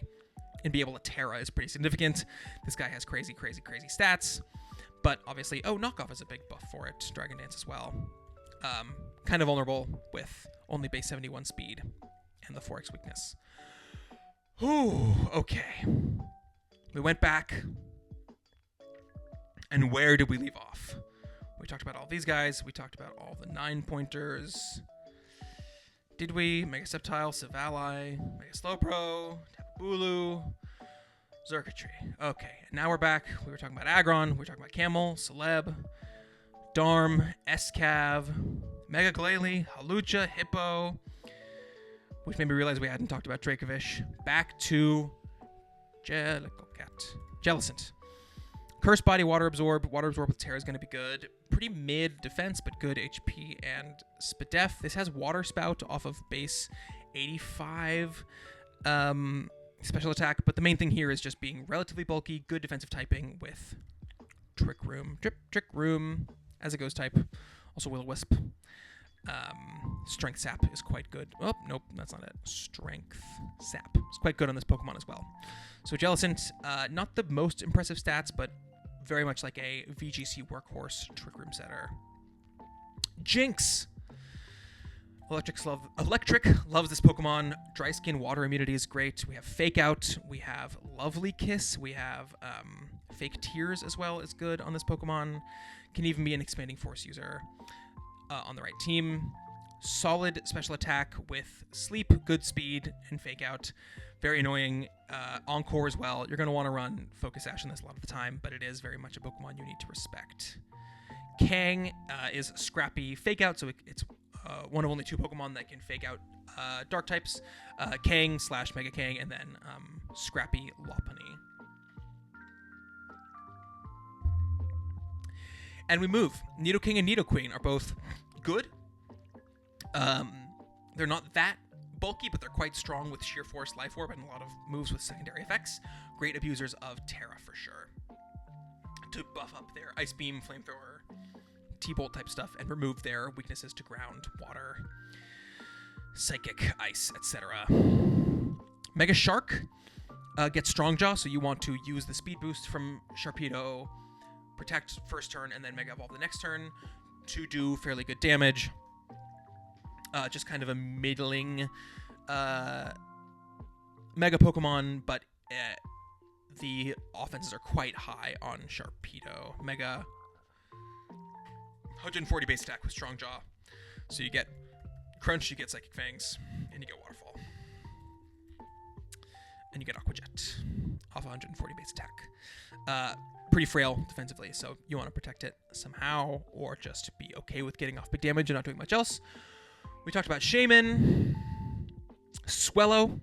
and be able to Terra is pretty significant. This guy has crazy stats, but obviously, Knockoff is a big buff for it. Dragon Dance as well. Kind of vulnerable with only base 71 speed and the 4x weakness. Ooh, okay. We went back, and where did we leave off? We talked about all these guys. We talked about all the 9-pointers. Did we? Mega Sceptile, Savali, Mega Slowbro, Tapu Bulu, Xurkitree. Okay, and now we're back. We were talking about Aggron, we were talking about Camel, Celeb, Darm, Escav, Mega Glalie, Hawlucha, Hippo, which made me realize we hadn't talked about Dracovish. Back to Jellicent. Curse Body, Water Absorb. Water Absorb with Terra is going to be good. Pretty mid defense, but good HP and Spadef. This has Water Spout off of base 85 special attack, but the main thing here is just being relatively bulky, good defensive typing with Trick Room. Trick Room as a ghost type. Also Will-O-Wisp. Strength Sap is quite good. Oh, nope, that's not it. Strength Sap is quite good on this Pokemon as well. So Jellicent, not the most impressive stats, but very much like a VGC workhorse Trick Room setter. Jinx! Electric loves this Pokemon. Dry Skin, Water Immunity is great. We have Fake Out. We have Lovely Kiss. We have Fake Tears as well is good on this Pokemon. Can even be an Expanding Force user on the right team. Solid special attack with Sleep, good speed, and Fake Out. Very annoying. Encore as well. You're going to want to run Focus Sash on this a lot of the time, but it is very much a Pokemon you need to respect. Kang is Scrappy Fake Out, so it's one of only 2 Pokemon that can Fake Out Dark types. Kang / Mega Kang, and then Scrappy Lopunny. And we move. Nidoking and Nidoqueen are both good. They're not that bulky, but they're quite strong with Sheer Force, Life Orb, and a lot of moves with secondary effects. Great abusers of Terra for sure. To buff up their Ice Beam, Flamethrower, T-Bolt type stuff, and remove their weaknesses to Ground, Water, Psychic, Ice, etc. Mega Shark gets Strong Jaw, so you want to use the speed boost from Sharpedo, protect first turn, and then Mega Evolve the next turn to do fairly good damage. Just kind of a middling Mega Pokemon, but the offenses are quite high on Sharpedo. Mega 140 base attack with Strong Jaw. So you get Crunch, you get Psychic Fangs, and you get Waterfall. And you get Aqua Jet off 140 base attack. Pretty frail defensively, so you want to protect it somehow, or just be okay with getting off big damage and not doing much else. We talked about Shaman. Swellow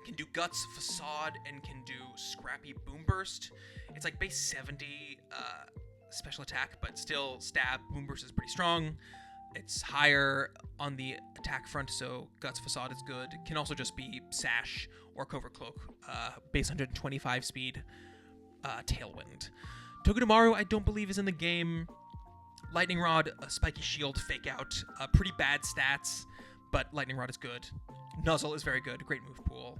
can do Guts, Facade, and can do Scrappy Boom Burst. It's like base 70 special attack, but still Stab. Boom Burst is pretty strong. It's higher on the attack front, so Guts, Facade is good. Can also just be Sash or Covert Cloak. Base 125 speed. Tailwind. Togedemaru, I don't believe, is in the game. Lightning Rod, Spiky Shield, Fake Out. Pretty bad stats, but Lightning Rod is good. Nuzzle is very good. Great move pool.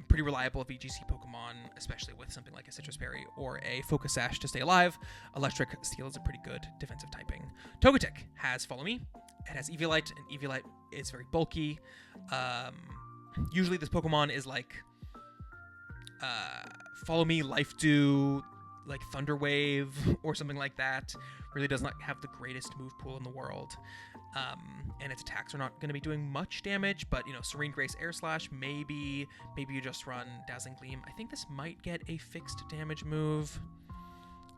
Pretty reliable VGC Pokemon, especially with something like a Citrus Berry or a Focus Sash to stay alive. Electric Steel is a pretty good defensive typing. Togetic has Follow Me. It has Eviolite, and Eviolite is very bulky. Usually this Pokemon is like Follow Me, Life Dew, like Thunder Wave, or something like that. Really does not have the greatest move pool in the world. And its attacks are not going to be doing much damage, but, Serene Grace, Air Slash, maybe you just run Dazzling Gleam. I think this might get a fixed damage move.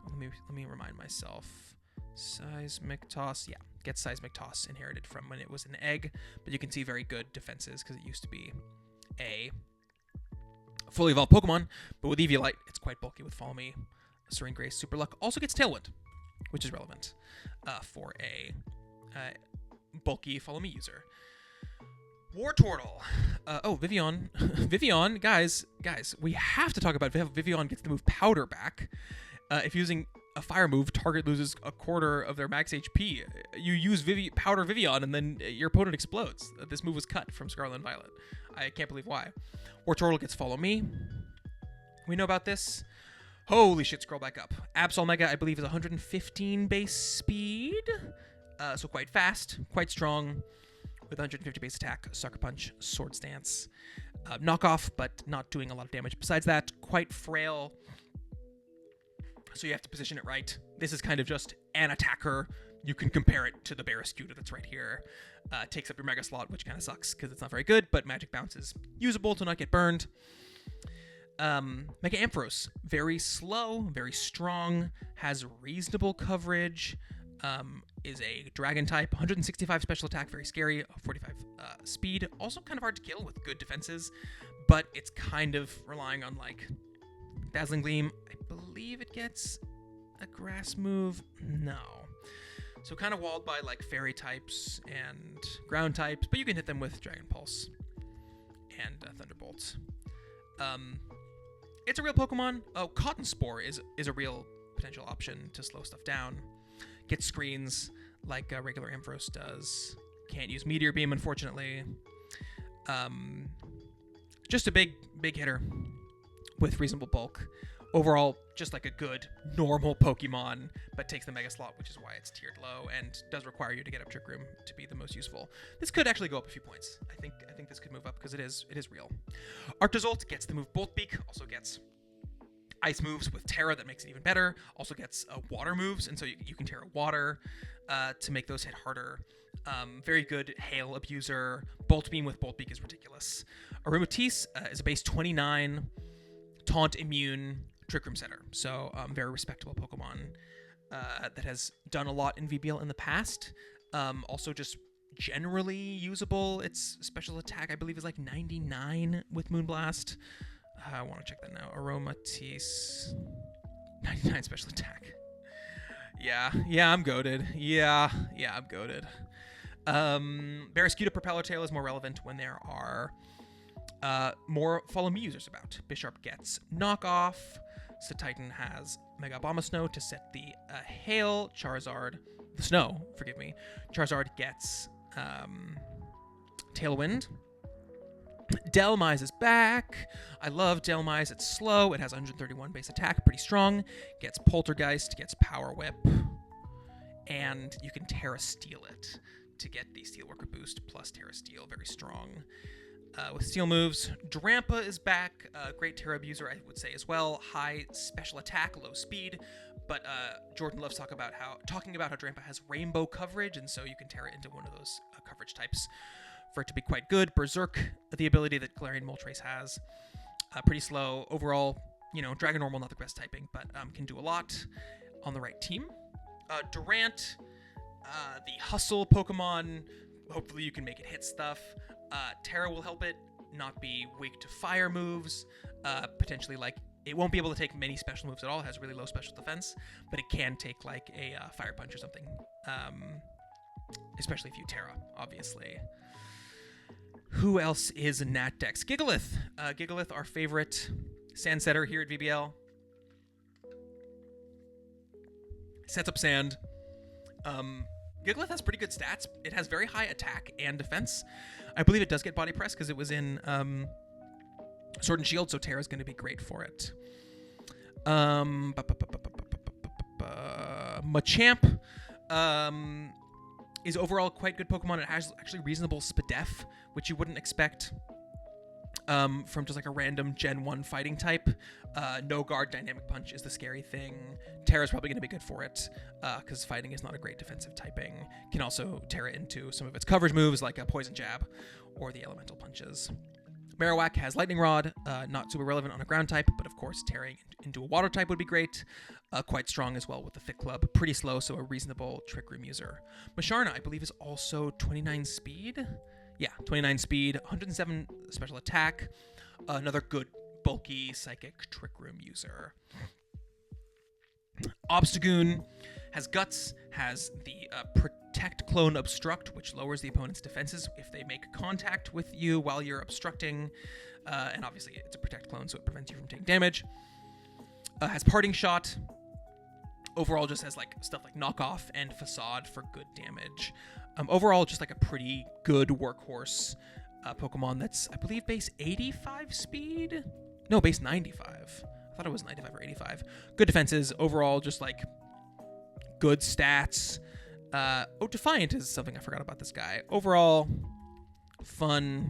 Let me remind myself. Seismic Toss, yeah, gets Seismic Toss inherited from when it was an egg, but you can see very good defenses because it used to be a fully evolved Pokemon, but with Eviolite, it's quite bulky with Follow Me. Serene Grace, Super Luck also gets Tailwind, which is relevant for a bulky Follow Me user. Wartortle. Vivian. Vivian, guys, we have to talk about Vivian gets the move Powder back. If using a fire move, target loses a quarter of their max HP. You use Powder Vivian, and then your opponent explodes. This move was cut from Scarlet and Violet. I can't believe why. Wartortle gets Follow Me. We know about this. Holy shit, scroll back up. Absol Mega, I believe, is 115 base speed. So quite fast, quite strong, with 150 base attack, Sucker Punch, Sword Stance. Knockoff, but not doing a lot of damage. Besides that, quite frail, so you have to position it right. This is kind of just an attacker. You can compare it to the Barraskewda that's right here. Takes up your Mega Slot, which kind of sucks because it's not very good, but Magic Bounce is usable to not get burned. Mega Ampharos, very slow, very strong, has reasonable coverage, is a dragon type, 165 special attack, very scary, 45 speed, also kind of hard to kill with good defenses, but it's kind of relying on like Dazzling Gleam. I believe it gets a grass move. No. So kind of walled by like fairy types and ground types, but you can hit them with Dragon Pulse and Thunderbolt. It's a real Pokemon. Oh, Cotton Spore is a real potential option to slow stuff down. Gets screens like regular Ampharos does. Can't use Meteor Beam, unfortunately. Just a big hitter with reasonable bulk. Overall, just like a good, normal Pokemon, but takes the Mega Slot, which is why it's tiered low, and does require you to get up Trick Room to be the most useful. This could actually go up a few points. I think this could move up because it is real. Arctozolt gets the move Bolt Beak, also gets ice moves with Terra that makes it even better. Also gets water moves, and so you can Terra Water to make those hit harder. Very good Hail abuser. Bolt Beam with Bolt Beak is ridiculous. Aromatisse is a base 29, Taunt Immune, Trick Room Setter. So very respectable Pokemon that has done a lot in VBL in the past. Also just generally usable. Its special attack, I believe, is like 99 with Moonblast. I want to check that now. Aromatisse, 99 special attack. Yeah, I'm goated. Yeah, I'm goated. Barraskewda Propeller Tail is more relevant when there are more Follow Me users about. Bisharp gets Knockoff. Titan has Mega Abomasnow to set the Hail. Charizard gets Tailwind. Delmise is back. I love Delmise. It's slow. It has 131 base attack, pretty strong. Gets Poltergeist, gets Power Whip, and you can Terra Steel it to get the Steelworker boost plus Terra Steel. Very strong. With steel moves, Drampa is back. Great Terra abuser, I would say as well. High special attack, low speed. But Jordan loves talking about how Drampa has rainbow coverage, and so you can Terra into one of those coverage types for it to be quite good. Berserk, the ability that Galarian Moltres has, pretty slow. Overall, Dragon Normal, not the best typing, but can do a lot on the right team. Durant, the hustle Pokemon. Hopefully you can make it hit stuff. Terra will help it not be weak to fire moves. Potentially, like, it won't be able to take many special moves at all. It has really low special defense, but it can take like a Fire Punch or something. Especially if you Terra, obviously. Who else is Natdex? Gigalith. Gigalith, our favorite sand setter here at VBL. Sets up sand. Gigalith has pretty good stats. It has very high attack and defense. I believe it does get body press because it was in Sword and Shield, so Terra's going to be great for it. Machamp is overall quite good Pokemon. It has actually reasonable Spadef, which you wouldn't expect from just like a random Gen 1 fighting type. No Guard Dynamic Punch is the scary thing. Terra's probably going to be good for it because fighting is not a great defensive typing. Can also Terra into some of its coverage moves like a Poison Jab or the Elemental Punches. Marowak has Lightning Rod, not super relevant on a ground type, but of course tearing into a water type would be great. Quite strong as well with the Thick Club. Pretty slow, so a reasonable Trick Room user. Musharna, I believe, is also 29 speed. Yeah, 29 speed, 107 special attack. Another good, bulky, psychic Trick Room user. Obstagoon has Guts, has the Protect, Clone, Obstruct, which lowers the opponent's defenses if they make contact with you while you're obstructing. And obviously, it's a Protect Clone, so it prevents you from taking damage. Has Parting Shot. Overall, just has like stuff like Knockoff and Facade for good damage. Overall, just like a pretty good workhorse Pokemon that's, I believe, base 85 speed? No, base 95. I thought it was 95 or 85. Good defenses. Overall, just like good stats. Defiant is something I forgot about this guy. Overall, fun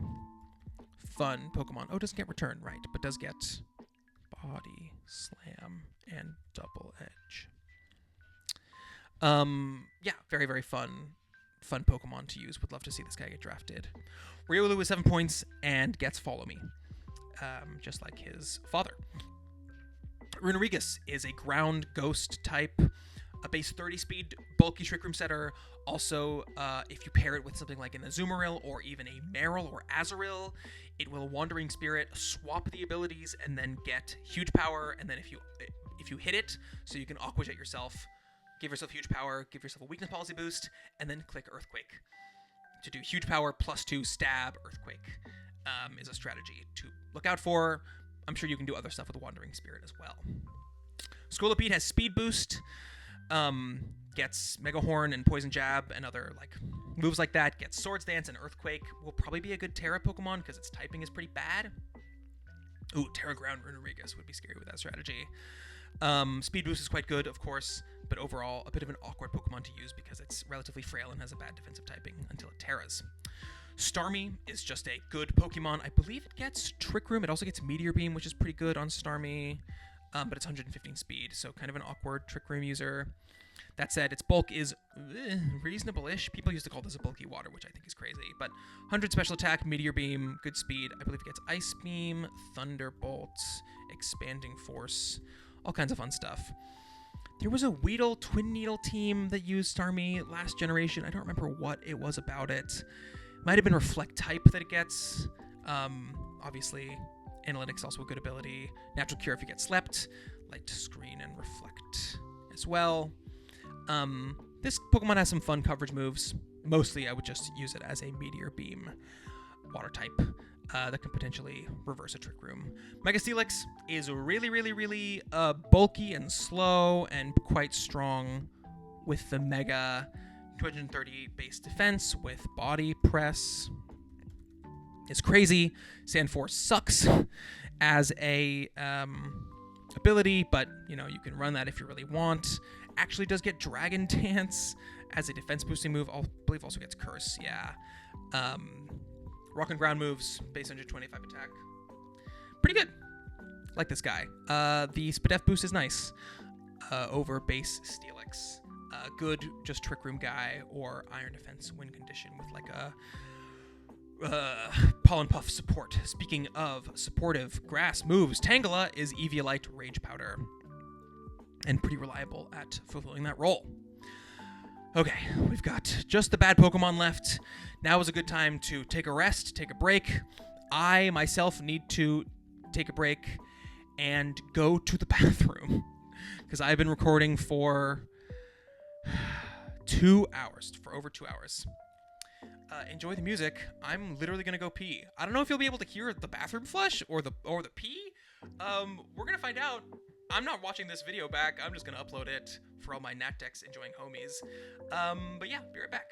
Pokemon. Oh, doesn't get Return, right, but does get Body Slam and Double Edge. Yeah, very, very fun Pokemon to use. Would love to see this guy get drafted. Riolu is 7 points and gets Follow Me, just like his father. Runerigus is a ground ghost type, a base 30 speed bulky Trick Room setter. Also, if you pair it with something like an Azumarill or even a Marill or Azurill, it will Wandering Spirit, swap the abilities, and then get huge power. And then if you hit it, so you can Aqua Jet yourself, give yourself huge power, give yourself a weakness policy boost, and then click Earthquake. To do huge power +2 stab Earthquake is a strategy to look out for. I'm sure you can do other stuff with Wandering Spirit as well. Scolipede has Speed Boost, gets Mega Horn and Poison Jab and other like moves like that, gets Swords Dance and Earthquake. Will probably be a good Terra Pokemon because its typing is pretty bad. Ooh, Terra Ground Runerigus would be scary with that strategy. Speed Boost is quite good, of course, but overall a bit of an awkward Pokemon to use because it's relatively frail and has a bad defensive typing until it Terras. Starmie is just a good Pokemon. I believe it gets Trick Room. It also gets Meteor Beam, which is pretty good on Starmie, but it's 115 speed, so kind of an awkward Trick Room user. That said, its bulk is reasonable-ish. People used to call this a bulky water, which I think is crazy. But 100 special attack, Meteor Beam, good speed. I believe it gets Ice Beam, Thunderbolt, Expanding Force, all kinds of fun stuff. There was a Weedle Twin Needle team that used Starmie last generation. I don't remember what it was about it. Might have been Reflect type that it gets. Obviously, Analytics also a good ability. Natural Cure if you get slept. Light Screen and Reflect as well. This Pokemon has some fun coverage moves. Mostly, I would just use it as a Meteor Beam water type that can potentially reverse a Trick Room. Mega Steelix is really, really, really bulky and slow and quite strong with the Mega 230 base defense with Body Press. It's crazy. Sandforce sucks as a ability, but you know you can run that if you really want. Actually does get Dragon Dance as a defense boosting move. I believe also gets Curse. Yeah. Rock and Ground moves, base 125 attack. Pretty good. Like this guy. The Spadef boost is nice over base Steelix. Good just Trick Room guy or Iron Defense win condition with like a Pollen Puff support. Speaking of supportive grass moves, Tangela is Eviolite Rage Powder and pretty reliable at fulfilling that role. Okay, we've got just the bad Pokemon left. Now is a good time to take a rest, take a break. I myself need to take a break and go to the bathroom because I've been recording for 2 hours, for over 2 hours. Enjoy the music. I'm literally gonna go pee. I don't know if you'll be able to hear the bathroom flush or the pee. We're gonna find out. I'm not watching this video back. I'm just gonna upload it for all my Natdex enjoying homies. But yeah, be right back.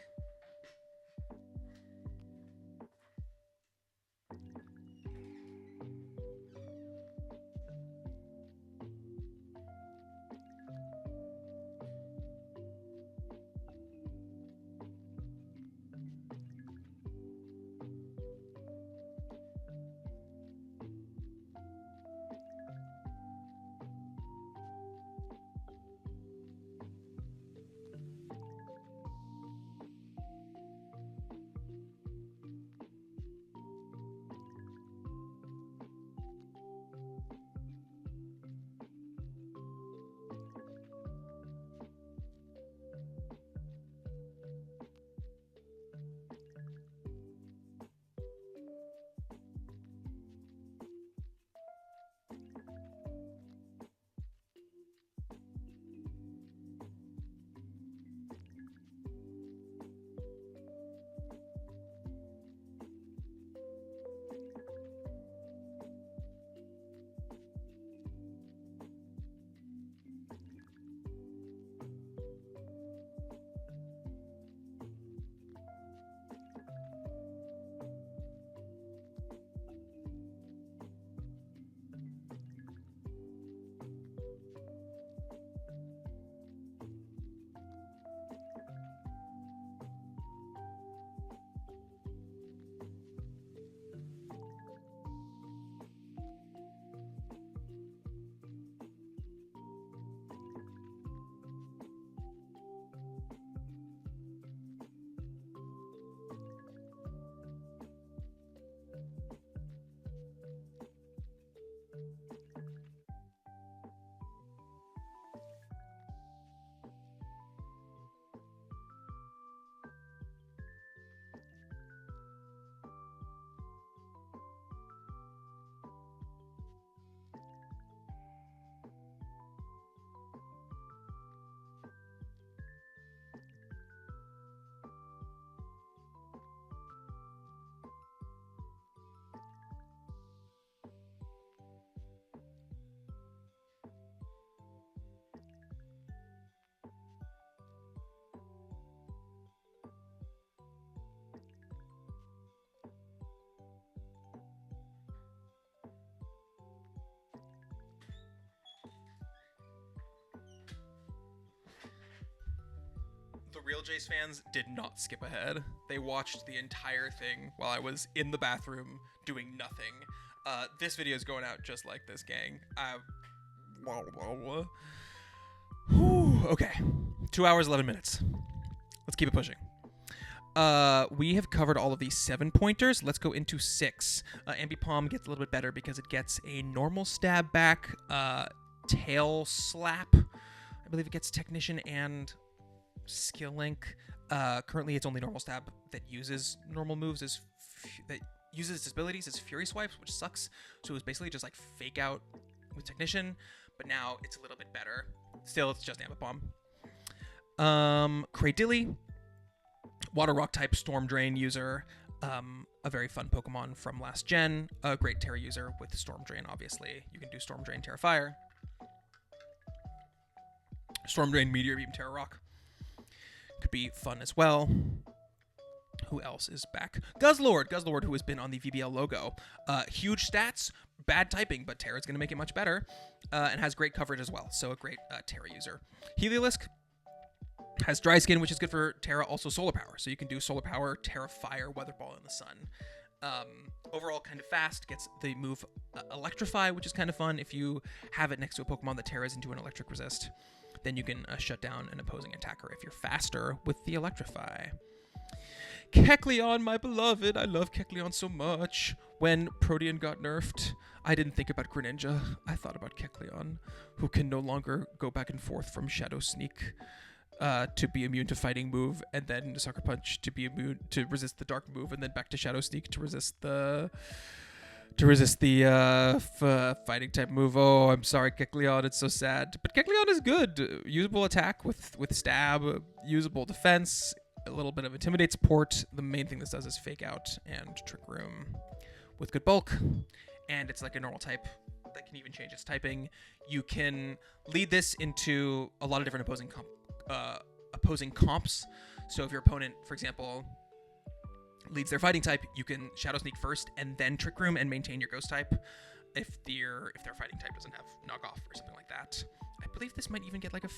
real Jace fans did not skip ahead. They watched the entire thing while I was in the bathroom doing nothing. This video is going out just like this, gang. Okay. 2 hours, 11 minutes. Let's keep it pushing. We have covered all of these 7-pointers. Let's go into 6. Ambi Palm gets a little bit better because it gets a normal stab back, tail slap. I believe it gets Technician and Skill Link. Currently, it's only normal stab that uses normal moves, that uses its abilities as Fury Swipes, which sucks. So it was basically just like fake out with Technician, but now it's a little bit better. Still, it's just Ambi Palm. Cradilly, Water Rock type Storm Drain user. A very fun Pokemon from last gen. A great Terra user with Storm Drain, obviously. You can do Storm Drain, Terra Fire. Storm Drain, Meteor Beam, Terra Rock. Could be fun as well. Who else is back? Guzzlord, who has been on the VBL logo. Huge stats, bad typing, but Terra's going to make it much better. And has great coverage as well, so a great Terra user. Heliolisk has Dry Skin, which is good for Terra, also Solar Power. So you can do Solar Power, Terra Fire, Weather Ball in the Sun. Overall, kind of fast, gets the move Electrify, which is kind of fun. If you have it next to a Pokemon that Terras into an Electric Resist, then you can shut down an opposing attacker if you're faster with the Electrify. Kecleon, my beloved. I love Kecleon so much. When Protean got nerfed, I didn't think about Greninja. I thought about Kecleon, who can no longer go back and forth from Shadow Sneak to be immune to fighting move, and then Sucker Punch to be immune to resist the dark move, and then back to Shadow Sneak to resist the fighting type move. Oh, I'm sorry, Kecleon. It's so sad. But Kecleon is good. Usable attack with stab, usable defense, a little bit of Intimidate support. The main thing this does is Fake Out and Trick Room with good bulk. And it's like a normal type that can even change its typing. You can lead this into a lot of different opposing comps. So if your opponent, for example, leads their fighting type, you can Shadow Sneak first and then Trick Room and maintain your Ghost type if their fighting type doesn't have Knockoff or something like that. I believe this might even get like a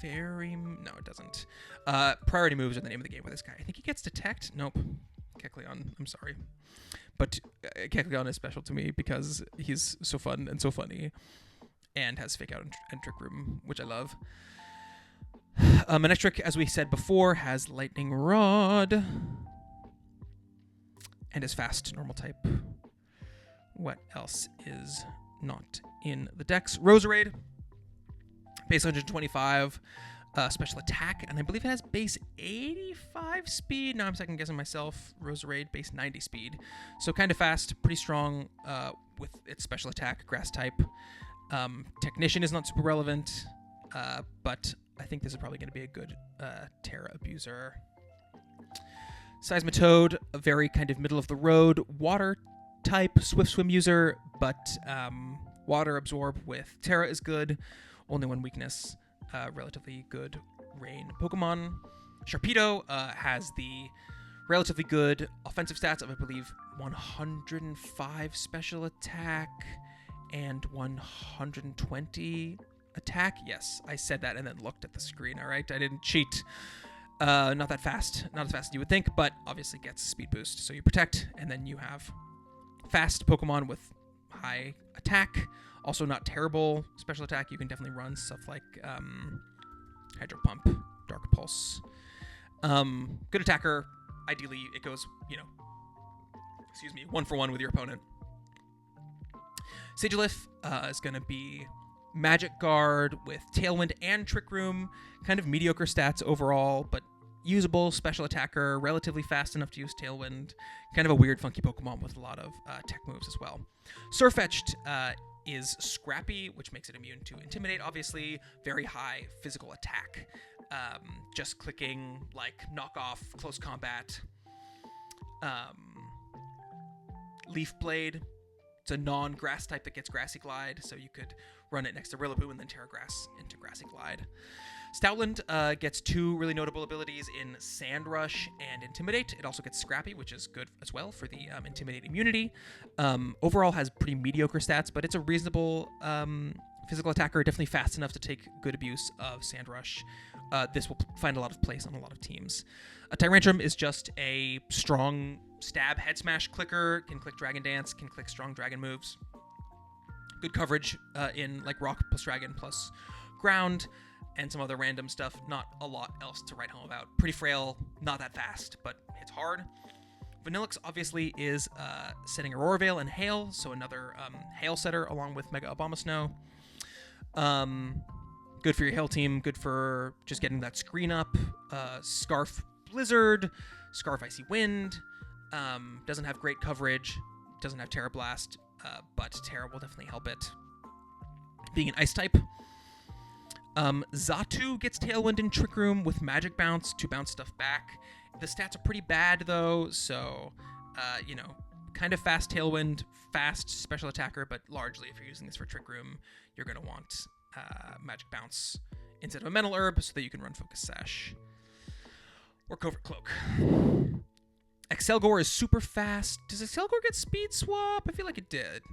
Fairy... No, it doesn't. Priority moves are the name of the game with this guy. I think he gets Detect. Nope. Kecleon. I'm sorry. But Kecleon is special to me because he's so fun and so funny and has Fake Out and Trick Room, which I love. Manectric, as we said before, has Lightning Rod and is fast, normal type. What else is not in the Dex? Roserade, base 125, special attack, and I believe it has base 85 speed. Now I'm second guessing myself. Roserade, base 90 speed. So kind of fast, pretty strong with its special attack, grass type. Technician is not super relevant, but I think this is probably going to be a good Terra abuser. Seismitoad, a very kind of middle of the road water type Swift Swim user, but water absorb with Terra is good. Only one weakness, relatively good rain Pokemon. Sharpedo has the relatively good offensive stats of, I believe, 105 special attack and 120 attack. Yes, I said that and then looked at the screen, all right? I didn't cheat. Not that fast. Not as fast as you would think, but obviously gets speed boost. So you protect, and then you have fast Pokemon with high attack. Also not terrible special attack. You can definitely run stuff like Hydro Pump, Dark Pulse. Good attacker. Ideally, it goes, 1-for-1 with your opponent. Sigilyph is going to be Magic Guard with Tailwind and Trick Room. Kind of mediocre stats overall, but usable special attacker, relatively fast enough to use Tailwind. Kind of a weird, funky Pokemon with a lot of tech moves as well. Surfetched is Scrappy, which makes it immune to Intimidate, obviously. Very high physical attack. Just clicking, like, knock-off, close combat. Leaf Blade. It's a non-grass type that gets Grassy Glide, so you could run it next to Rillaboom and then Terra Grass into Grassy Glide. Stoutland gets 2 really notable abilities in Sand Rush and Intimidate. It also gets Scrappy, which is good as well for the Intimidate immunity. Overall has pretty mediocre stats, but it's a reasonable physical attacker, definitely fast enough to take good abuse of Sand Rush. This will find a lot of place on a lot of teams. A Tyrantrum is just a strong stab head smash clicker, can click Dragon Dance, can click strong dragon moves. Good coverage in like Rock plus Dragon plus Ground and some other random stuff. Not a lot else to write home about. Pretty frail, not that fast, but hits hard. Vanillix obviously is setting Aurora Veil and Hail, so another Hail setter along with Mega Abomasnow. Good for your Hail team, good for just getting that screen up. Scarf Blizzard, Scarf Icy Wind, doesn't have great coverage, doesn't have Terra Blast, but Terra will definitely help it. Being an Ice type. Xatu gets Tailwind in Trick Room with Magic Bounce to bounce stuff back. The stats are pretty bad, though, so, kind of fast Tailwind, fast special attacker, but largely if you're using this for Trick Room, you're going to want Magic Bounce instead of a Mental Herb so that you can run Focus Sash. Or Covert Cloak. Excelgor is super fast. Does Excelgor get Speed Swap? I feel like it did.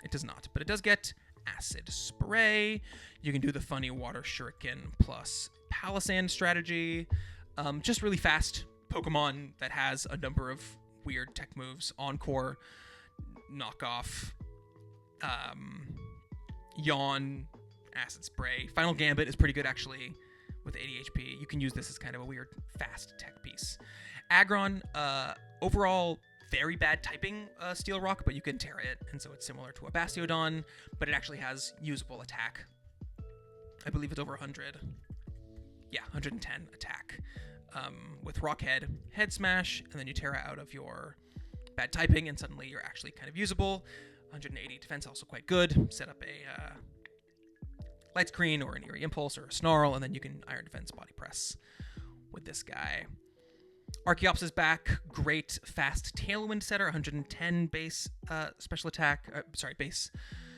It does not, but it does get Acid Spray. You can do the funny Water Shuriken plus Palisand strategy. Just really fast Pokemon that has a number of weird tech moves. Encore, Knockoff, Yawn, Acid Spray. Final Gambit is pretty good, actually, with 80 HP. You can use this as kind of a weird, fast tech piece. Aggron, overall, very bad typing Steel Rock, but you can Terra it, and so it's similar to a Bastiodon, but it actually has usable attack. I believe it's over 100. Yeah, 110 attack. With Rock Head, Head Smash, and then you Terra out of your bad typing, and suddenly you're actually kind of usable. 180 defense, also quite good. Set up a Light Screen or an Eerie Impulse or a Snarl, and then you can Iron Defense Body Press with this guy. Archeops is back. Great fast Tailwind setter, 110 base special attack. Base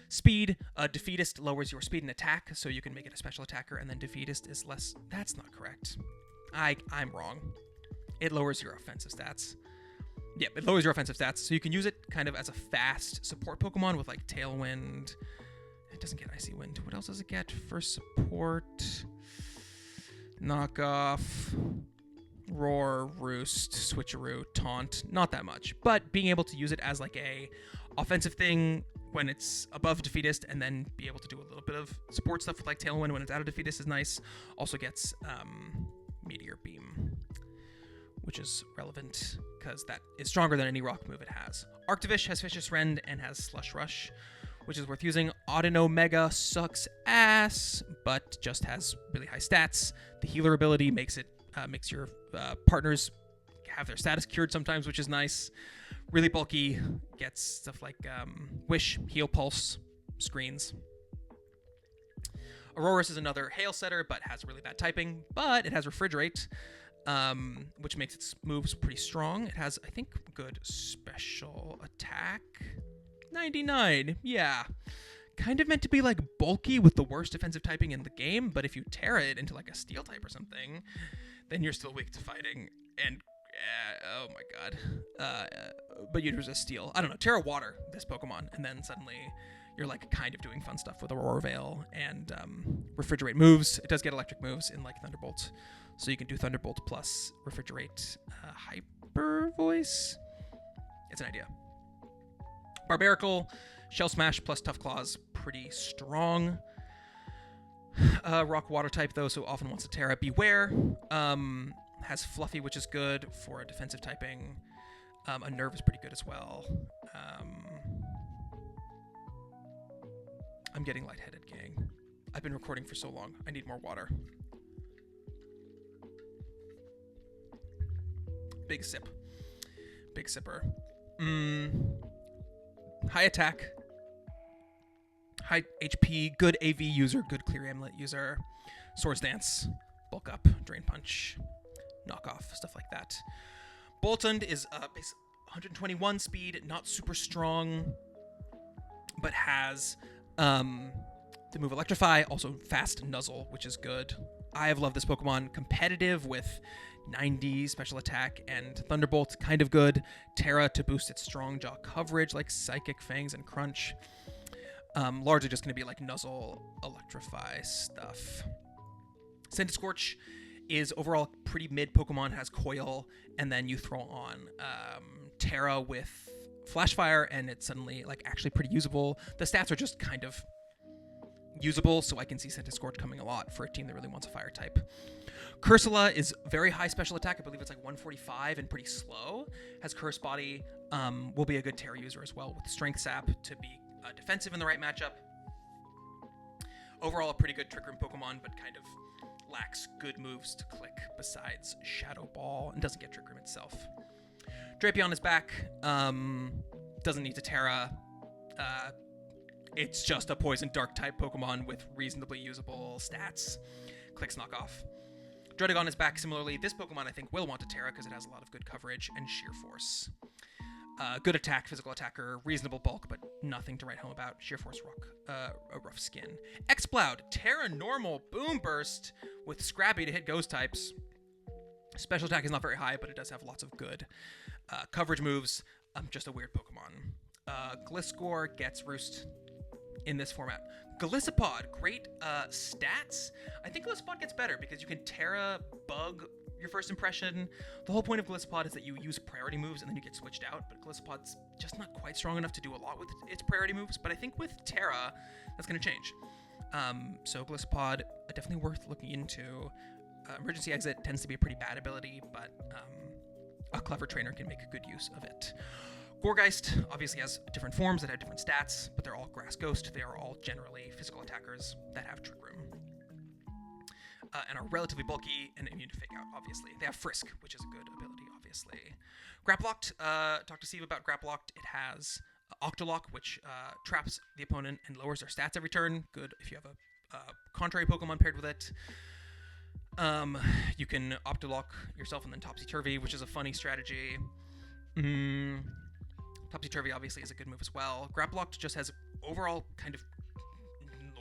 speed. Defeatist lowers your speed and attack, so you can make it a special attacker, and then Defeatist is less. That's not correct. I'm wrong. It lowers your offensive stats. Yep, it lowers your offensive stats, so you can use it kind of as a fast support Pokemon with like Tailwind. It doesn't get Icy Wind. What else does it get for support? Knockoff, Roar, Roost, Switcheroo, Taunt. Not that much, but being able to use it as like a offensive thing when it's above Defeatist, and then be able to do a little bit of support stuff with like Tailwind when it's out of Defeatist is nice. Also gets Meteor Beam, which is relevant because that is stronger than any rock move it has. Arctovish has Vicious Rend and has Slush Rush, which is worth using. Audino Mega sucks ass, but just has really high stats. The healer ability makes your partners have their status cured sometimes, which is nice. Really bulky, gets stuff like Wish, Heal Pulse, Screens. Aurorus is another Hail setter, but has really bad typing, but it has Refrigerate, which makes its moves pretty strong. It has, I think, good special attack. 99, yeah. Kind of meant to be like bulky with the worst defensive typing in the game, but if you Terra it into like a Steel type or something, then you're still weak to fighting, and oh my god. But you'd resist Steel. I don't know, Terra Water, this Pokemon, and then suddenly you're like kind of doing fun stuff with Aurora Veil and Refrigerate moves. It does get electric moves in like Thunderbolt, so you can do Thunderbolt plus Refrigerate Hyper Voice. It's an idea. Barbaracle, Shell Smash plus Tough Claws, pretty strong. Rock Water type though, so often wants to Terra. Beware. Has Fluffy, which is good for a defensive typing. A Nerve is pretty good as well. I'm getting lightheaded, gang. I've been recording for so long. I need more water. Big sip. Big sipper. High attack. High HP. Good AV user. Good Clear Amulet user. Swords Dance. Bulk Up. Drain Punch. Knockoff. Stuff like that. Boltund is 121 speed. Not super strong. But has the move Electrify. Also fast Nuzzle, which is good. I have loved this Pokemon. Competitive with 90 special attack and Thunderbolt, kind of good. Terra to boost its strong jaw coverage like Psychic, Fangs, and Crunch. Largely just going to be like Nuzzle, Electrify stuff. Scorch is overall pretty mid Pokemon, has Coil, and then you throw on Terra with Flash Fire, and it's suddenly like actually pretty usable. The stats are just kind of usable, so I can see Scorch coming a lot for a team that really wants a fire type. Cursula is very high special attack. I believe it's like 145 and pretty slow. Has Curse Body. Will be a good Terra user as well with Strength Sap to be defensive in the right matchup. Overall, a pretty good Trick Room Pokemon, but kind of lacks good moves to click besides Shadow Ball and doesn't get Trick Room itself. Drapion is back. Doesn't need to Terra. It's just a Poison Dark type Pokemon with reasonably usable stats. Clicks knockoff. Druddigon is back similarly. This Pokemon I think will want to Terra because it has a lot of good coverage and sheer force. Good attack, physical attacker, reasonable bulk, but nothing to write home about. Sheer force, a rough skin. Exploud, Terra Normal, Boom Burst with Scrappy to hit ghost types. Special attack is not very high, but it does have lots of good coverage moves. Just a weird Pokemon. Gliscor gets Roost in this format. Golisopod, great stats. I think Golisopod gets better because you can Terra, Bug your first impression. The whole point of Golisopod is that you use priority moves and then you get switched out, but Golisopod's just not quite strong enough to do a lot with its priority moves, but I think with Terra, that's going to change. So Golisopod, definitely worth looking into. Emergency Exit tends to be a pretty bad ability, but a clever trainer can make good use of it. Gourgeist obviously has different forms that have different stats, but they're all Grass Ghost. They are all generally physical attackers that have Trick Room. And are relatively bulky and immune to Fake Out, obviously. They have Frisk, which is a good ability, obviously. Grapplocked, talked to Steve about Grapplocked. It has Octolock, which traps the opponent and lowers their stats every turn. Good if you have a contrary Pokemon paired with it. You can Octolock yourself and then Topsy-Turvy, which is a funny strategy. Topsy-Turvy obviously is a good move as well. Grapplocked just has overall kind of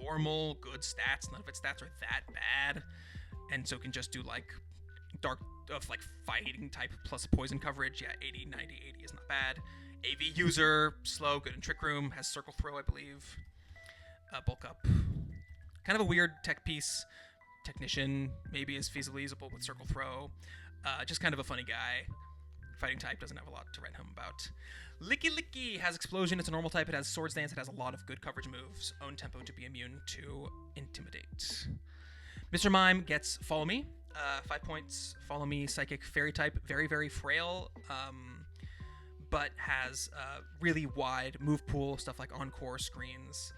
normal, good stats. None of its stats are that bad. And so can just do like dark of like fighting type plus poison coverage. Yeah, 80, 90, 80 is not bad. AV user, slow, good in Trick Room, has Circle Throw, I believe. Bulk Up. Kind of a weird tech piece. Technician maybe is feasibly usable with Circle Throw. Just kind of a funny guy. Fighting type, doesn't have a lot to write home about. Licky Licky has Explosion. It's a normal type. It has Swords Dance. It has a lot of good coverage moves. Own Tempo to be immune to Intimidate. Mr. Mime gets Follow Me. 5 points. Follow Me, Psychic, Fairy type. Very, very frail, but has really wide move pool. Stuff like Encore, Screens,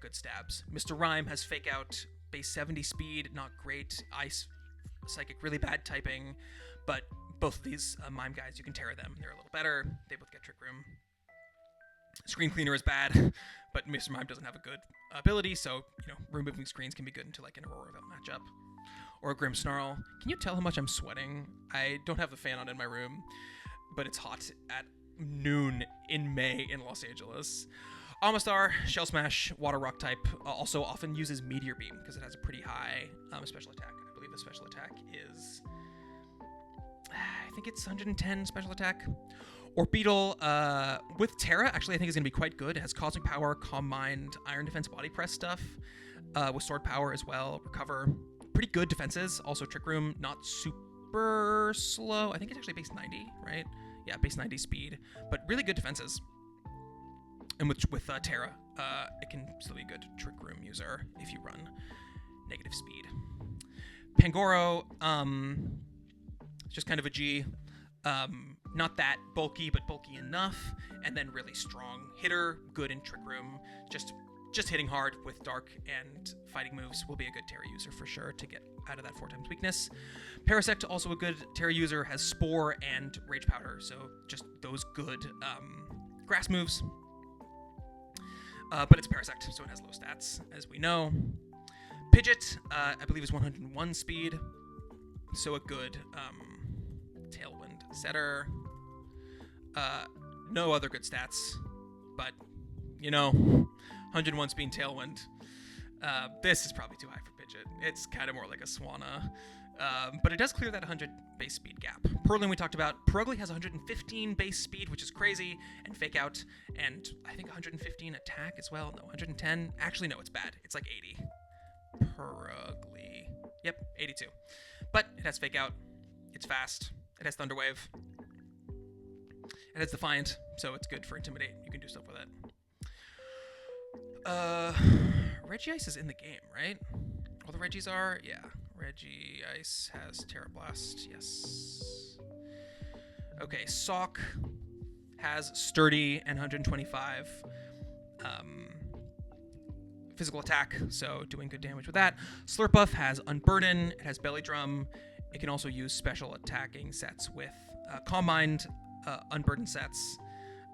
good stabs. Mr. Rhyme has Fake Out. Base 70 speed, not great. Ice, Psychic, really bad typing, but both of these Mime guys, you can Terra them. They're a little better. They both get Trick Room. Screen Cleaner is bad, but Mr. Mime doesn't have a good ability, so, removing screens can be good into, like, an Auroraville matchup. Or a Grim Snarl. Can you tell how much I'm sweating? I don't have the fan on in my room, but it's hot at noon in May in Los Angeles. Amistar, Shell Smash, Water Rock type, also often uses Meteor Beam because it has a pretty high special attack. I believe the special attack is... I think it's 110 special attack. Orbeetle, with Terra, actually I think is going to be quite good. It has Cosmic Power, Calm Mind, Iron Defense, Body Press stuff, with Sword Power as well, Recover. Pretty good defenses. Also Trick Room, not super slow. I think it's actually base 90, right? Yeah, base 90 speed, but really good defenses. And with Terra, it can still be a good Trick Room user if you run negative speed. Pangoro, just kind of a G. Not that bulky, but bulky enough. And then really strong hitter, good in Trick Room. Just hitting hard with Dark and fighting moves will be a good Terra user for sure to get out of that 4x weakness. Parasect, also a good Terra user, has Spore and Rage Powder. So just those good grass moves. But it's Parasect, so it has low stats, as we know. Pidgeot, I believe, is 101 speed. So a good Tailwind setter. No other good stats, but 101 speed Tailwind. This is probably too high for Pidgeot. It's kind of more like a Swanna. But it does clear that 100 base speed gap. Purrgling we talked about. Purrgling has 115 base speed, which is crazy, and fake out, and I think 115 attack as well. No, 110. Actually, no, it's bad. It's like 80. Purrgly. Yep, 82. But it has fake out. It's fast. It has Thunderwave. It has Defiant, so it's good for Intimidate. You can do stuff with it. Regice is in the game, right? All the Regis are? Yeah. Regice has Terra Blast, yes. Okay, Sawk has Sturdy and 125 physical attack, so doing good damage with that. Slurpuff has Unburden, it has Belly Drum. It can also use special attacking sets with Calm Mind, Unburden sets.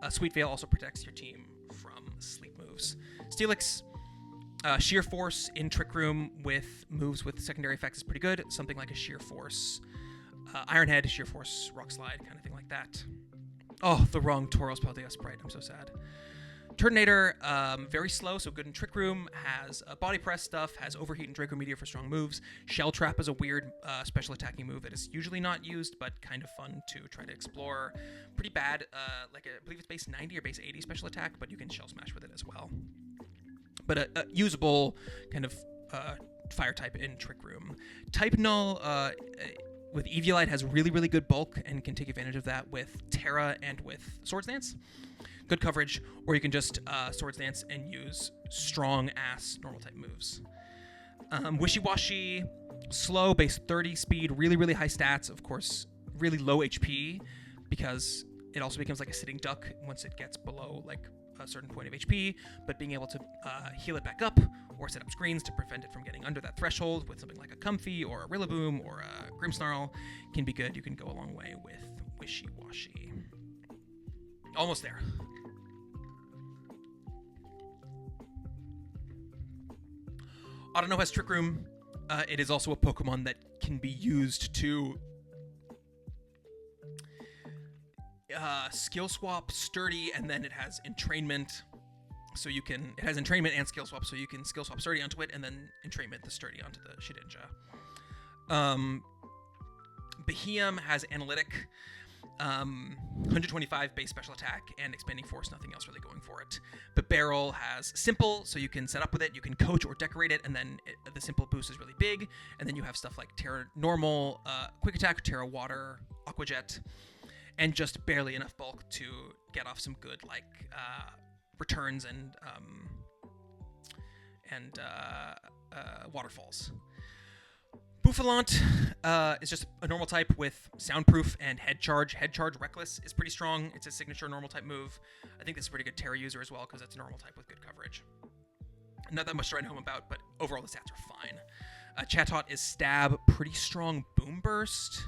Sweet Veil also protects your team from sleep moves. Steelix, Sheer Force in Trick Room with moves with secondary effects is pretty good. Something like a Sheer Force Iron Head, Sheer Force, Rock Slide, kind of thing like that. Oh, the wrong Tauros Paldea sprite. I'm so sad. Turtonator, very slow, so good in Trick Room, has Body Press stuff, has Overheat and Draco Meteor for strong moves. Shell Trap is a weird special attacking move that is usually not used, but kind of fun to try to explore. Pretty bad, I believe it's base 90 or base 80 special attack, but you can Shell Smash with it as well. But a usable kind of fire type in Trick Room. Type Null with Eviolite has really, really good bulk and can take advantage of that with Terra and with Swords Dance. Good coverage, or you can just Swords Dance and use strong-ass normal-type moves. Wishy-Washy, slow, base 30 speed, really, really high stats, of course, really low HP, because it also becomes like a sitting duck once it gets below, like, a certain point of HP, but being able to heal it back up, or set up screens to prevent it from getting under that threshold with something like a Comfy, or a Rillaboom, or a Grimmsnarl can be good. You can go a long way with Wishy-Washy. Almost there. Autono has Trick Room. It is also a Pokemon that can be used to skill swap Sturdy, and then it has Entrainment. So you can, it has Entrainment and skill swap, so you can skill swap Sturdy onto it, and then Entrainment the Sturdy onto the Shedinja. Beheeyem has Analytic. 125 base special attack and expanding force, nothing else really going for it. But Barrel has simple, so you can set up with it, you can coach or decorate it, and then the simple boost is really big. And then you have stuff like Terra Normal, Quick Attack, Terra Water, Aqua Jet, and just barely enough bulk to get off some good like returns and waterfalls. Bouffalant is just a normal type with Soundproof and Head Charge. Head Charge Reckless is pretty strong. It's a signature normal type move. I think this is a pretty good Terra user as well because it's a normal type with good coverage. Not that much to write home about, but overall the stats are fine. Chatot is Stab, pretty strong Boom Burst.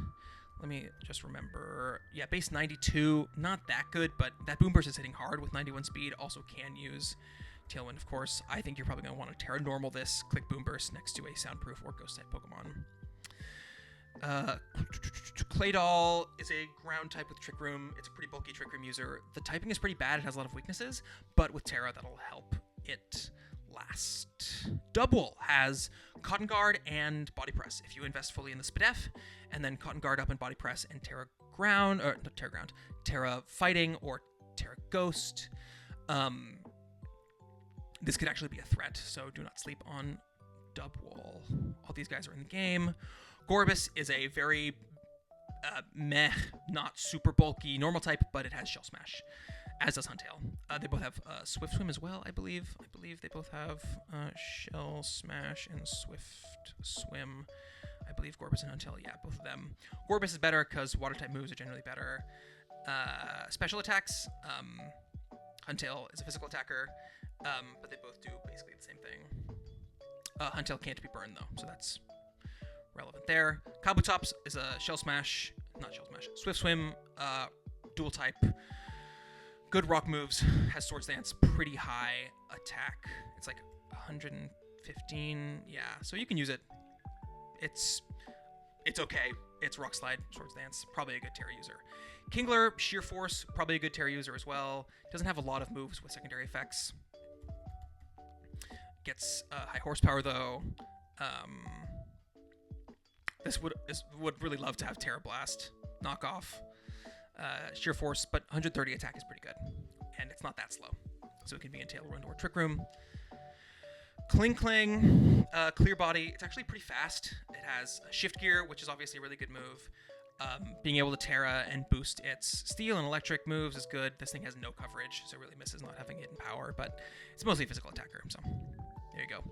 Let me just remember. Yeah, base 92, not that good, but that Boom Burst is hitting hard with 91 speed. Also can use Tailwind, of course. I think you're probably going to want to Terra Normal this, click Boom Burst next to a Soundproof or Ghost type Pokemon. Claydol is a ground type with Trick Room. It's a pretty bulky Trick Room user. The typing is pretty bad. It has a lot of weaknesses, but with Terra, that'll help it last. Dubwool has Cotton Guard and Body Press. If you invest fully in the Spadef, and then Cotton Guard up and Body Press and Terra Ground, or not Terra Ground, Terra Fighting or Terra Ghost, this could actually be a threat, so do not sleep on Dubwool. All these guys are in the game. Gorbis is a very meh, not super bulky normal type, but it has Shell Smash, as does Huntail. They both have Swift Swim as well, I believe. I believe they both have Shell Smash and Swift Swim. I believe Gorbis and Huntail, yeah, both of them. Gorbis is better because water type moves are generally better. Special attacks, Huntail is a physical attacker, but they both do basically the same thing. Huntail can't be burned though, so that's relevant there. Kabutops is a Shell Smash, not Shell Smash, Swift Swim, dual type. Good rock moves, has Swords Dance, pretty high attack. It's like 115, yeah, so you can use it. It's okay. It's Rock Slide, Swords Dance, probably a good Terra user. Kingler, Sheer Force, probably a good Terra user as well. Doesn't have a lot of moves with secondary effects. Gets high horsepower though. This would really love to have Terra Blast knockoff. Sheer Force, but 130 attack is pretty good. And it's not that slow. So it can be in Tailwind or Trick Room. Kling Klang, Clear Body. It's actually pretty fast. It has Shift Gear, which is obviously a really good move. Being able to Terra and boost its Steel and Electric moves is good. This thing has no coverage, so it really misses not having hidden power, but it's mostly a physical attacker, so there you go.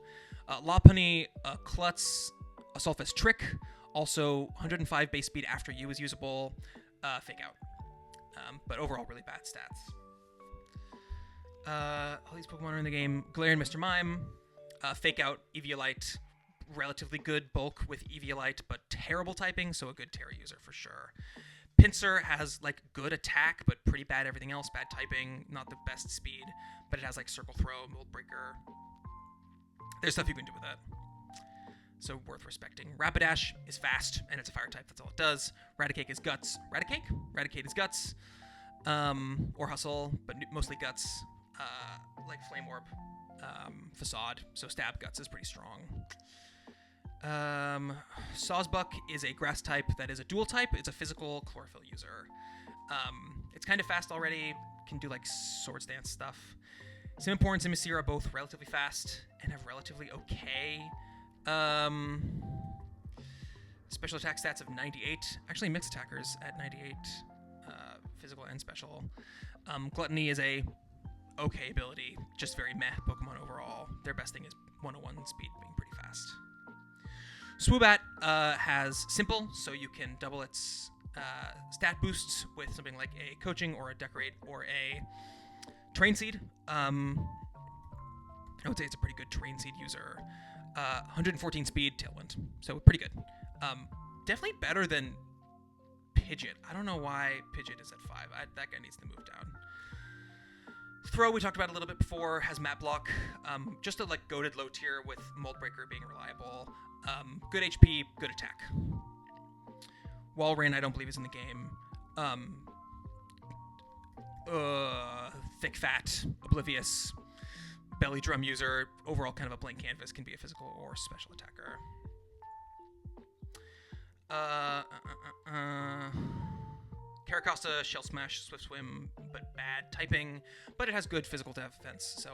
Lopunny, Klutz, Assault Vest Trick, also 105 base speed after you is usable. Fake Out. But overall, really bad stats. All these Pokemon are in the game. Galarian, Mr. Mime, Fake Out, Eviolite, relatively good bulk with Eviolite, but terrible typing, so a good Terra user for sure. Pinsir has like good attack, but pretty bad everything else. Bad typing, not the best speed, but it has like Circle Throw, Mold Breaker. There's stuff you can do with that. So worth respecting. Rapidash is fast, and it's a fire type. That's all it does. Raticate is guts. Raticate is guts. Or hustle, but mostly guts. Like Flame Orb. Facade. So stab guts is pretty strong. Sawsbuck is a grass type that is a dual type. It's a physical chlorophyll user. It's kind of fast already. Can do like Swords Dance stuff. Simipour and Simisear are both relatively fast and have relatively okay special attack stats of 98. Actually, mixed attackers at 98, physical and special. Gluttony is a okay ability, just very meh Pokemon overall. Their best thing is 101 speed, being pretty fast. Swoobat has Simple, so you can double its stat boosts with something like a Coaching or a Decorate or a Terrain Seed. I would say it's a pretty good Terrain Seed user. 114 speed, Tailwind, so pretty good. Definitely better than Pidgeot. I don't know why Pidgeot is at 5. That guy needs to move down. Throw, we talked about a little bit before, has Map Block. Just a like goated low tier with Mold Breaker being reliable. Good HP, good attack. Walrein, I don't believe is in the game. Thick Fat, Oblivious, Belly Drum user. Overall, kind of a blank canvas, can be a physical or special attacker. Caracosta, Shell Smash, Swift Swim, but bad typing, but it has good physical defense, so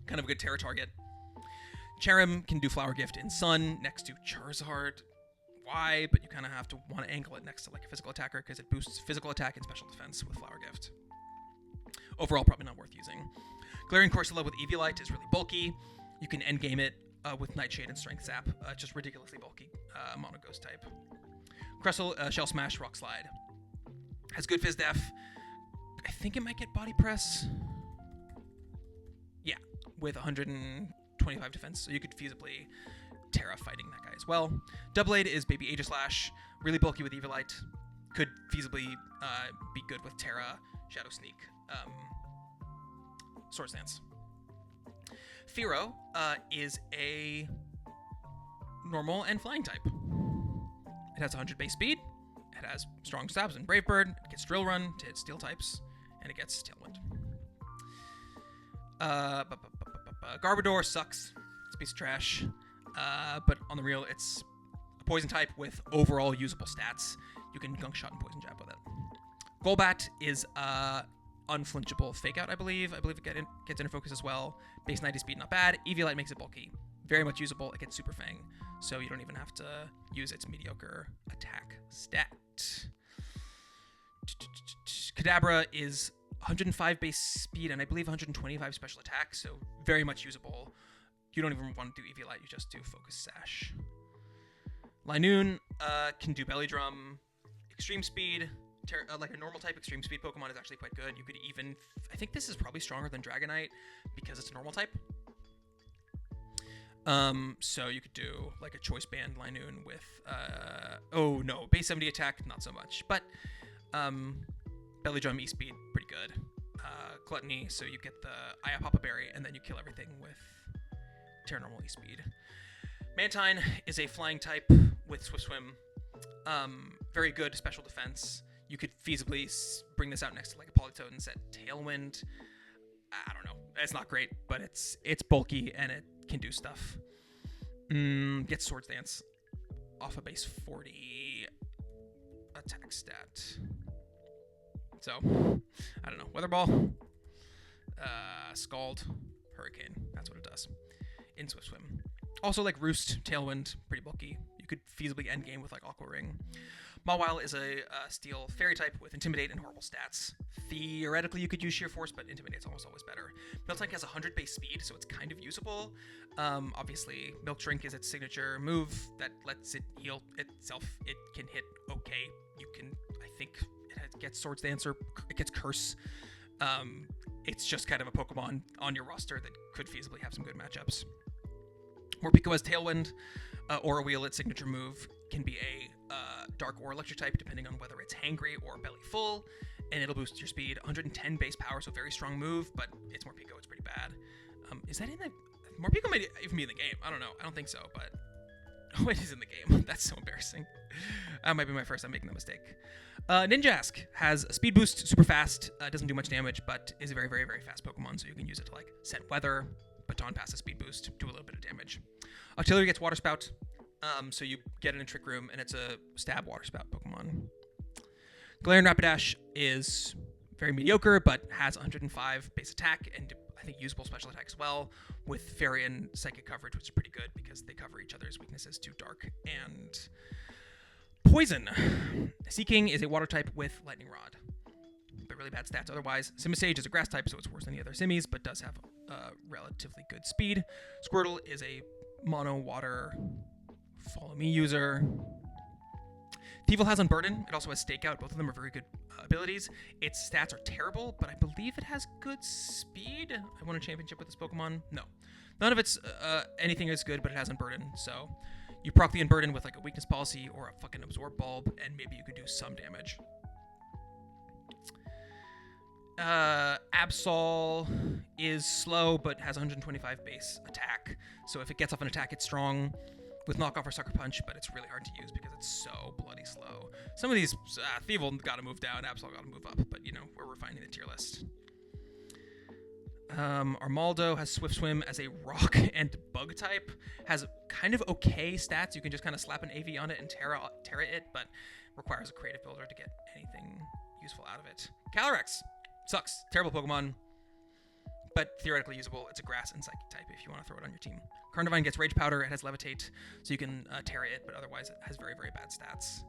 kind of a good Terra target. Cherrim can do Flower Gift in Sun next to Charizard. Why? But you kind of have to want to angle it next to like a physical attacker because it boosts physical attack and special defense with Flower Gift. Overall, probably not worth using. Galarian Corsola with Eviolite is really bulky. You can endgame it with Nightshade and Strength Zap. Just ridiculously bulky Mono Ghost type. Crustle, Shell Smash, Rock Slide. Has good Phys Def. I think it might get Body Press. Yeah, with 125 defense, so you could feasibly Terra fighting that guy as well. Doublade is Baby Aegislash. Really bulky with Eviolite. Could feasibly be good with Terra, Shadow Sneak, Swords Dance. Fearow is a normal and flying type. It has 100 base speed, it has strong stabs and Brave Bird, it gets Drill Run to hit steel types, and it gets Tailwind. Garbodor sucks. It's a piece of trash. But on the real, it's a poison type with overall usable stats. You can Gunk Shot and Poison Jab with it. Golbat is unflinchable Fake Out, I believe. I believe it gets Inner Focus as well. Base 90 speed, not bad. Eviolite makes it bulky. Very much usable. It gets Super Fang, so you don't even have to use its mediocre attack stat. Kadabra is 105 base speed and I believe 125 special attack, so very much usable. You don't even want to do Eviolite, you just do Focus Sash. Linoon can do Belly Drum, Extreme Speed. Like a normal type Extreme Speed Pokemon is actually quite good. You could even, I think this is probably stronger than Dragonite because it's a normal type. So you could do like a Choice Band Linoon with, oh no, base 70 attack, not so much. But Belly Drum E-Speed, pretty good. Gluttony, so you get the Aya Papa Berry, and then you kill everything with Terra Normal E-Speed. Mantine is a flying type with Swift Swim. Very good special defense. You could feasibly bring this out next to like a Politoed and set Tailwind. I don't know. It's not great, but it's bulky and it can do stuff. Gets Swords Dance off a base 40 attack stat. So, I don't know. Weather Ball, Scald, Hurricane. That's what it does in Swift Swim. Also, like Roost, Tailwind, pretty bulky. You could feasibly end game with like Aqua Ring. Mawile is a steel fairy type with Intimidate and horrible stats. Theoretically, you could use Sheer Force, but Intimidate's almost always better. Miltank has 100 base speed, so it's kind of usable. Obviously, Milk Drink is its signature move that lets it heal itself. It can hit okay. You can, I think, it gets Swords Dance or it gets Curse. It's just kind of a Pokemon on your roster that could feasibly have some good matchups. Morpeko has Tailwind, Aura Wheel, its signature move, can be a Dark or Electric type, depending on whether it's Hangry or Belly Full, and it'll boost your speed. 110 base power, so very strong move, but it's Morpeko, it's pretty bad. Is that in the... Morpeko might even be in the game. I don't know. I don't think so, but... Oh, it is in the game. That's so embarrassing. That might be my first time making that mistake. Ninjask has a speed boost, super fast, doesn't do much damage, but is a very, very, very fast Pokemon, so you can use it to, like, set weather, baton pass a speed boost, do a little bit of damage. Octillery gets Water Spout, so you get it in Trick Room, and it's a stab Water Spout Pokemon. Galarian Rapidash is very mediocre, but has 105 base attack, and I think usable special attack as well, with Fairy and Psychic coverage, which is pretty good, because they cover each other's weaknesses to Dark and Poison. Seaking is a Water type with Lightning Rod, but really bad stats otherwise. Simisage is a Grass type, so it's worse than the other Simis, but does have relatively good speed. Squirtle is a mono water follow me user. Thievul has Unburden. It also has Stakeout. Both of them are very good abilities. Its stats are terrible, but I believe it has good speed. I won a championship with this Pokemon. No. None of its anything is good, but it has Unburden. So you proc the Unburden with like a weakness policy or a fucking Absorb Bulb, and maybe you could do some damage. Absol is slow, but has 125 base attack. So if it gets off an attack, it's strong with knockoff or sucker punch, but it's really hard to use because it's so bloody slow. Some of these, Thievul gotta move down, Absol gotta move up, but you know, we're refining the tier list. Armaldo has Swift Swim as a rock and bug type, has kind of okay stats. You can just kind of slap an AV on it and Terra it, but requires a creative builder to get anything useful out of it. Calyrex sucks, terrible Pokemon, but theoretically usable. It's a grass and psychic type if you want to throw it on your team. Carnivine gets Rage Powder, it has Levitate, so you can Terra it, but otherwise it has very, very bad stats.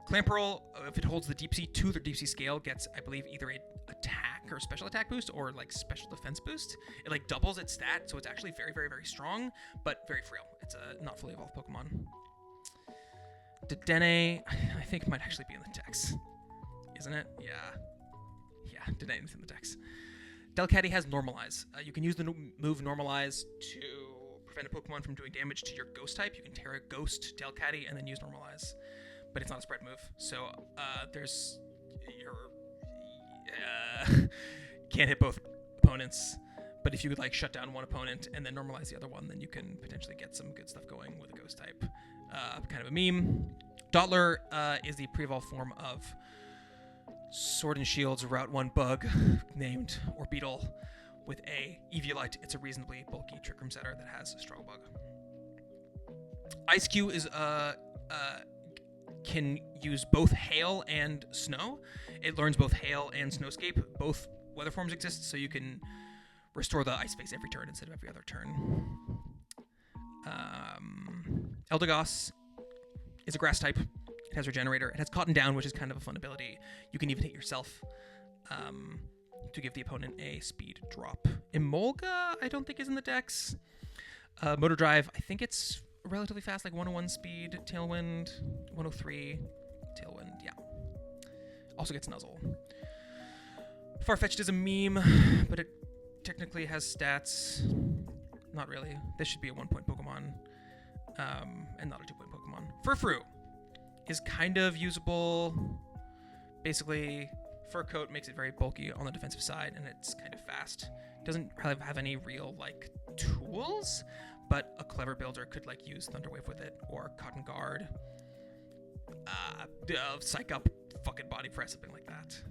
Clamperl, if it holds the Deep Sea Tooth or Deep Sea Scale, gets, I believe, either a attack or special attack boost or like special defense boost. It like doubles its stat, so it's actually very, very, very strong, but very frail. It's a not fully evolved Pokemon. Dedenne, I think might actually be in the Dex, isn't it? Yeah, Dedenne's in the Dex. Delcatty has Normalize. You can use the move Normalize to prevent a Pokemon from doing damage to your Ghost type. You can Terra Ghost Delcatty and then use Normalize. But it's not a spread move, so there's your can't hit both opponents. But if you would like shut down one opponent and then normalize the other one, then you can potentially get some good stuff going with a Ghost type. Kind of a meme. Dottler is the pre-evolved form of Sword and Shield's Route 1 bug named Orbeetle with a Eviolite. It's a reasonably bulky Trick Room setter that has a Struggle Bug. Ice Cube is can use both Hail and Snow. It learns both Hail and Snowscape. Both weather forms exist, so you can restore the Ice Phase every turn instead of every other turn. Eldegoss is a Grass type. It has Regenerator. It has Cotton Down, which is kind of a fun ability. You can even hit yourself to give the opponent a speed drop. Emolga, I don't think is in the Dex. Motor Drive, I think it's relatively fast, like 101 speed. Tailwind, 103. Tailwind, yeah. Also gets Nuzzle. Farfetch'd is a meme, but it technically has stats. Not really. This should be a 1-point Pokemon, and not a 2-point Pokemon. Furfrou is kind of usable. Basically, Fur Coat makes it very bulky on the defensive side, and it's kind of fast. Doesn't really have any real, like, tools, but a clever builder could, like, use Thunderwave with it, or Cotton Guard, Psych Up, fucking Body Press, something like that.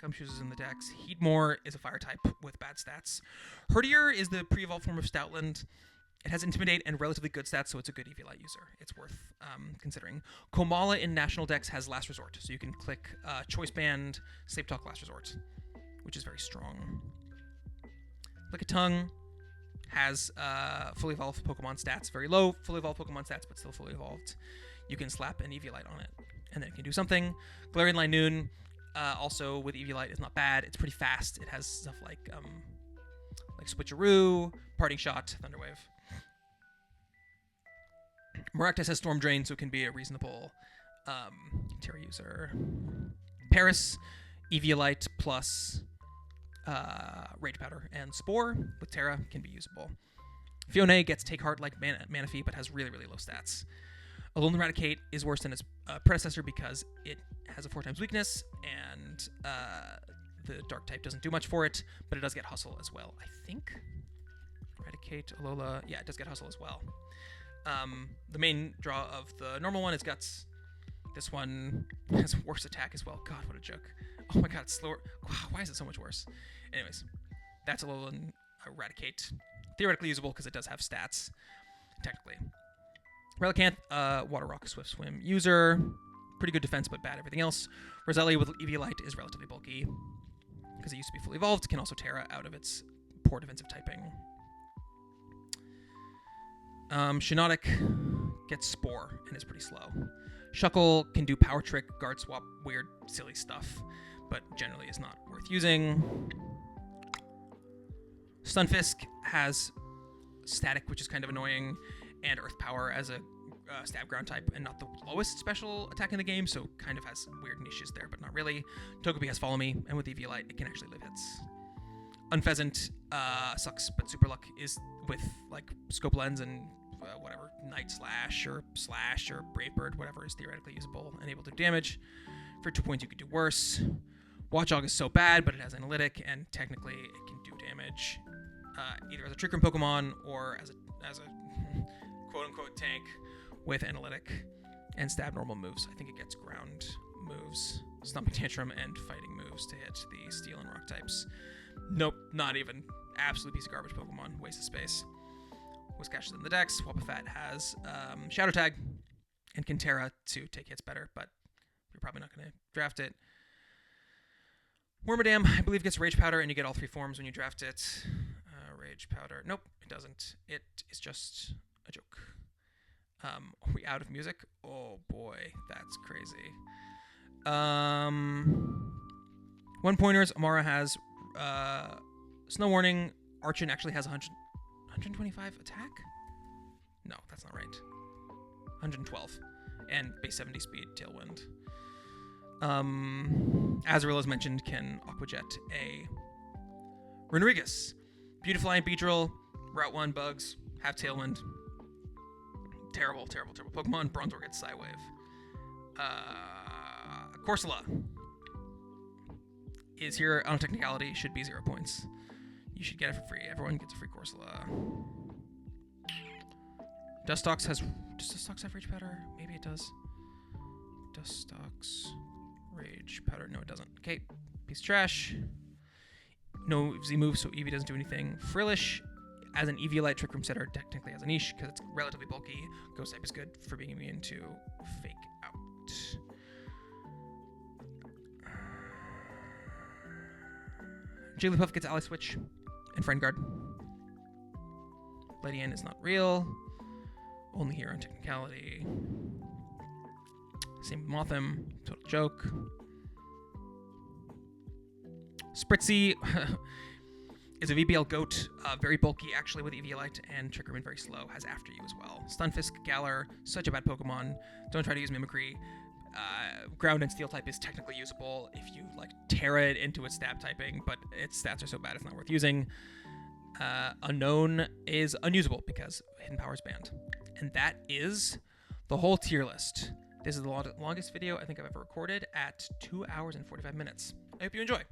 Gumshoes is in the Dex. Heedmore is a fire type with bad stats. Herdier is the pre-evolved form of Stoutland. It has Intimidate and relatively good stats, so it's a good EV Light user. It's worth considering. Komala in National Dex has Last Resort, so you can click Choice Band, Sleep Talk, Last Resort, which is very strong. Lickitung has fully evolved Pokemon stats, very low fully evolved Pokemon stats, but still fully evolved. You can slap an EV Light on it, and then it can do something. Galarian Linoon, also with EV Light, is not bad. It's pretty fast. It has stuff like Switcheroo, Parting Shot, Thunderwave. Maractus has Storm Drain, so it can be a reasonable Terra user. Paris, Eviolite plus Rage Powder and Spore with Terra can be usable. Fiona gets Take Heart like Manaphy, but has really, really low stats. Alolan Raticate is worse than its predecessor because it has a 4x weakness, and the Dark type doesn't do much for it, but it does get Hustle as well, I think. Raticate, Alola, yeah, it does get Hustle as well. The main draw of the normal one is Guts. This one has worse attack as well. God, what a joke. Oh my god, it's slower. Wow, why is it so much worse? Anyways, that's Alolan Raticate. Theoretically usable because it does have stats, technically. Relicanth, Water Rock, Swift Swim user. Pretty good defense, but bad everything else. Roselia with Eviolite is relatively bulky because it used to be fully evolved. Can also Terra out of its poor defensive typing. Shiinotic gets Spore and is pretty slow. Shuckle can do Power Trick, Guard Swap, weird, silly stuff, but generally is not worth using. Stunfisk has Static, which is kind of annoying, and Earth Power as a stab ground type, and not the lowest special attack in the game, so kind of has weird niches there, but not really. Togepi has Follow Me, and with Eviolite, it can actually live hits. Unpheasant sucks, but Super Luck is with like Scope Lens and whatever, Night Slash or Brave Bird, whatever is theoretically usable and able to do damage. For 2 points, you could do worse. Watchog is so bad, but it has Analytic, and technically it can do damage either as a Trick Room Pokemon or as a quote-unquote tank with Analytic and stab normal moves. I think it gets ground moves, Stomping Tantrum, and fighting moves to hit the Steel and Rock types. Nope, not even. Absolute piece of garbage Pokemon. Waste of space. Whiscash is in the Dex. Wobbuffet has Shadow Tag and can Terra to take hits better, but you're probably not going to draft it. Wormadam, I believe, gets Rage Powder, and you get all 3 forms when you draft it. Rage Powder. Nope, it doesn't. It is just a joke. Are we out of music? Oh boy, that's crazy. 1-pointers. Amara has Snow Warning. Archon actually has 125 attack? No, that's not right. 112. And base 70 speed, Tailwind. Azrael, as mentioned, can Aqua Jet a Renrigus. Beautifly Beedrill, Route 1 bugs, have Tailwind. Terrible, terrible, terrible Pokemon. Bronzor gets Psywave. Corsola is here on a technicality, should be 0 points. You should get it for free. Everyone gets a free Corsola. Dustox has... Does Dustox have Rage Powder? Maybe it does. Dustox... Rage Powder. No, it doesn't. Okay. Piece of trash. No Z move, so Eevee doesn't do anything. Frillish, as an Eviolite Trick Room setter, technically has a niche because it's relatively bulky. Ghost type is good for being immune to Fake Out. Jigglypuff gets Ally Switch and Friend Guard. Lady Ann is not real. Only here on technicality. Same with Mothim. Total joke. Spritzy is a VBL goat. Very bulky, actually, with Eviolite, and Trickerman very slow. Has After You as well. Stunfisk, Galar, such a bad Pokemon. Don't try to use Mimicry. Ground and Steel type is technically usable if you like Terra it into its stab typing, but its stats are so bad it's not worth using. Unknown is unusable because Hidden Power is banned. And that is the whole tier list. This is the longest video I think I've ever recorded at 2 hours and 45 minutes. I hope you enjoy.